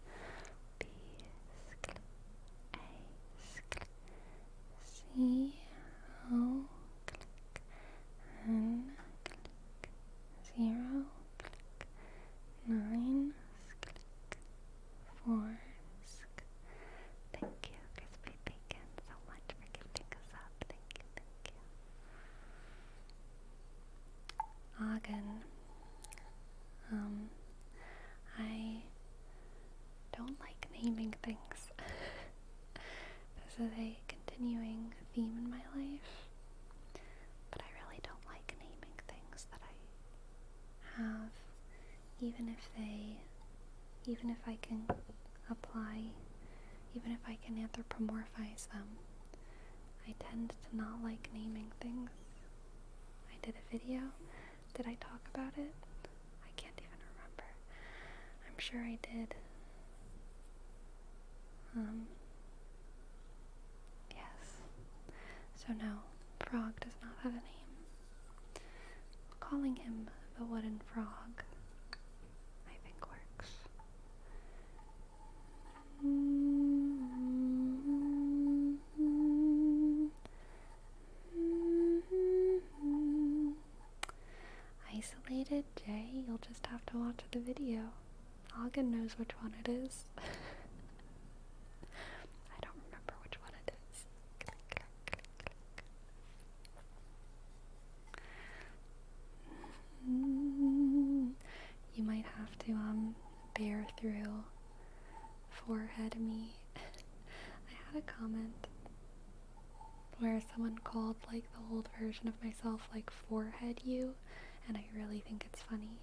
B-sk, A-sk, C-O click, N click, 0 click, 9 click, 4 sk. Thank you, Crispy Bacon, so much for gifting us up. Thank you, thank you. Ogden. I don't like naming things. This is a continuing theme in my life, but I really don't like naming things that I have, even if I can apply, even if I can anthropomorphize them. I tend to not like naming things. I did a video. Did I talk about it? I can't even remember. I'm sure I did. Yes. So no, Frog does not have a name. Calling him the wooden frog, I think, works. Hagen knows which one it is. I don't remember which one it is. You might have to bear through forehead me. I had a comment where someone called like the old version of myself like forehead you, and I really think it's funny.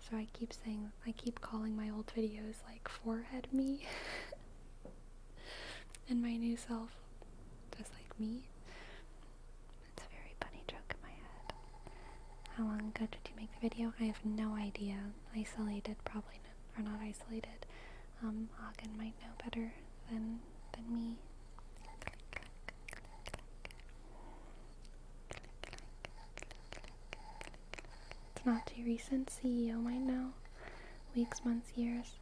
So I keep calling my old videos like forehead me. And my new self, just like me. It's a very funny joke in my head. How long ago did you make the video? I have no idea. Isolated, probably not, or not isolated. Hagen might know better than me. It's not too recent. CEO might know. Weeks, months, years.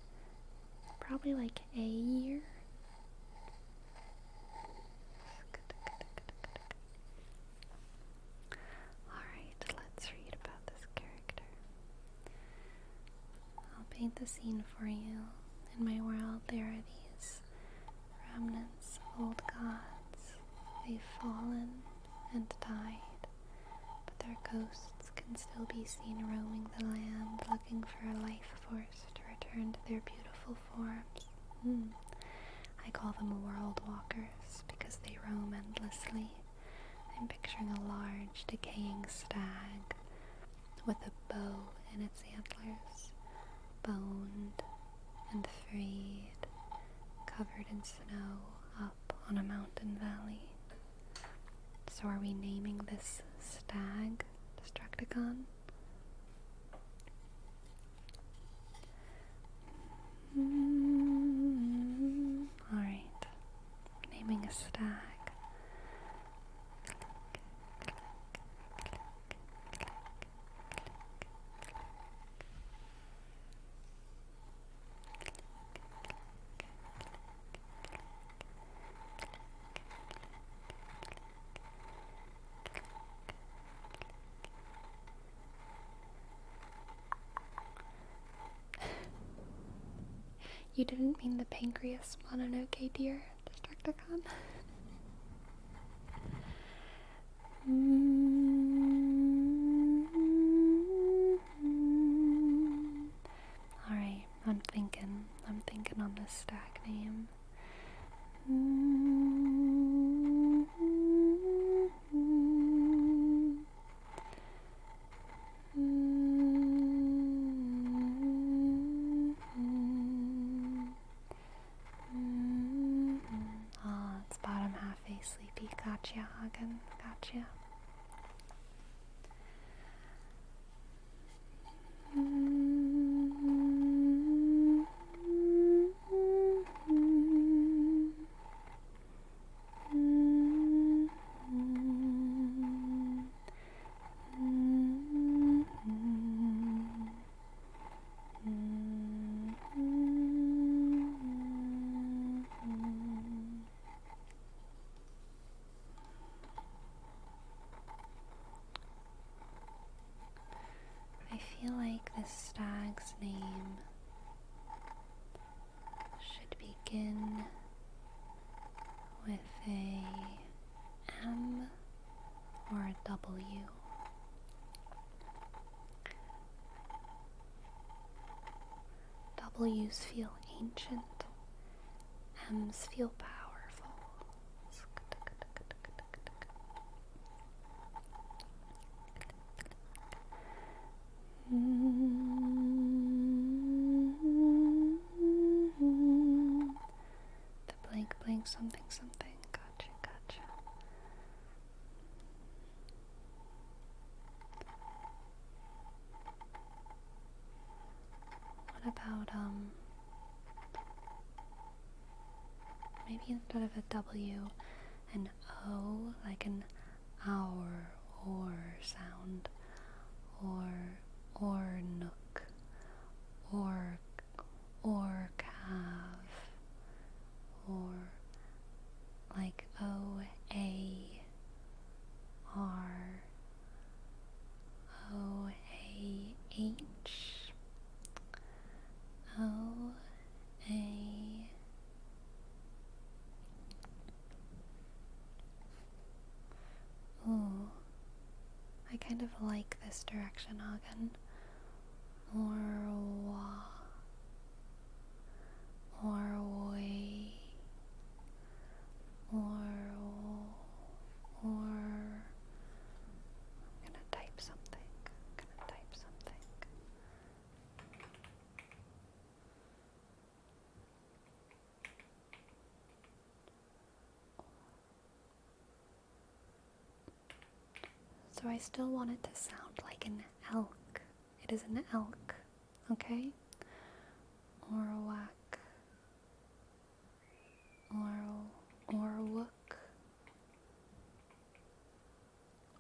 Probably like a year. Alright, let's read about this character. I'll paint the scene for you. In my world, there are these remnants of old gods. They've fallen and died, but their ghosts can still be seen roaming the land, looking for a life force to return to their beautiful forms. I call them world walkers because they roam endlessly. I'm picturing a large, decaying stag with a bow in its antlers, boned and frayed, covered in snow up on a mountain valley. So are we naming this stag Destructicon? Alright, naming a stag. You didn't mean the pancreas Mononoke deer, Destructicon? Alright, I'm thinking on this stag name. Oh, it's bottom half face sleepy. Gotcha, Hagen. Gotcha. I feel like this stag's name should begin with a M or a W. W's feel ancient, M's feel powerful. The blank something something. Gotcha. What about maybe instead of a W, an O, like an hour or sound, or nook, or calf, or like OAR, OAH, of like this direction, Hagen. Or way, I'm gonna type something. So I still want it to sound like an elk. It is an elk, okay? Orwak. Orwook.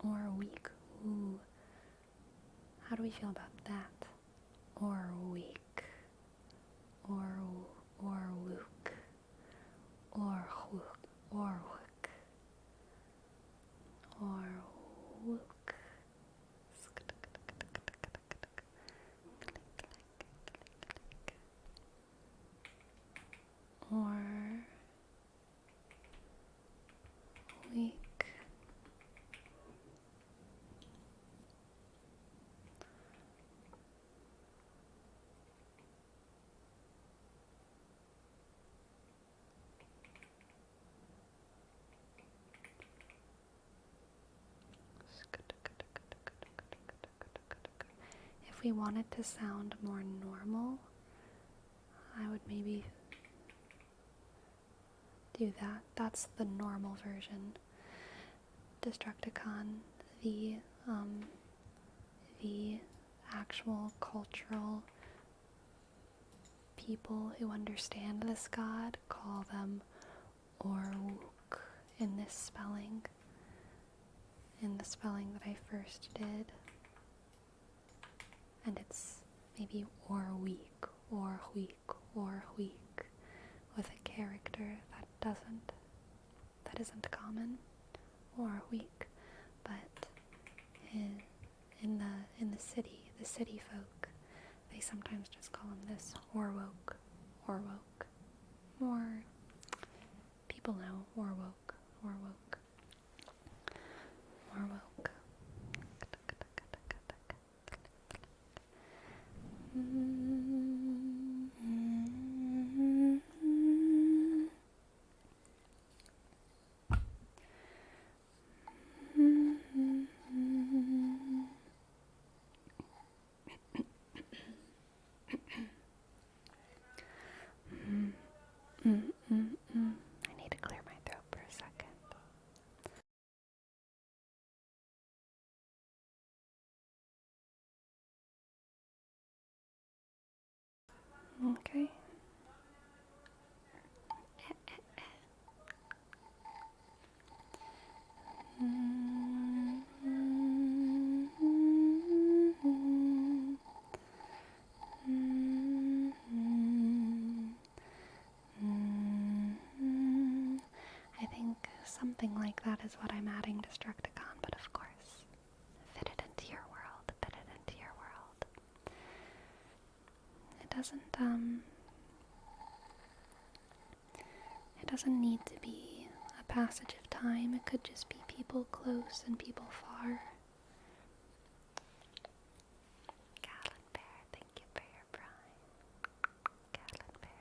Orweek. Ooh. How do we feel about that? Orweek. Orwook. Orwook. Orwook. Orwook. Or week. If we want it to sound more normal, I would maybe do that. That's the normal version. Destructicon, the actual cultural people who understand this god call them Orwook in this spelling. In the spelling that I first did. And it's maybe Orweek, Orweek, with a character that isn't common, Orweek, but in the city folk, they sometimes just call him this Orwoke. More people know Orwoke. I need to clear my throat for a second. Okay. I think something like that is what I'm adding to Destructicon, but of course, fit it into your world. It doesn't need to be a passage of time. It could just be people close and people far. Gallon Bear, thank you for your prime. Gallon Bear.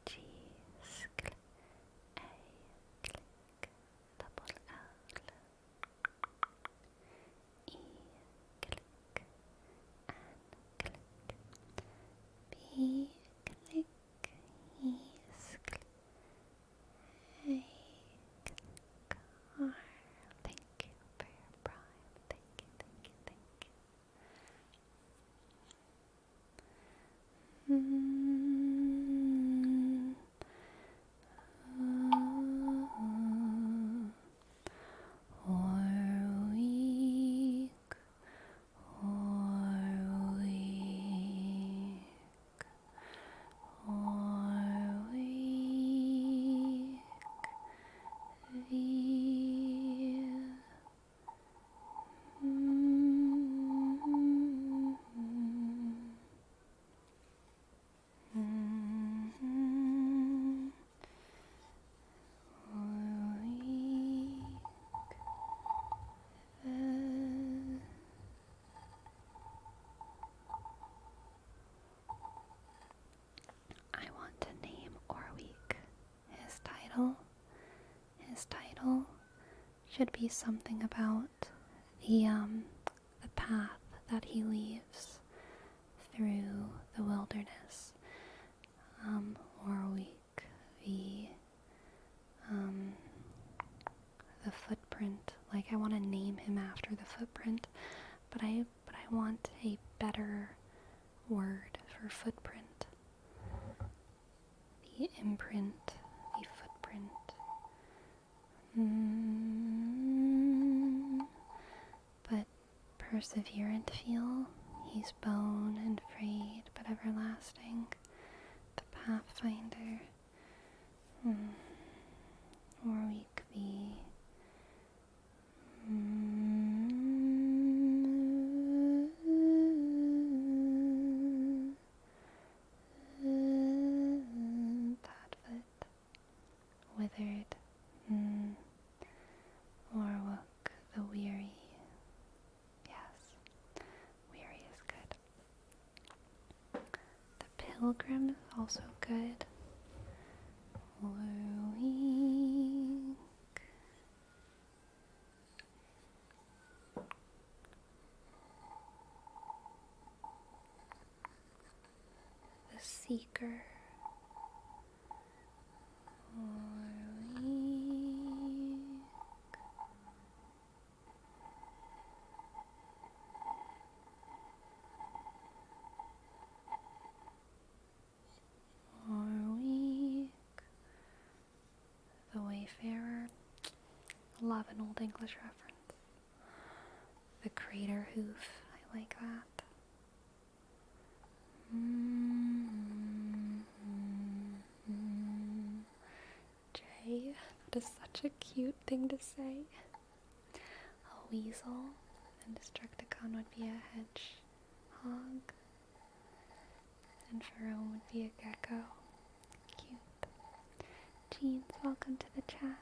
G, click, A, click, double L, E, click, N, click, B, click, E, click, A, click, R, should be something about the path that he leaves through the wilderness. Warwick, the footprint. Like, I want to name him after the footprint, but I want a better word for footprint. The imprint, the footprint. But perseverant feel, he's bone and frayed but everlasting. The pathfinder. Warwick the Padfoot, withered, Warwick the weary. Yes, weary is good. The pilgrim is also good. Warwick. The seeker. Warwick. The wayfarer. Love an old English reference. The crater hoof. I like that. Jay. That is such a cute thing to say. A weasel. And Destructicon would be a hedgehog. And Ferome would be a gecko. Cute. Jeans, welcome to the chat.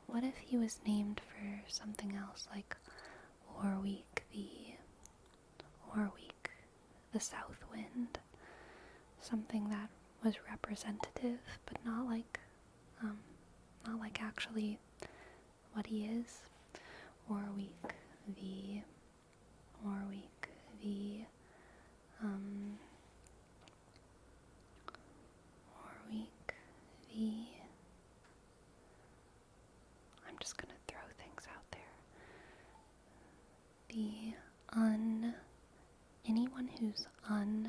What if he was named for something else, like Warwick the South Wind? Something that was representative, but not like actually what he is. Warwick the I'm just gonna throw things out there. Anyone who's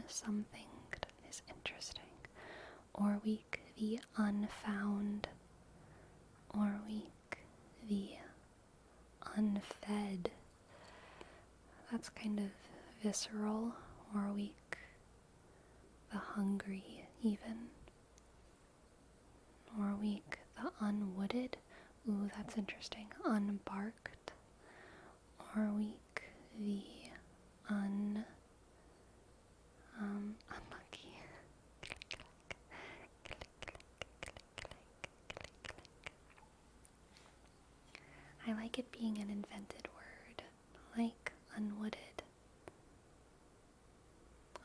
something is interesting. Warwick the unfound. Warwick the unfed. That's kind of visceral. Warwick the hungry, even. Warwick the unwooded. Ooh, that's interesting. Unbarked. Warwick the unlucky. I like it being an invented word, like unwooded.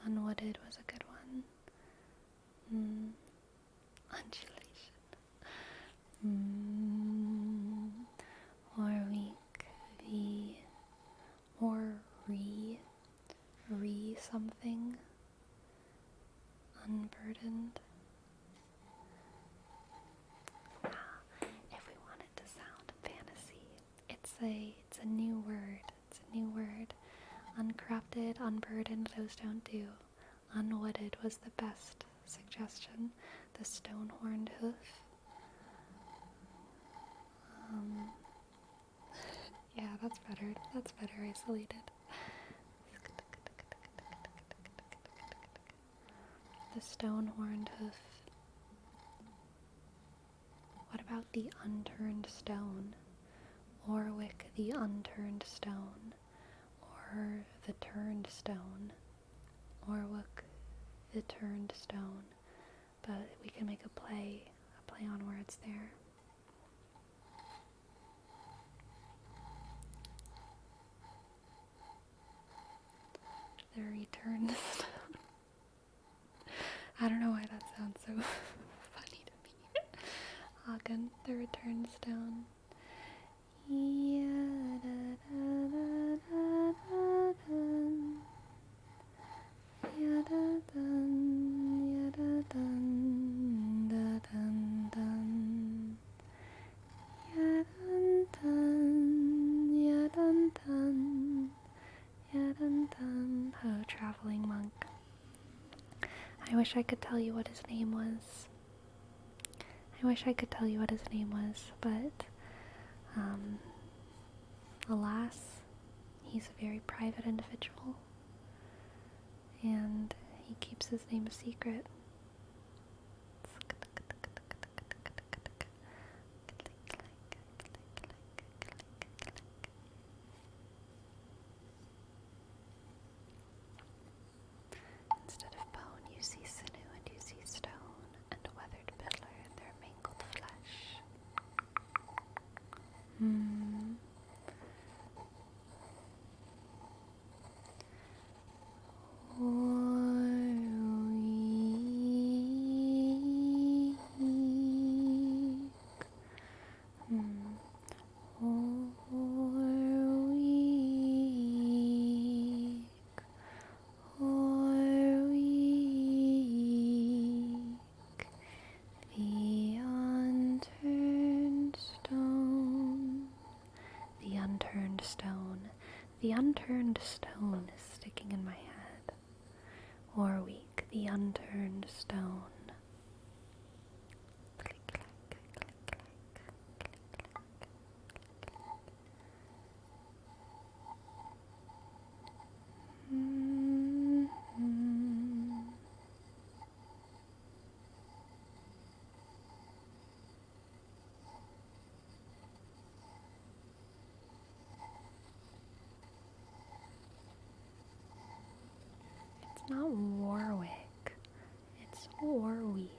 Unwooded was a good one. Undulation. Mm. Or week, V, or re something, unburdened. If we want it to sound fantasy, it's a new word. It's a new word. Uncrafted, unburdened, those don't do. Unwooded was the best suggestion. The stone-horned hoof. Yeah, that's better. That's better isolated. The stone-horned hoof. What about the unturned stone? Orwick the unturned stone. Or the turned stone. Orwick the turned stone. But we can make a play on words there. The returned stone. I don't know why that sounds so funny to me. Hagen, the returned stone. Oh, traveling monk. I wish I could tell you what his name was. But alas, he's a very private individual, and he keeps his name a secret. Instead of bone, you see sinew, and you see stone, and a weathered pillar in their mangled flesh. The unturned stone is sticking in my head. Warwick, the unturned stone. Click, clack, click, clack, click, clack. It's not Warwick, it's Warwick.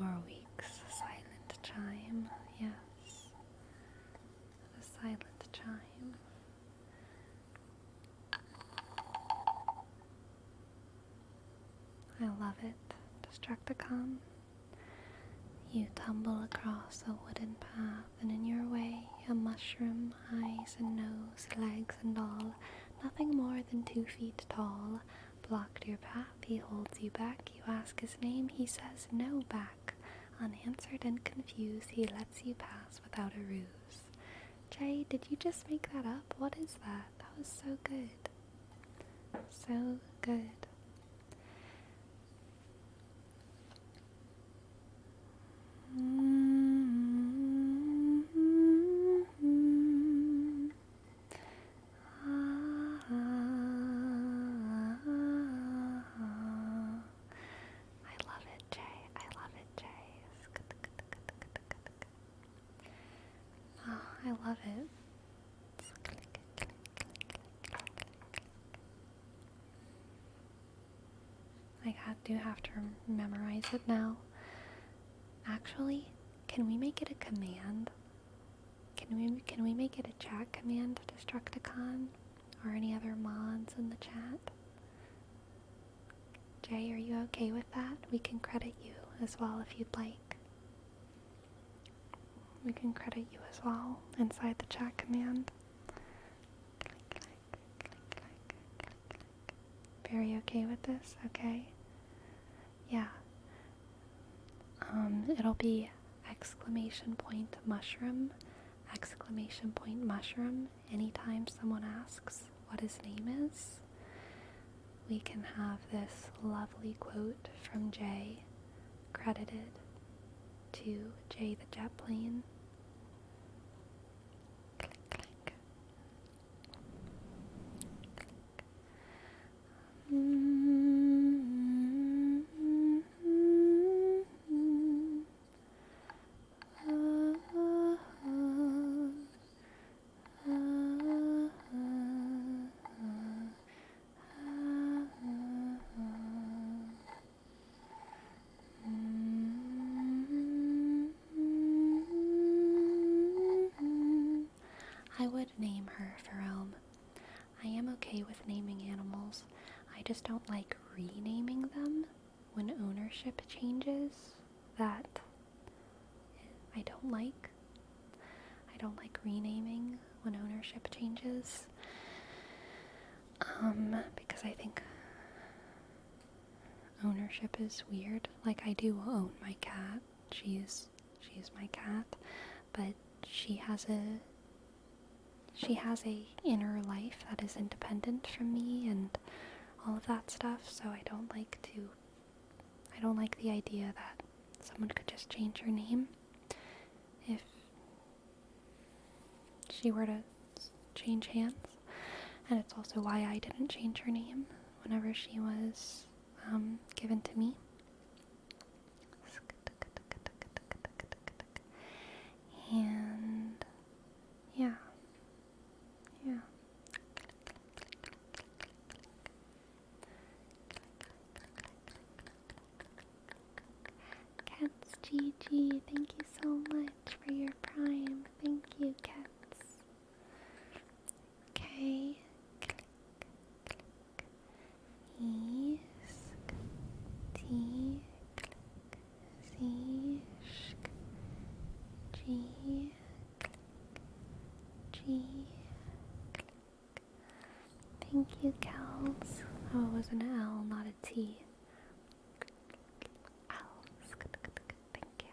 Warwick's silent chime, yes. The silent chime. I love it. Destructicon. You tumble across a wooden path, and in your way, a mushroom, eyes and nose, legs and all, nothing more than 2 feet tall, blocked your path. He holds you back. You ask his name. He says no back. Unanswered and confused, he lets you pass without a ruse. Jay, did you just make that up? What is that? That was so good. So good. I love it. I do have to memorize it now. Actually, Can we make it a command? Can we make it a chat command, Destructicon? Or any other mods in the chat? Jay, are you okay with that? We can credit you as well if you'd like. We can credit you as well inside the chat command. Very okay with this? Okay. Yeah. It'll be !mushroom, !mushroom. Anytime someone asks what his name is, we can have this lovely quote from Jay credited to Jay the jet plane. Click, click. I would name her Ferome. I am okay with naming animals. I just don't like renaming them when ownership changes. That I don't like. I don't like renaming when ownership changes. Because I think ownership is weird. Like, I do own my cat. She's my cat, but she has a inner life that is independent from me and all of that stuff, so I don't like the idea that someone could just change her name if she were to change hands. And it's also why I didn't change her name whenever she was given to me. And yeah. Cats GG, thank you so much for your prime. Thank you, cats. Okay. E, T, C, G, G. Thank you, Kels. Oh, it was an L, not a T. L. Thank you.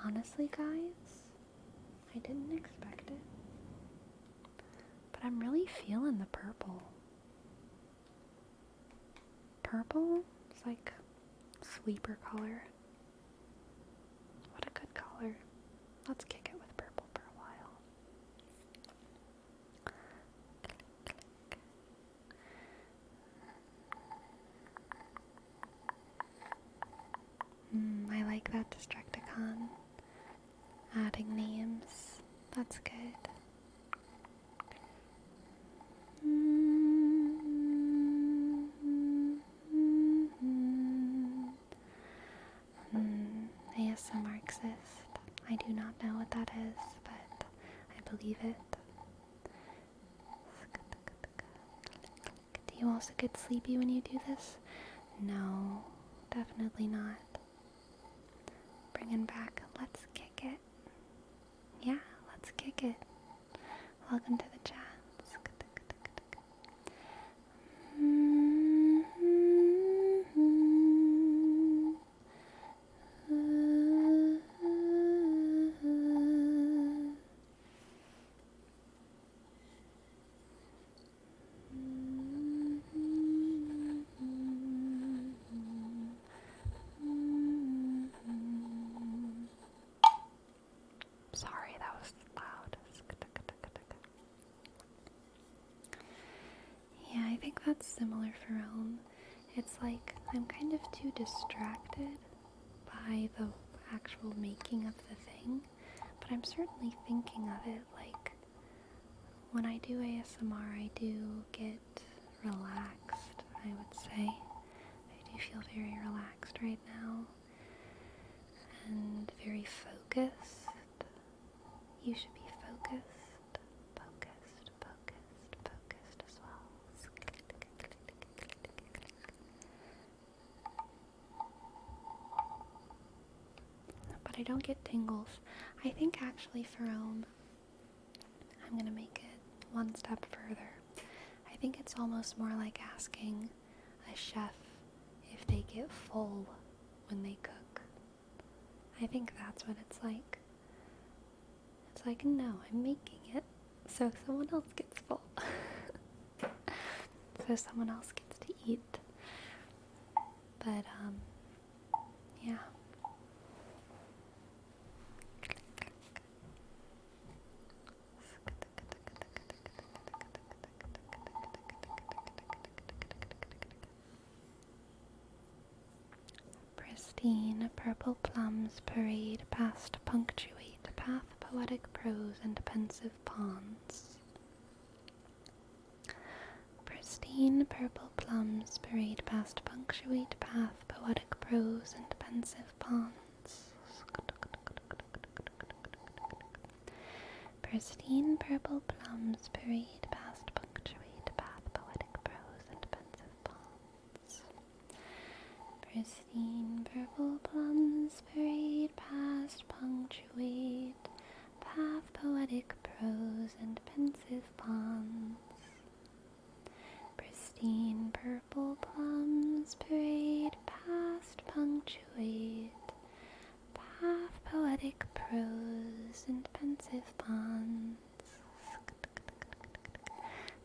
Honestly, guys, I didn't expect it, but I'm really feeling the purple. Purple is like sleeper color. What a good color. Let's kick it with purple for a while. I like that Destructicon. Adding names. That's good. ASMR exist. I do not know what that is, but I believe it. Do you also get sleepy when you do this? No, definitely not. Bringing back, let's kick it. Yeah, let's kick it. Welcome to the chat. that's similar for Rome. It's like I'm kind of too distracted by the actual making of the thing, but I'm certainly thinking of it. Like when I do ASMR, I do get relaxed, I would say. I do feel very relaxed right now and very focused. You should be focused, focused, focused, focused as well. But I don't get tingles. I think actually for I'm gonna make it one step further. I think it's almost more like asking a chef if they get full when they cook. I think that's what it's like. It's like, no, I'm making it so someone else gets full. So someone else gets to eat. But, yeah. Pristine purple plums parade past punctuate path, poetic prose, and pensive ponds. Pristine purple plums parade past punctuate path, poetic prose, and pensive ponds. Pristine purple plums parade past punctuate path, poetic prose, and pensive ponds. Pristine purple plums parade past punctuate path, poetic prose, and pensive ponds. Pristine purple plums parade past punctuate path, poetic prose, and pensive ponds.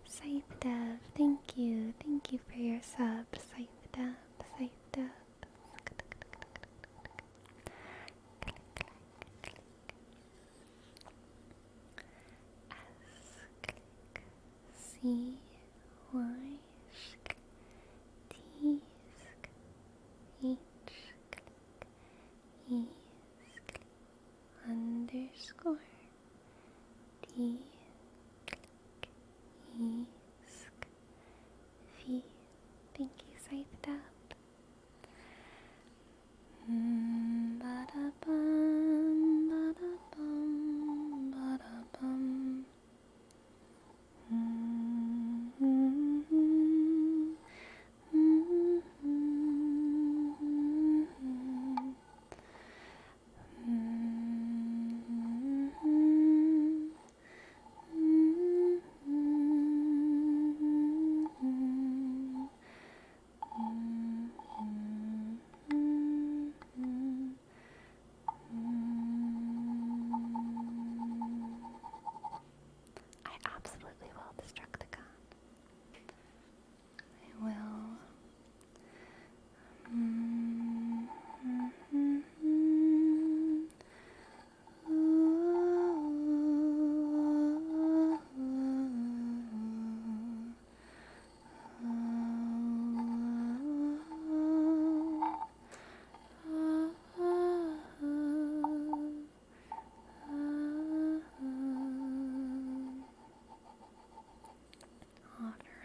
Scythe Dove, thank you for your sub. Scythe Dove, Scythe Dove. C Y T H E underscore D E V. Thank you, Scythed Up. Ba-da-bum, ba-da-bum, ba-da-bum. I absolutely will Destructicon. I will.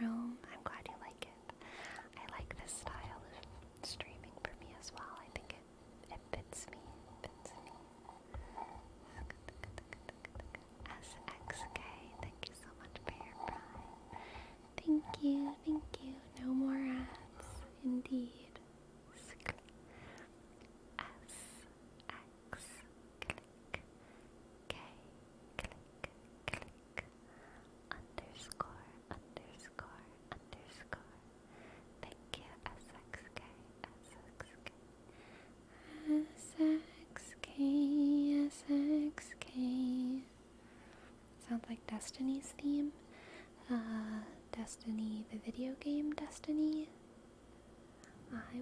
Room. I'm glad you like it. I like this style of streaming for me as well. I think it fits me. SXK, thank you so much for your prime. Thank you. No more ads. Indeed. S X click K click click underscore. Thank you, SXK. Sounds like Destiny's theme. Destiny, the video game Destiny.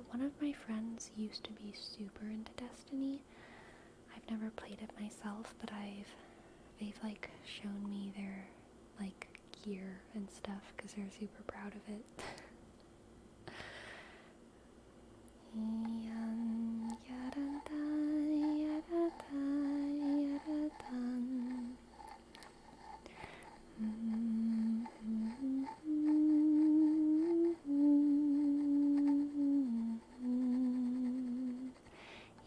One of my friends used to be super into Destiny. I've never played it myself, but they've like shown me their like gear and stuff because they're super proud of it.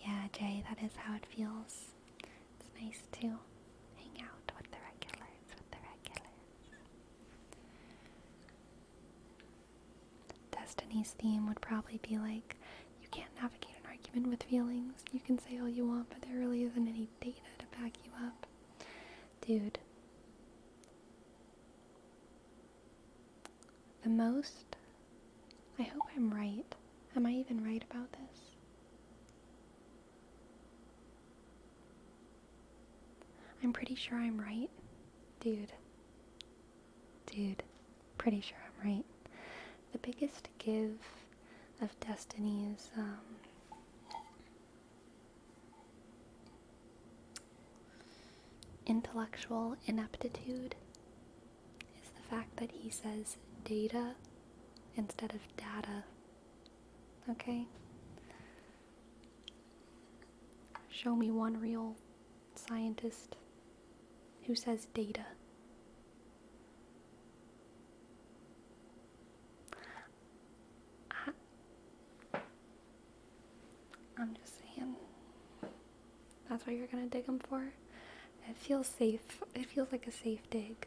Yeah, Jay, that is how it feels. It's nice to hang out with the regulars. Destiny's theme would probably be like, you can't navigate an argument with feelings. You can say all you want, but there really isn't any data to back you up. Dude. The most... I hope I'm right. Am I even right about this? I'm pretty sure I'm right. Dude. Pretty sure I'm right. The biggest give of Destiny's intellectual ineptitude is the fact that he says data instead of data. Okay? Show me one real scientist who says data. I'm just saying. That's what you're gonna dig him for? It feels safe. It feels like a safe dig.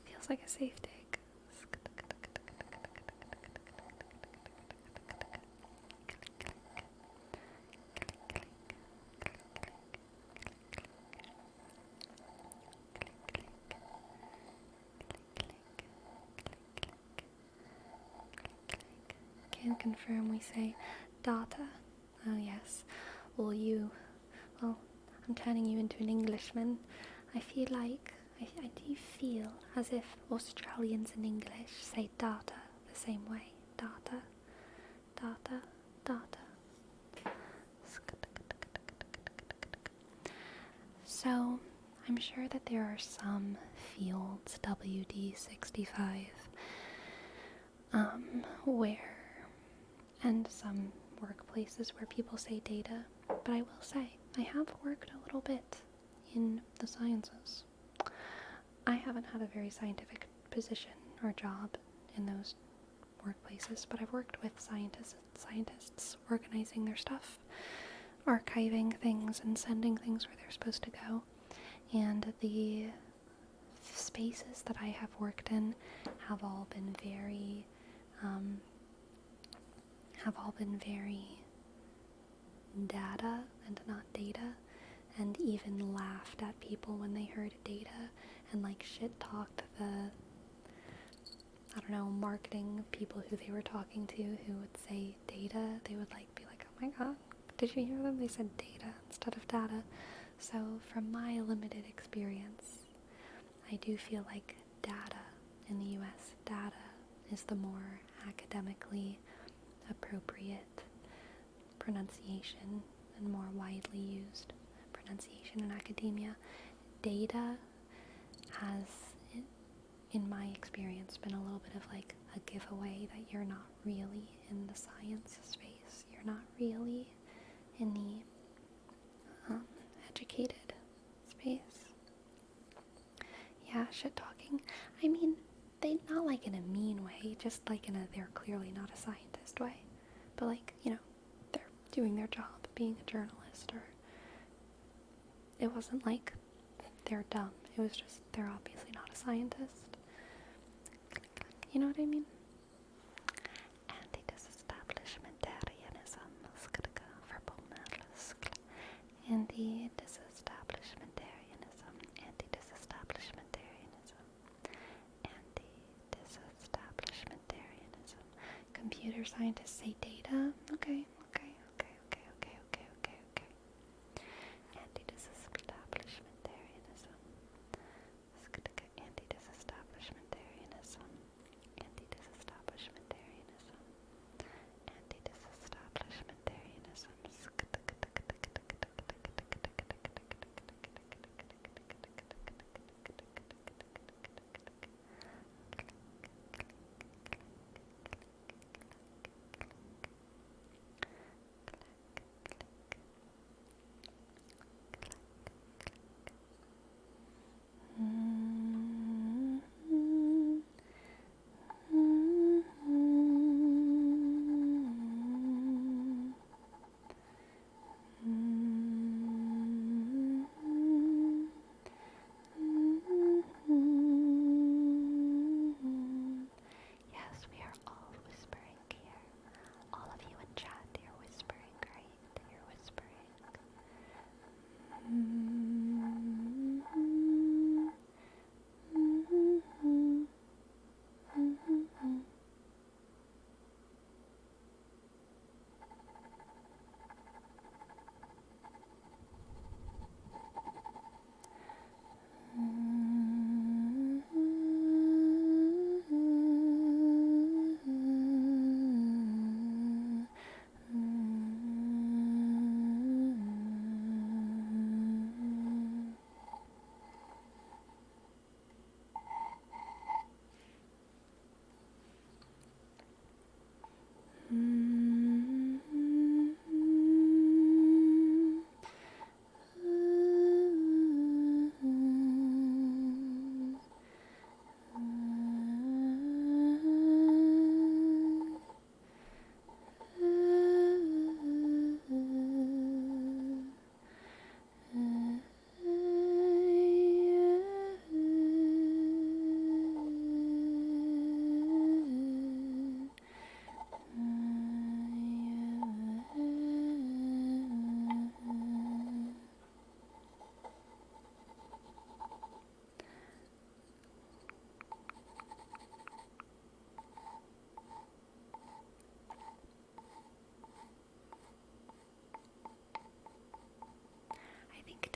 Feels like a safe dig. Can confirm we say data. Oh yes. Well, I'm turning you into an Englishman. I feel like, I do feel as if Australians in English say data the same way. Data. So, I'm sure that there are some fields, WD65, where, and some workplaces where people say data, but I will say, I have worked a little bit in the sciences. I haven't had a very scientific position or job in those workplaces, but I've worked with scientists organizing their stuff, archiving things and sending things where they're supposed to go. And the spaces that I have worked in have all been very data and not data, and even laughed at people when they heard data and like shit talked the marketing people who they were talking to who would say data. They would like be like, oh my god, did you hear them? They said data instead of data. So from my limited experience, I do feel like data in the US, data is the more academically appropriate pronunciation and more widely used pronunciation in academia. Data has, in my experience, been a little bit of like a giveaway that you're not really in the science space. You're not really in the educated space. Yeah, shit talking. I mean, they not like in a mean way, just like in a they're clearly not a scientist way. But like, they're doing their job, being a journalist, or it wasn't like they're dumb. It was just they're obviously not a scientist. You know what I mean? Anti-disestablishmentarianism. Anti-disestablishmentarianism. Anti-disestablishmentarianism. Computer scientists say data. Okay. Anti-disestablishmentarianism. Anti-disestablishmentarianism. Anti-disestablishmentarianism. Anti-disestablishmentarianism.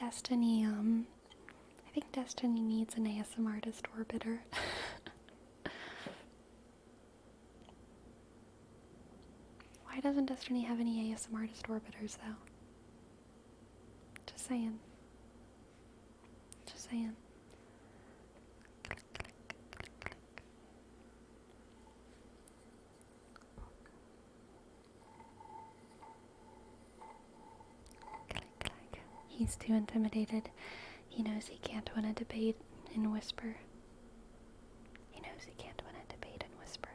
Destiny, I think Destiny needs an ASM artist orbiter. Why doesn't Destiny have any ASM artist orbiters, though? Just saying. Just saying. He's too intimidated. He knows he can't win a debate in whisper. He knows he can't win a debate in whisper.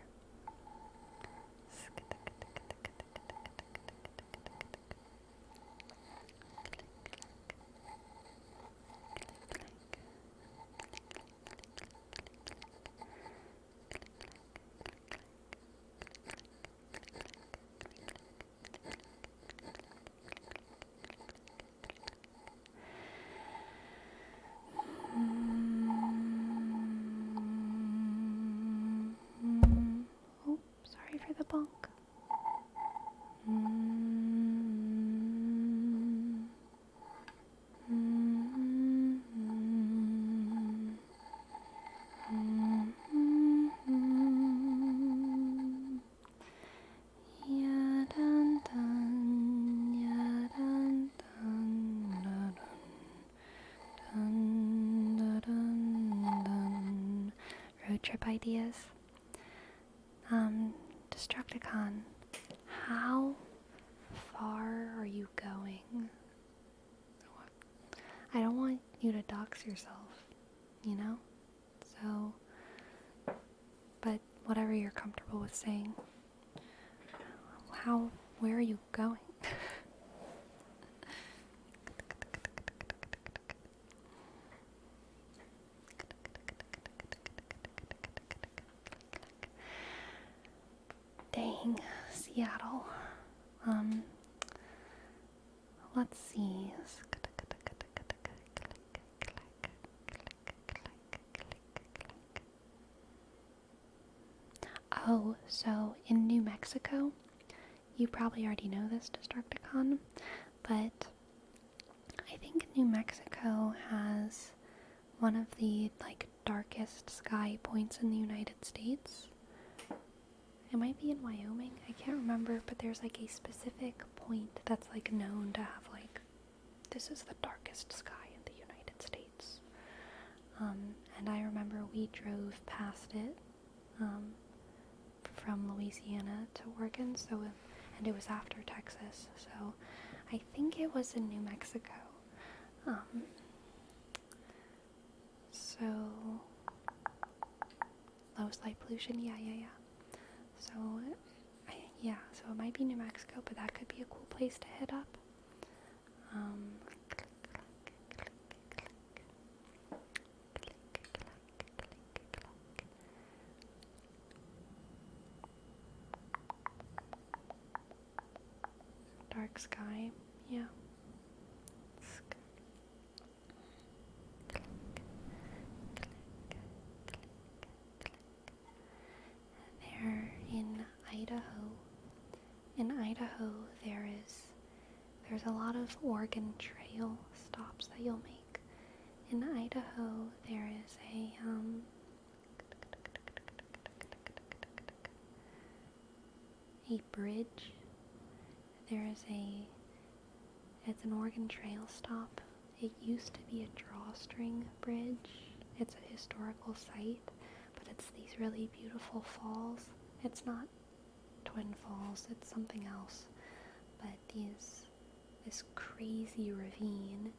Oh, sorry for the bonk. Ya dun dun, ya dun dun, dun dun dun dun. Road trip ideas. Destructicon, how far are you going? I don't want you to dox yourself, you know? So, but whatever you're comfortable with saying. Where are you going? Dang, Seattle. Let's see. Oh, so in New Mexico, you probably already know this, Destructicon, but I think New Mexico has one of the, darkest sky points in the United States. It might be in Wyoming, I can't remember, but there's, a specific point that's, known to have, this is the darkest sky in the United States. And I remember we drove past it, from Louisiana to Oregon, and it was after Texas, so I think it was in New Mexico. So lowest light pollution, yeah. So so it might be New Mexico, but that could be a cool place to hit up. Dark sky, yeah. They're in Idaho. In Idaho, there's a lot of Oregon Trail stops that you'll make. In Idaho, there is a bridge. It's an Oregon Trail stop. It used to be a drawstring bridge. It's a historical site, but it's these really beautiful falls. It's not Twin Falls, it's something else. But this crazy ravine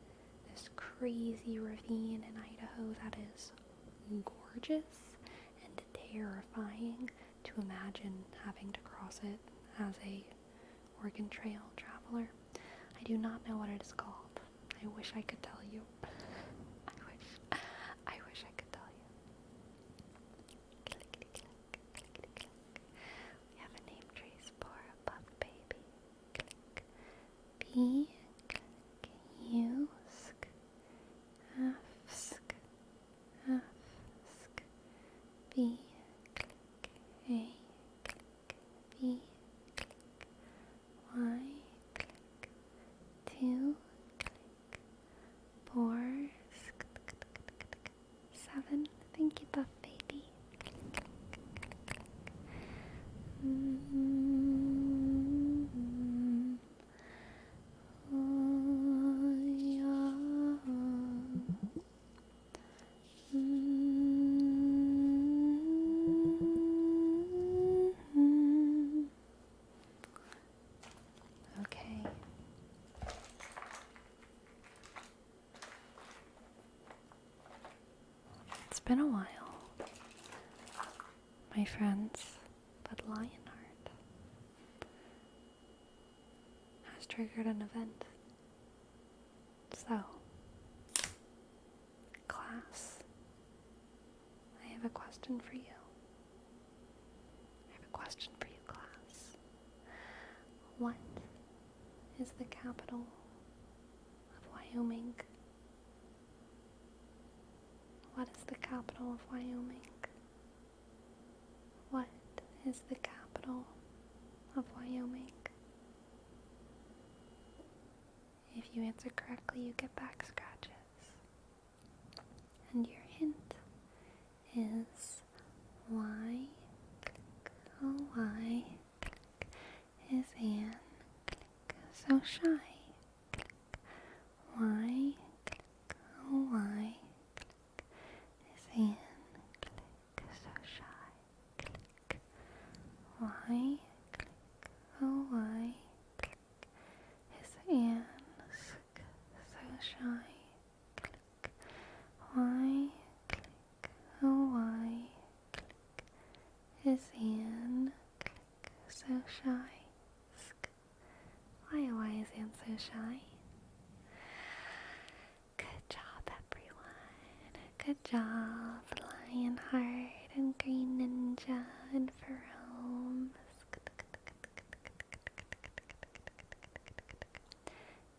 in Idaho that is gorgeous and terrifying to imagine having to cross it as a Oregon Trail traveler. I do not know what it is called. I wish I could tell you. I wish I could tell you. Clickety click, clickety click. We have a name trace for a pup baby. Click. B, click, U, sk, F, sk, F, sk, B, click, A, click, B, click, Y, click, 2, click, been a while, my friends, but Lionheart has triggered an event. So, class, I have a question for you. I have a question for you, class. What is the capital of Wyoming? What is the capital of Wyoming? What is the capital of Wyoming? If you answer correctly, you get back scratches. And your hint is why, oh why, is Anne so shy? Why, oh why, is Anne so shy? Why, oh why, is Anne so shy? Why, oh why, is Anne so shy? Why is Anne so shy? Good job, everyone. Good job, Lionheart and Green Ninja and Ferome.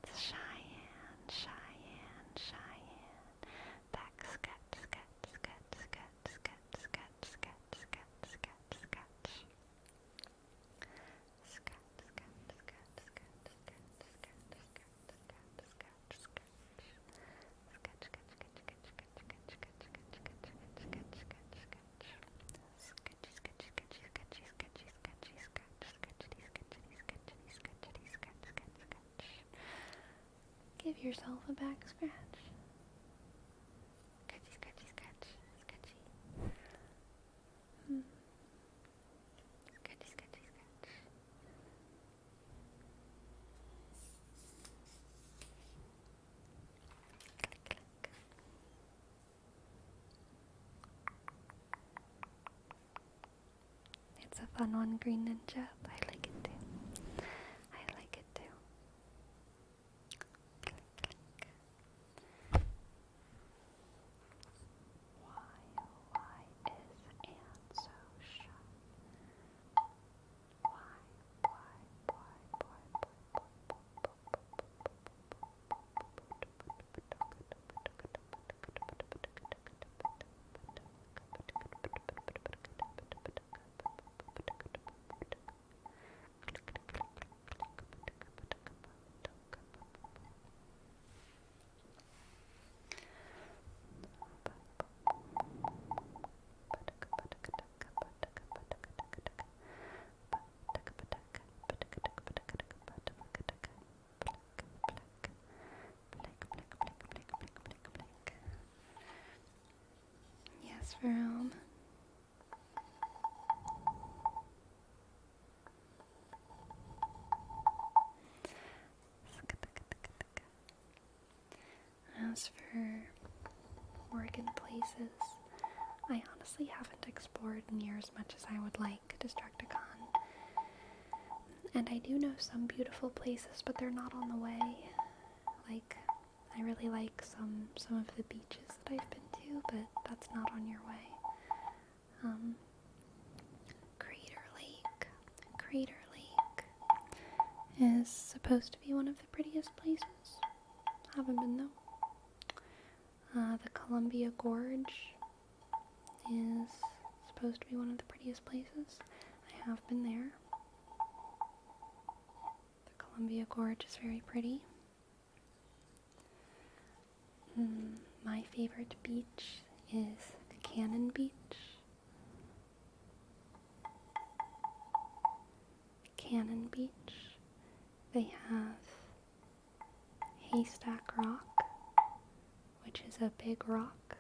It's Cheyenne, Cheyenne, Cheyenne. Back scratch, scratch, scratch, scratch, scratch, scratch, scratch, scratch, scratch, scratch. Give yourself a back scratch. Scratchy, scratchy, scratch. Scratchy. Scratchy, scratchy, scratch. Click, click. It's a fun one, Green Ninja. I like it too. I like it too. Click, click. Why, oh why is Anne so shy? Why, why, why, why, yes, Verome. As for Oregon places, I honestly haven't explored near as much as I would like Destructicon. And I do know some beautiful places, but they're not on the way. Like, I really like some of the beaches that I've been to, but that's not on your way. Crater Lake is supposed to be one of the prettiest places. Haven't been though. The Columbia Gorge is supposed to be one of the prettiest places. I have been there. The Columbia Gorge is very pretty. My favorite beach is Cannon Beach. Cannon Beach. They have Haystack Rock, which is a big rock.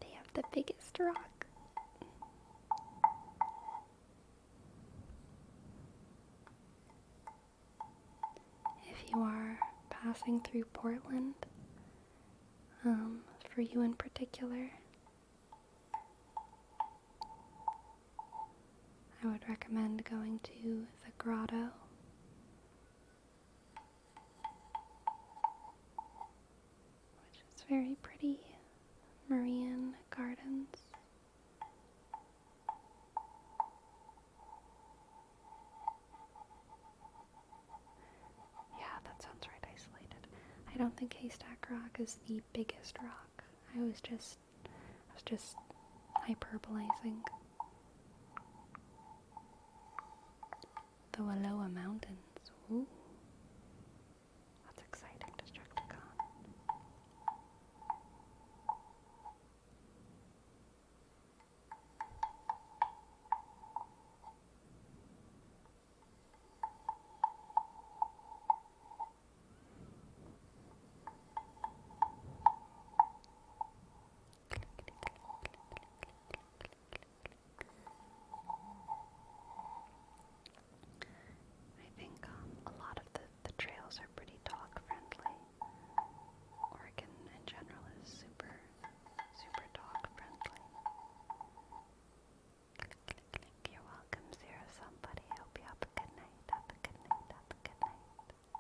They have the biggest rock. If you are passing through Portland for you in particular, I would recommend going to the grotto. Which is very pretty. Marian Gardens. Yeah, that sounds right, isolated. I don't think Haystack Rock is the biggest rock. I was just hyperbolizing. The Wallowa Mountains. Ooh. That's exciting, Destructicon. I think a lot of the trails are pretty dog friendly. Oregon in general is super dog friendly. You're welcome, Zero Somebody. Hope you have a good night. Have a good night. Have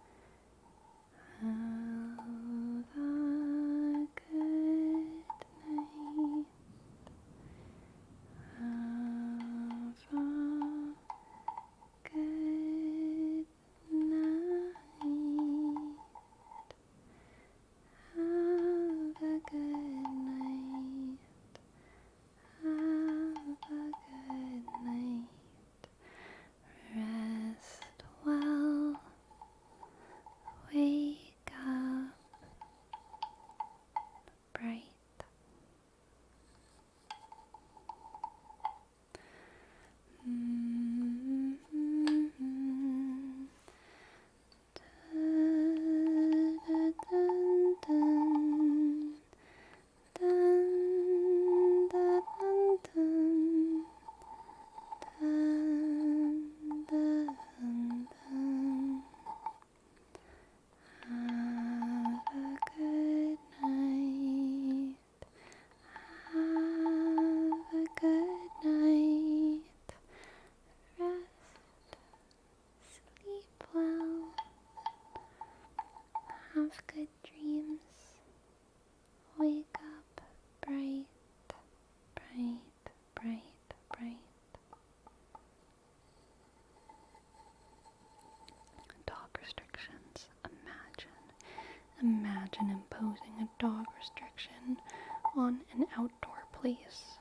a good night. Have a good night. Rest well. Wake up bright. Have a good night. Have a good night. Rest, sleep well. Have good dreams. Wake up bright, bright, bright, bright. Dog restrictions. Imagine imposing a dog restriction on an outdoor place.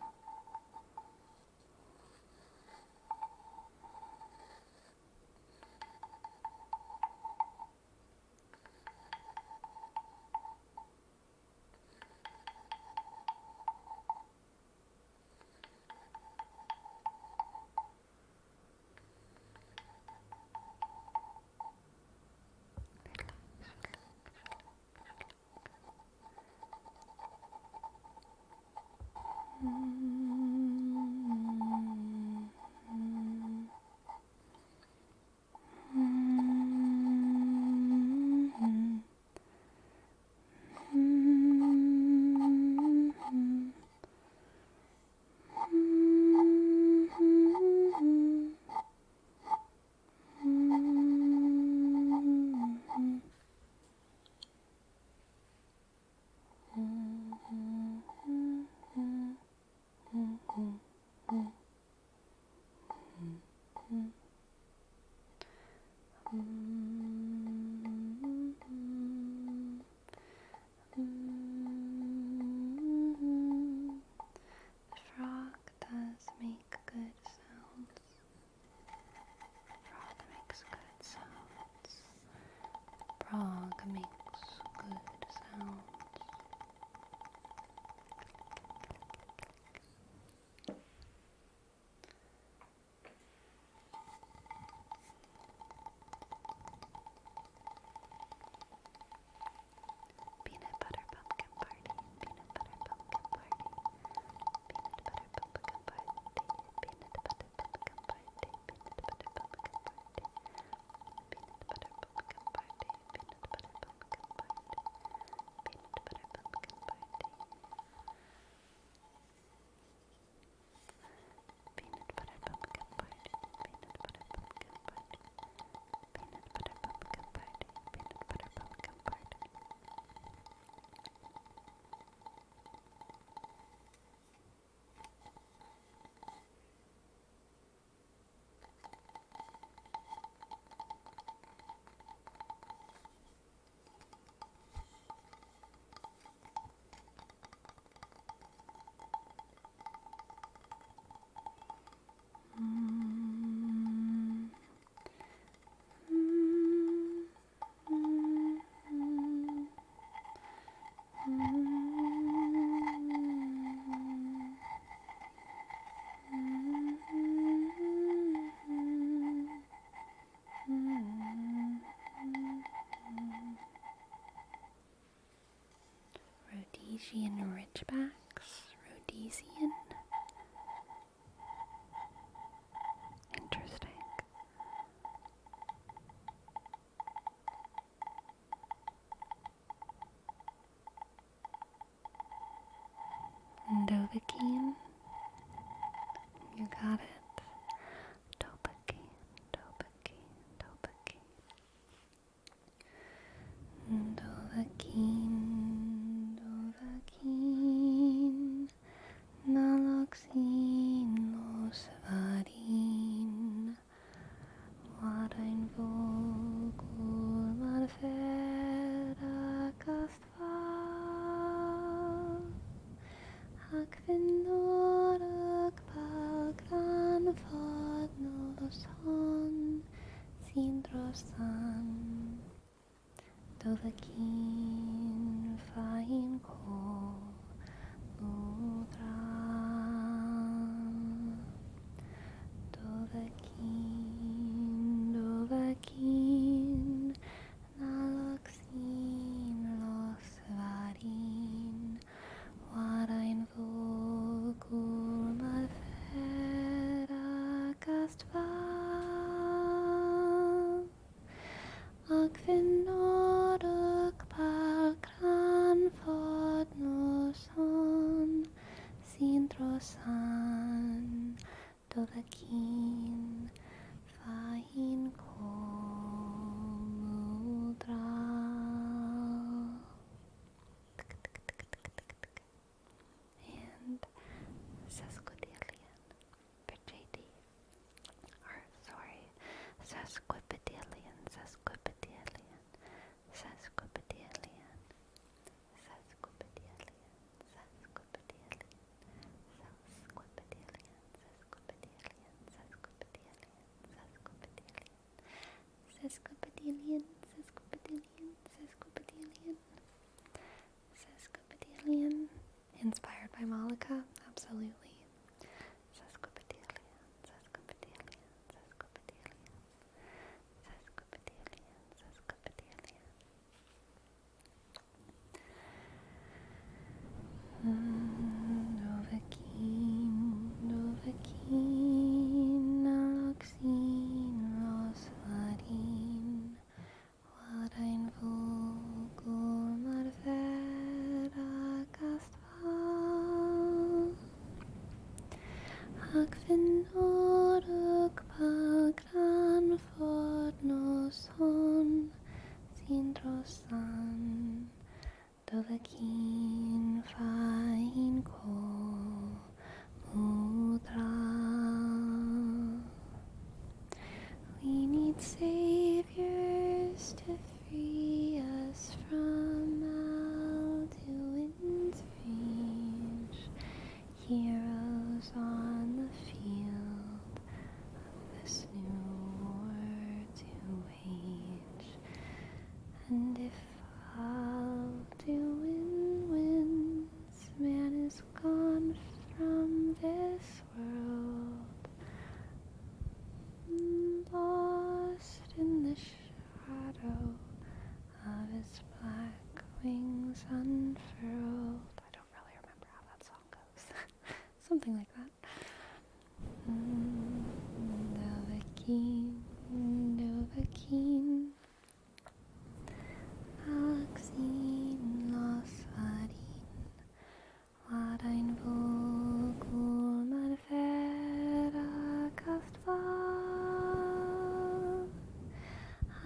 Frog does make good sounds. Frog makes good sounds. Frog makes good sounds. Peanut butter pumpkin party. Peanut butter pumpkin party. Peanut butter pumpkin party. Peanut butter pumpkin party. Peanut butter pumpkin party. Peanut butter pumpkin party. Peanut butter pumpkin Asian ridgebacks, Rhodesian. Interesting. Dovahkiin. You got it. Dovahkiin, Dovahkiin, Dovahkiin. Dovahkiin, Dovahkiin. Nalaksin losvarin. Watain vogul marfera kastval. Akvinnorak palgran fadnoloson sindrosan. Dovahkiin fain kol ludra. Dovahkiin, Dovahkiin, nalaksin losvarin. Watain vogul marfera kastval. Akvinnorak palgran fadnoloson sindrosan. Dovahkiin fahin kol ludra. And sesquipedalian, Pidgeotto, or sorry, sesquipedalian, sesquipedalian, sesquipedalian, sesquipedalian, sesquipedalian, sesquipedalian, sesquipedalian, sesquipedalian, sesquipedalian, sesquipedalian, sesquipedalian, sesquipedalian. Inspired by Malika? Absolutely. Sesquipedalian, sesquipedalian, sesquipedalian, sesquipedalian, sesquipedalian. Dovahkiin, Dovahkiin, nalaksin losvarin. Watain vogul marfera kastval. Akvinnorak palgran fadnoloson sindrosan. Dovahkiin fain kol ludra. We need saviors to free us from Alduin's reach. Heroes on the field of this new war to wage. And if Alduin wins, man is gone from this world, lost in the shadow of his black wings unfurled. I don't really remember how that song goes. Something like that. Dovahkiin, Dovahkiin, nalaksin losvarin. Watain vogul marfera kastval.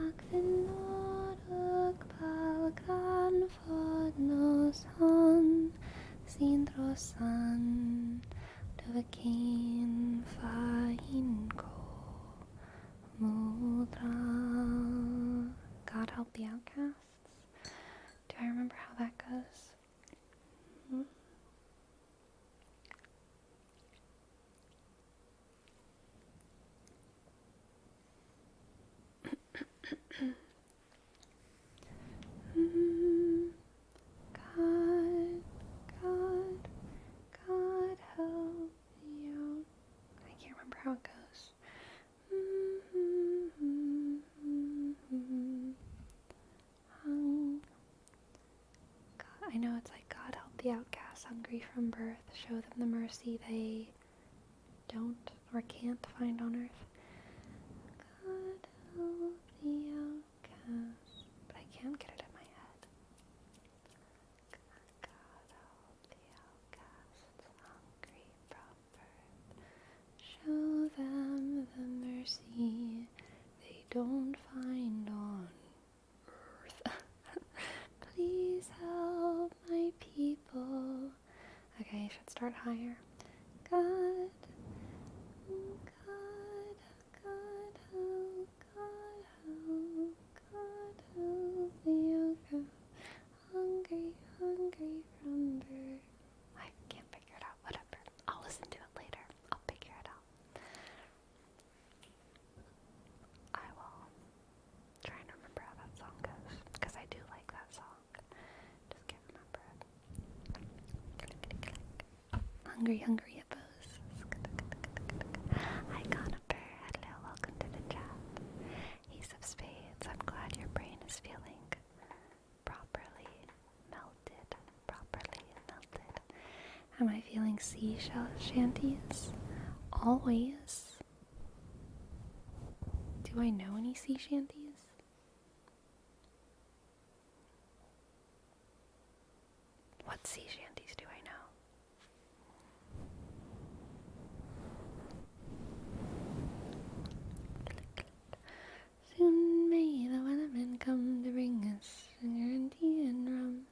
Akvinnorak palgran fadnoloson sindrosan. Dovahkiin fain kol ludra. God help the outcasts. Do I remember how that goes? God, God, God help the out. I can't remember how it goes. God, I know it's like God help the outcasts hungry from birth. Show them the mercy they don't or can't find on earth. God help the outcasts. But I can't get it in my head. God help the outcasts hungry from birth. Show them the mercy they don't find on earth. Please help my people. Okay, I should start higher. God, God, God help, God help, God help the outcast, hungry, hungry from birth. I can't figure it out, whatever. I'll listen to it later. I'll figure it out. I will try and remember how that song goes, because I do like that song. Just can't remember it. Hungry, hungry hippos. Hi, Conifer. Hello, welcome to the chat. Ace of Spades. I'm glad your brain is feeling properly melted. Am I feeling seashell shanties? Always. Do I know any sea shanties? What sea shanties do I know? Soon may the weathermen come to bring us sugar and tea and rum.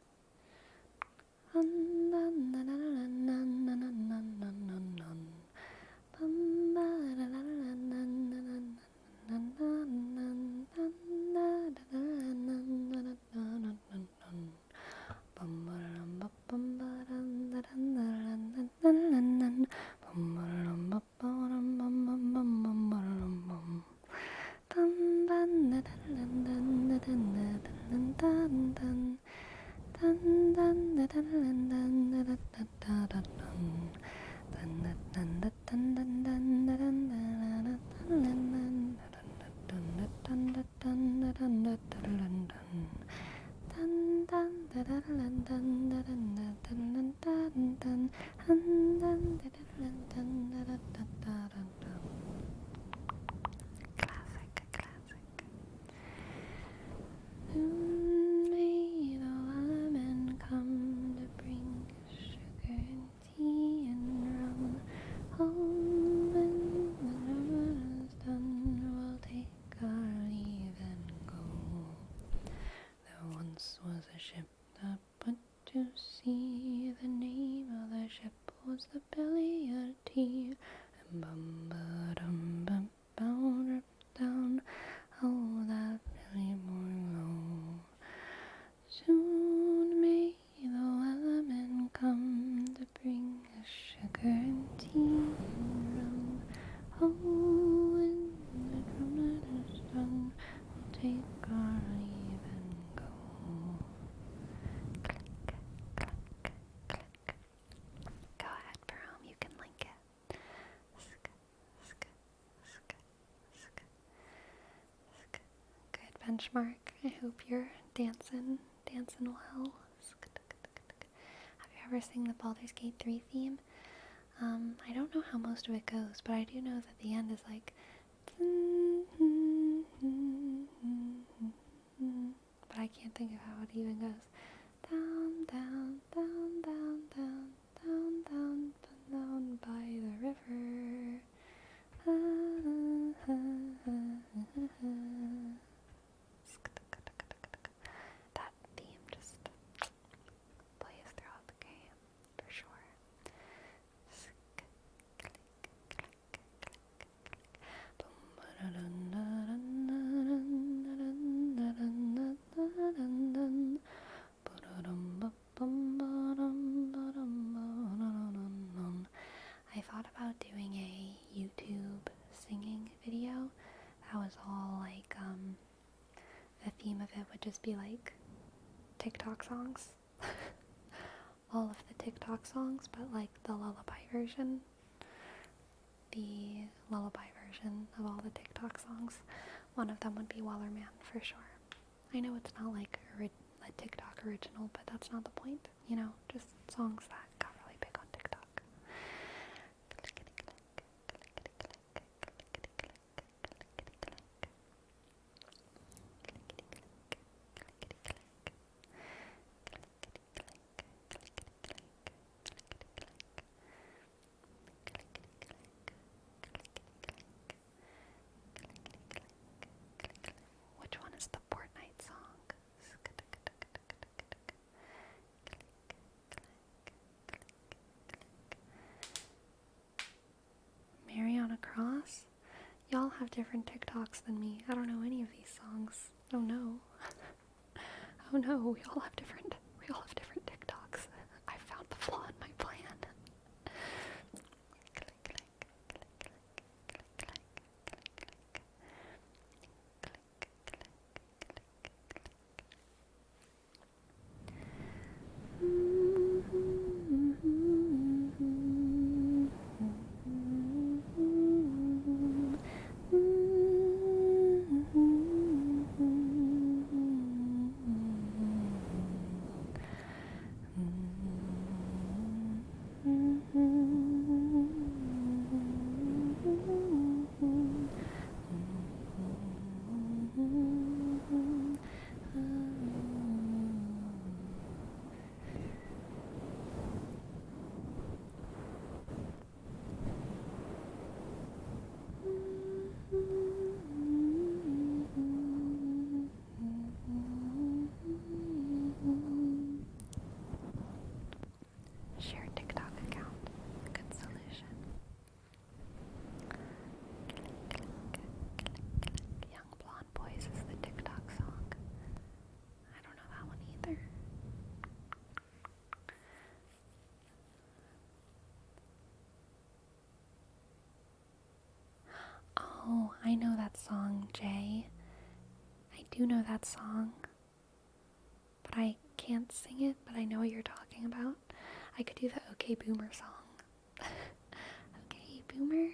The belly of tea, and bum ba dum bum bound down. Oh, that belly more low. Soon may the weathermen come to bring us sugar and tea and rum. Oh, when the trumpet is done, we'll take our leave and go. Click, click, click. Go ahead, Jerome, you can link it. Sk, sk, sk, sk, sk. Good benchmark. I hope you're dancing well. Have you ever seen the Baldur's Gate 3 theme? I don't know how most of it goes, but I do know that the end is like, but I can't think of how it even goes. Down, down, down, down, down, down, down, down by the river. That theme just plays throughout the game, for sure. I thought about doing a YouTube singing video that was all like, the theme of it would just be like TikTok songs. All of the TikTok songs, but like the lullaby version. The lullaby version of all the TikTok songs. One of them would be Wallerman for sure. I know it's not like a TikTok original, but that's not the point. You know, just songs that got really big on TikTok. Which one is the Fortnite song? Mariana Cross? Y'all have different TikToks than me. I don't know any of these songs. Oh no. Oh no, we all have different TikToks. I found the flaw in my plan. Share TikTok account. Good solution. Young Blonde Boys is the TikTok song. I don't know that one either. Oh, I know that song, Jay. I do know that song. But I can't sing it, but I know what you're talking about. I could do the OK Boomer song. OK Boomer?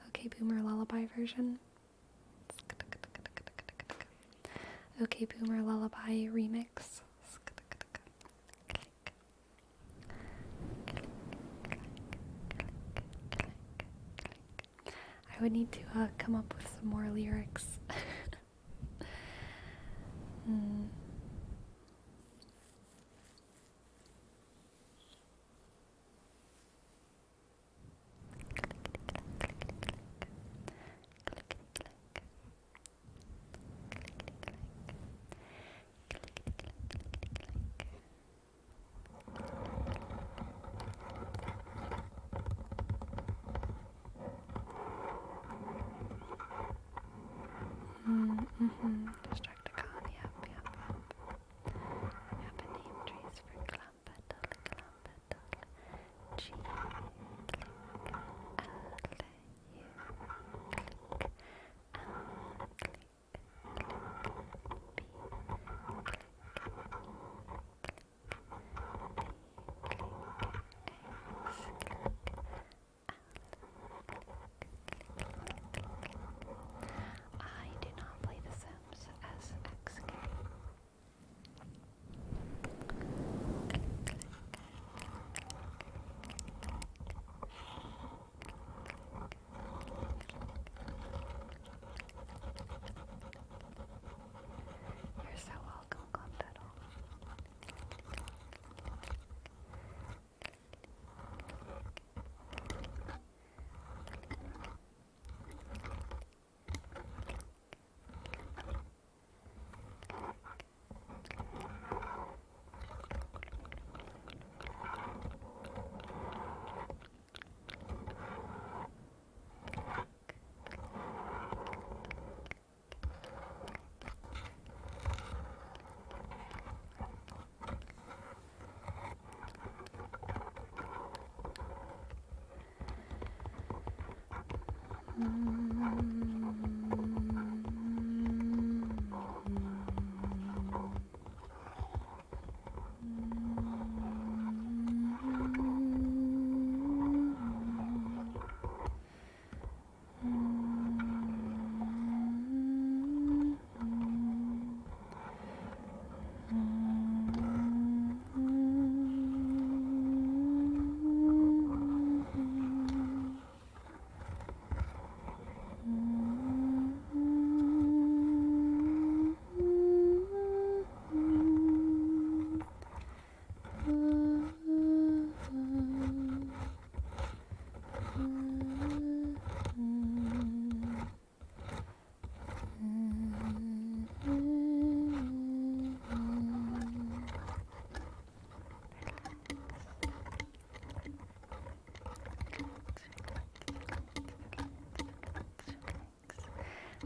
OK Boomer lullaby version. OK Boomer lullaby remix. I would need to come up with some more lyrics. Destructicon, yep. Yep, and name trees for Clumpettle. G, click, L, U, click, I do not play The Sims as XK. You're so welcome, Clumpettle.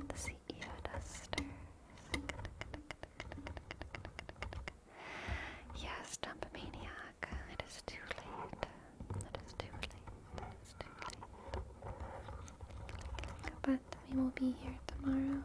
The CEO dusters. Yes, Dumpamaniac. It is too late. It is too late. It is too late. But we will be here tomorrow.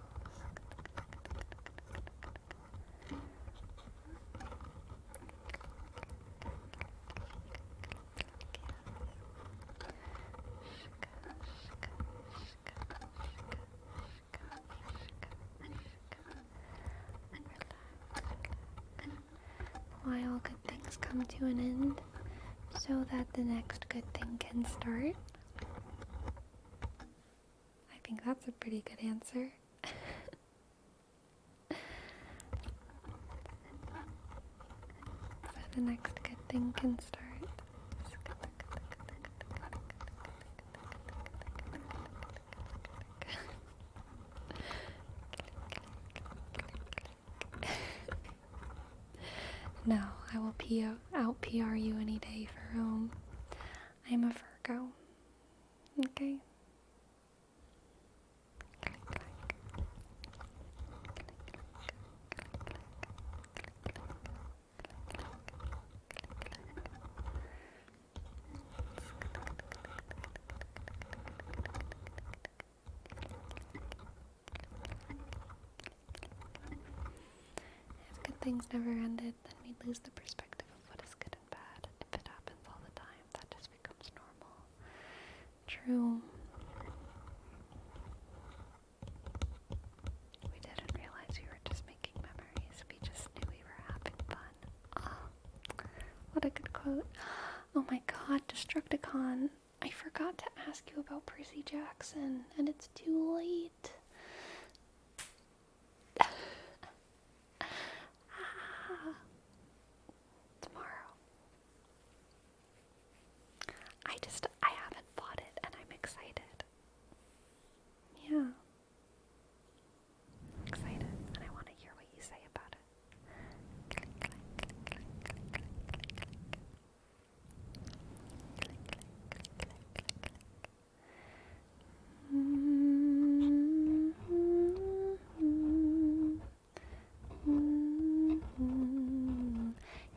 Why all good things come to an end, so that the next good thing can start. I think that's a pretty good answer. So the next good thing can start. No, I will out PR you any day for I'm a Virgo. Okay? If good things never ended, then we'd lose the perspective of what is good and bad. If it happens all the time, that just becomes normal. True. We didn't realize we were just making memories. We just knew we were having fun. Oh, what a good quote. Oh my god, Destructicon. I forgot to ask you about Percy Jackson, and it's too late. Tomorrow. I haven't bought it, and I'm excited. Yeah. I'm excited, and I want to hear what you say about it. Click, click, click, click, click, click,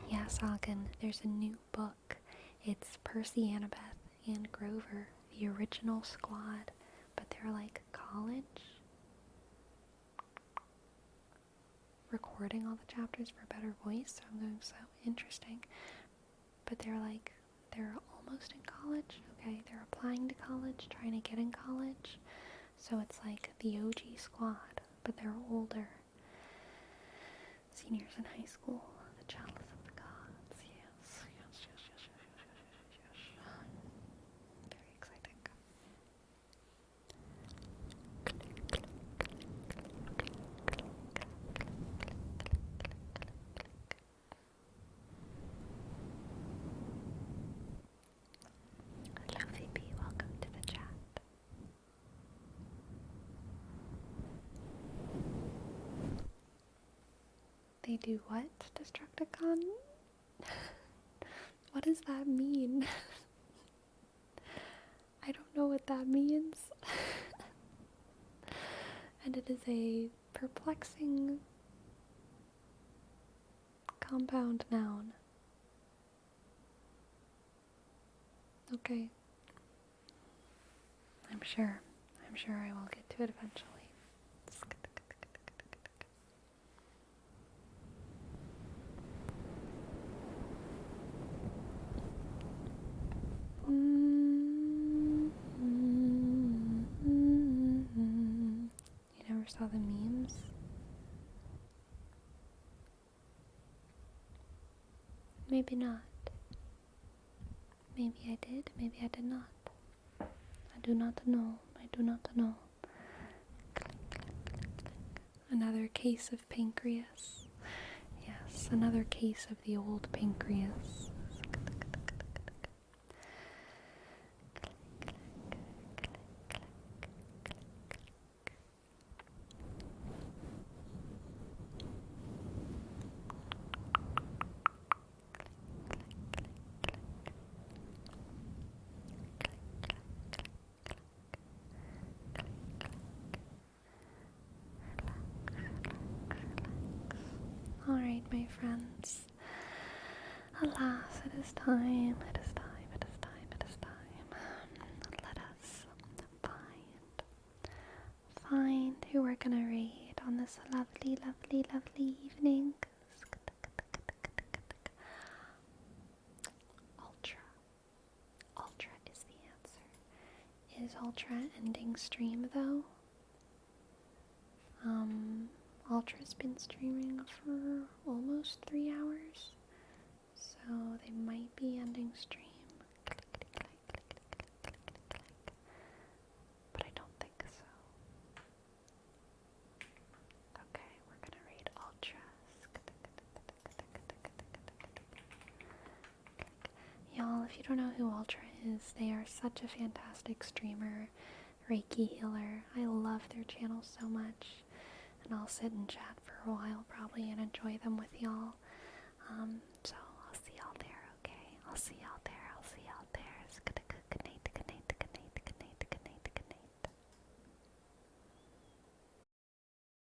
Yeah, Salgan, there's a new book. It's Percy, Annabeth, and Grover, the original squad, but they're like college, recording all the chapters for a better voice, so I'm going, so interesting. But they're almost in college, okay? They're applying to college, trying to get in college. So it's like the OG squad, but they're older. Seniors in high school, the chalice of the gods. Yes, yes, yes, yes, yes, yes, yes, yes. Very exciting. Hello, Phoebe. Welcome to the chat. They do what, Destructicon? What does that mean? I don't know what that means. And it is a perplexing compound noun. Okay. I'm sure I will get to it eventually. You never saw the memes? maybe not. Maybe I did, maybe I did not. I do not know. I do not know. Another case of pancreas. Yes, another case of the old pancreas. Alright, my friends. Alas, it is time. It is time. It is time. It is time. Let us find who we're gonna raid on this lovely, lovely, lovely evening. Ultra. Ultra is the answer. Is Ultra ending stream though? Ultra's been streaming for almost 3 hours, so they might be ending stream. But I don't think so. Okay, we're gonna raid Ultra. Y'all, if you don't know who Ultra is, they are such a fantastic streamer, Reiki healer. I love their channel so much, and I'll sit and chat for a while probably and enjoy them with y'all. So I'll see y'all there, okay? I'll see y'all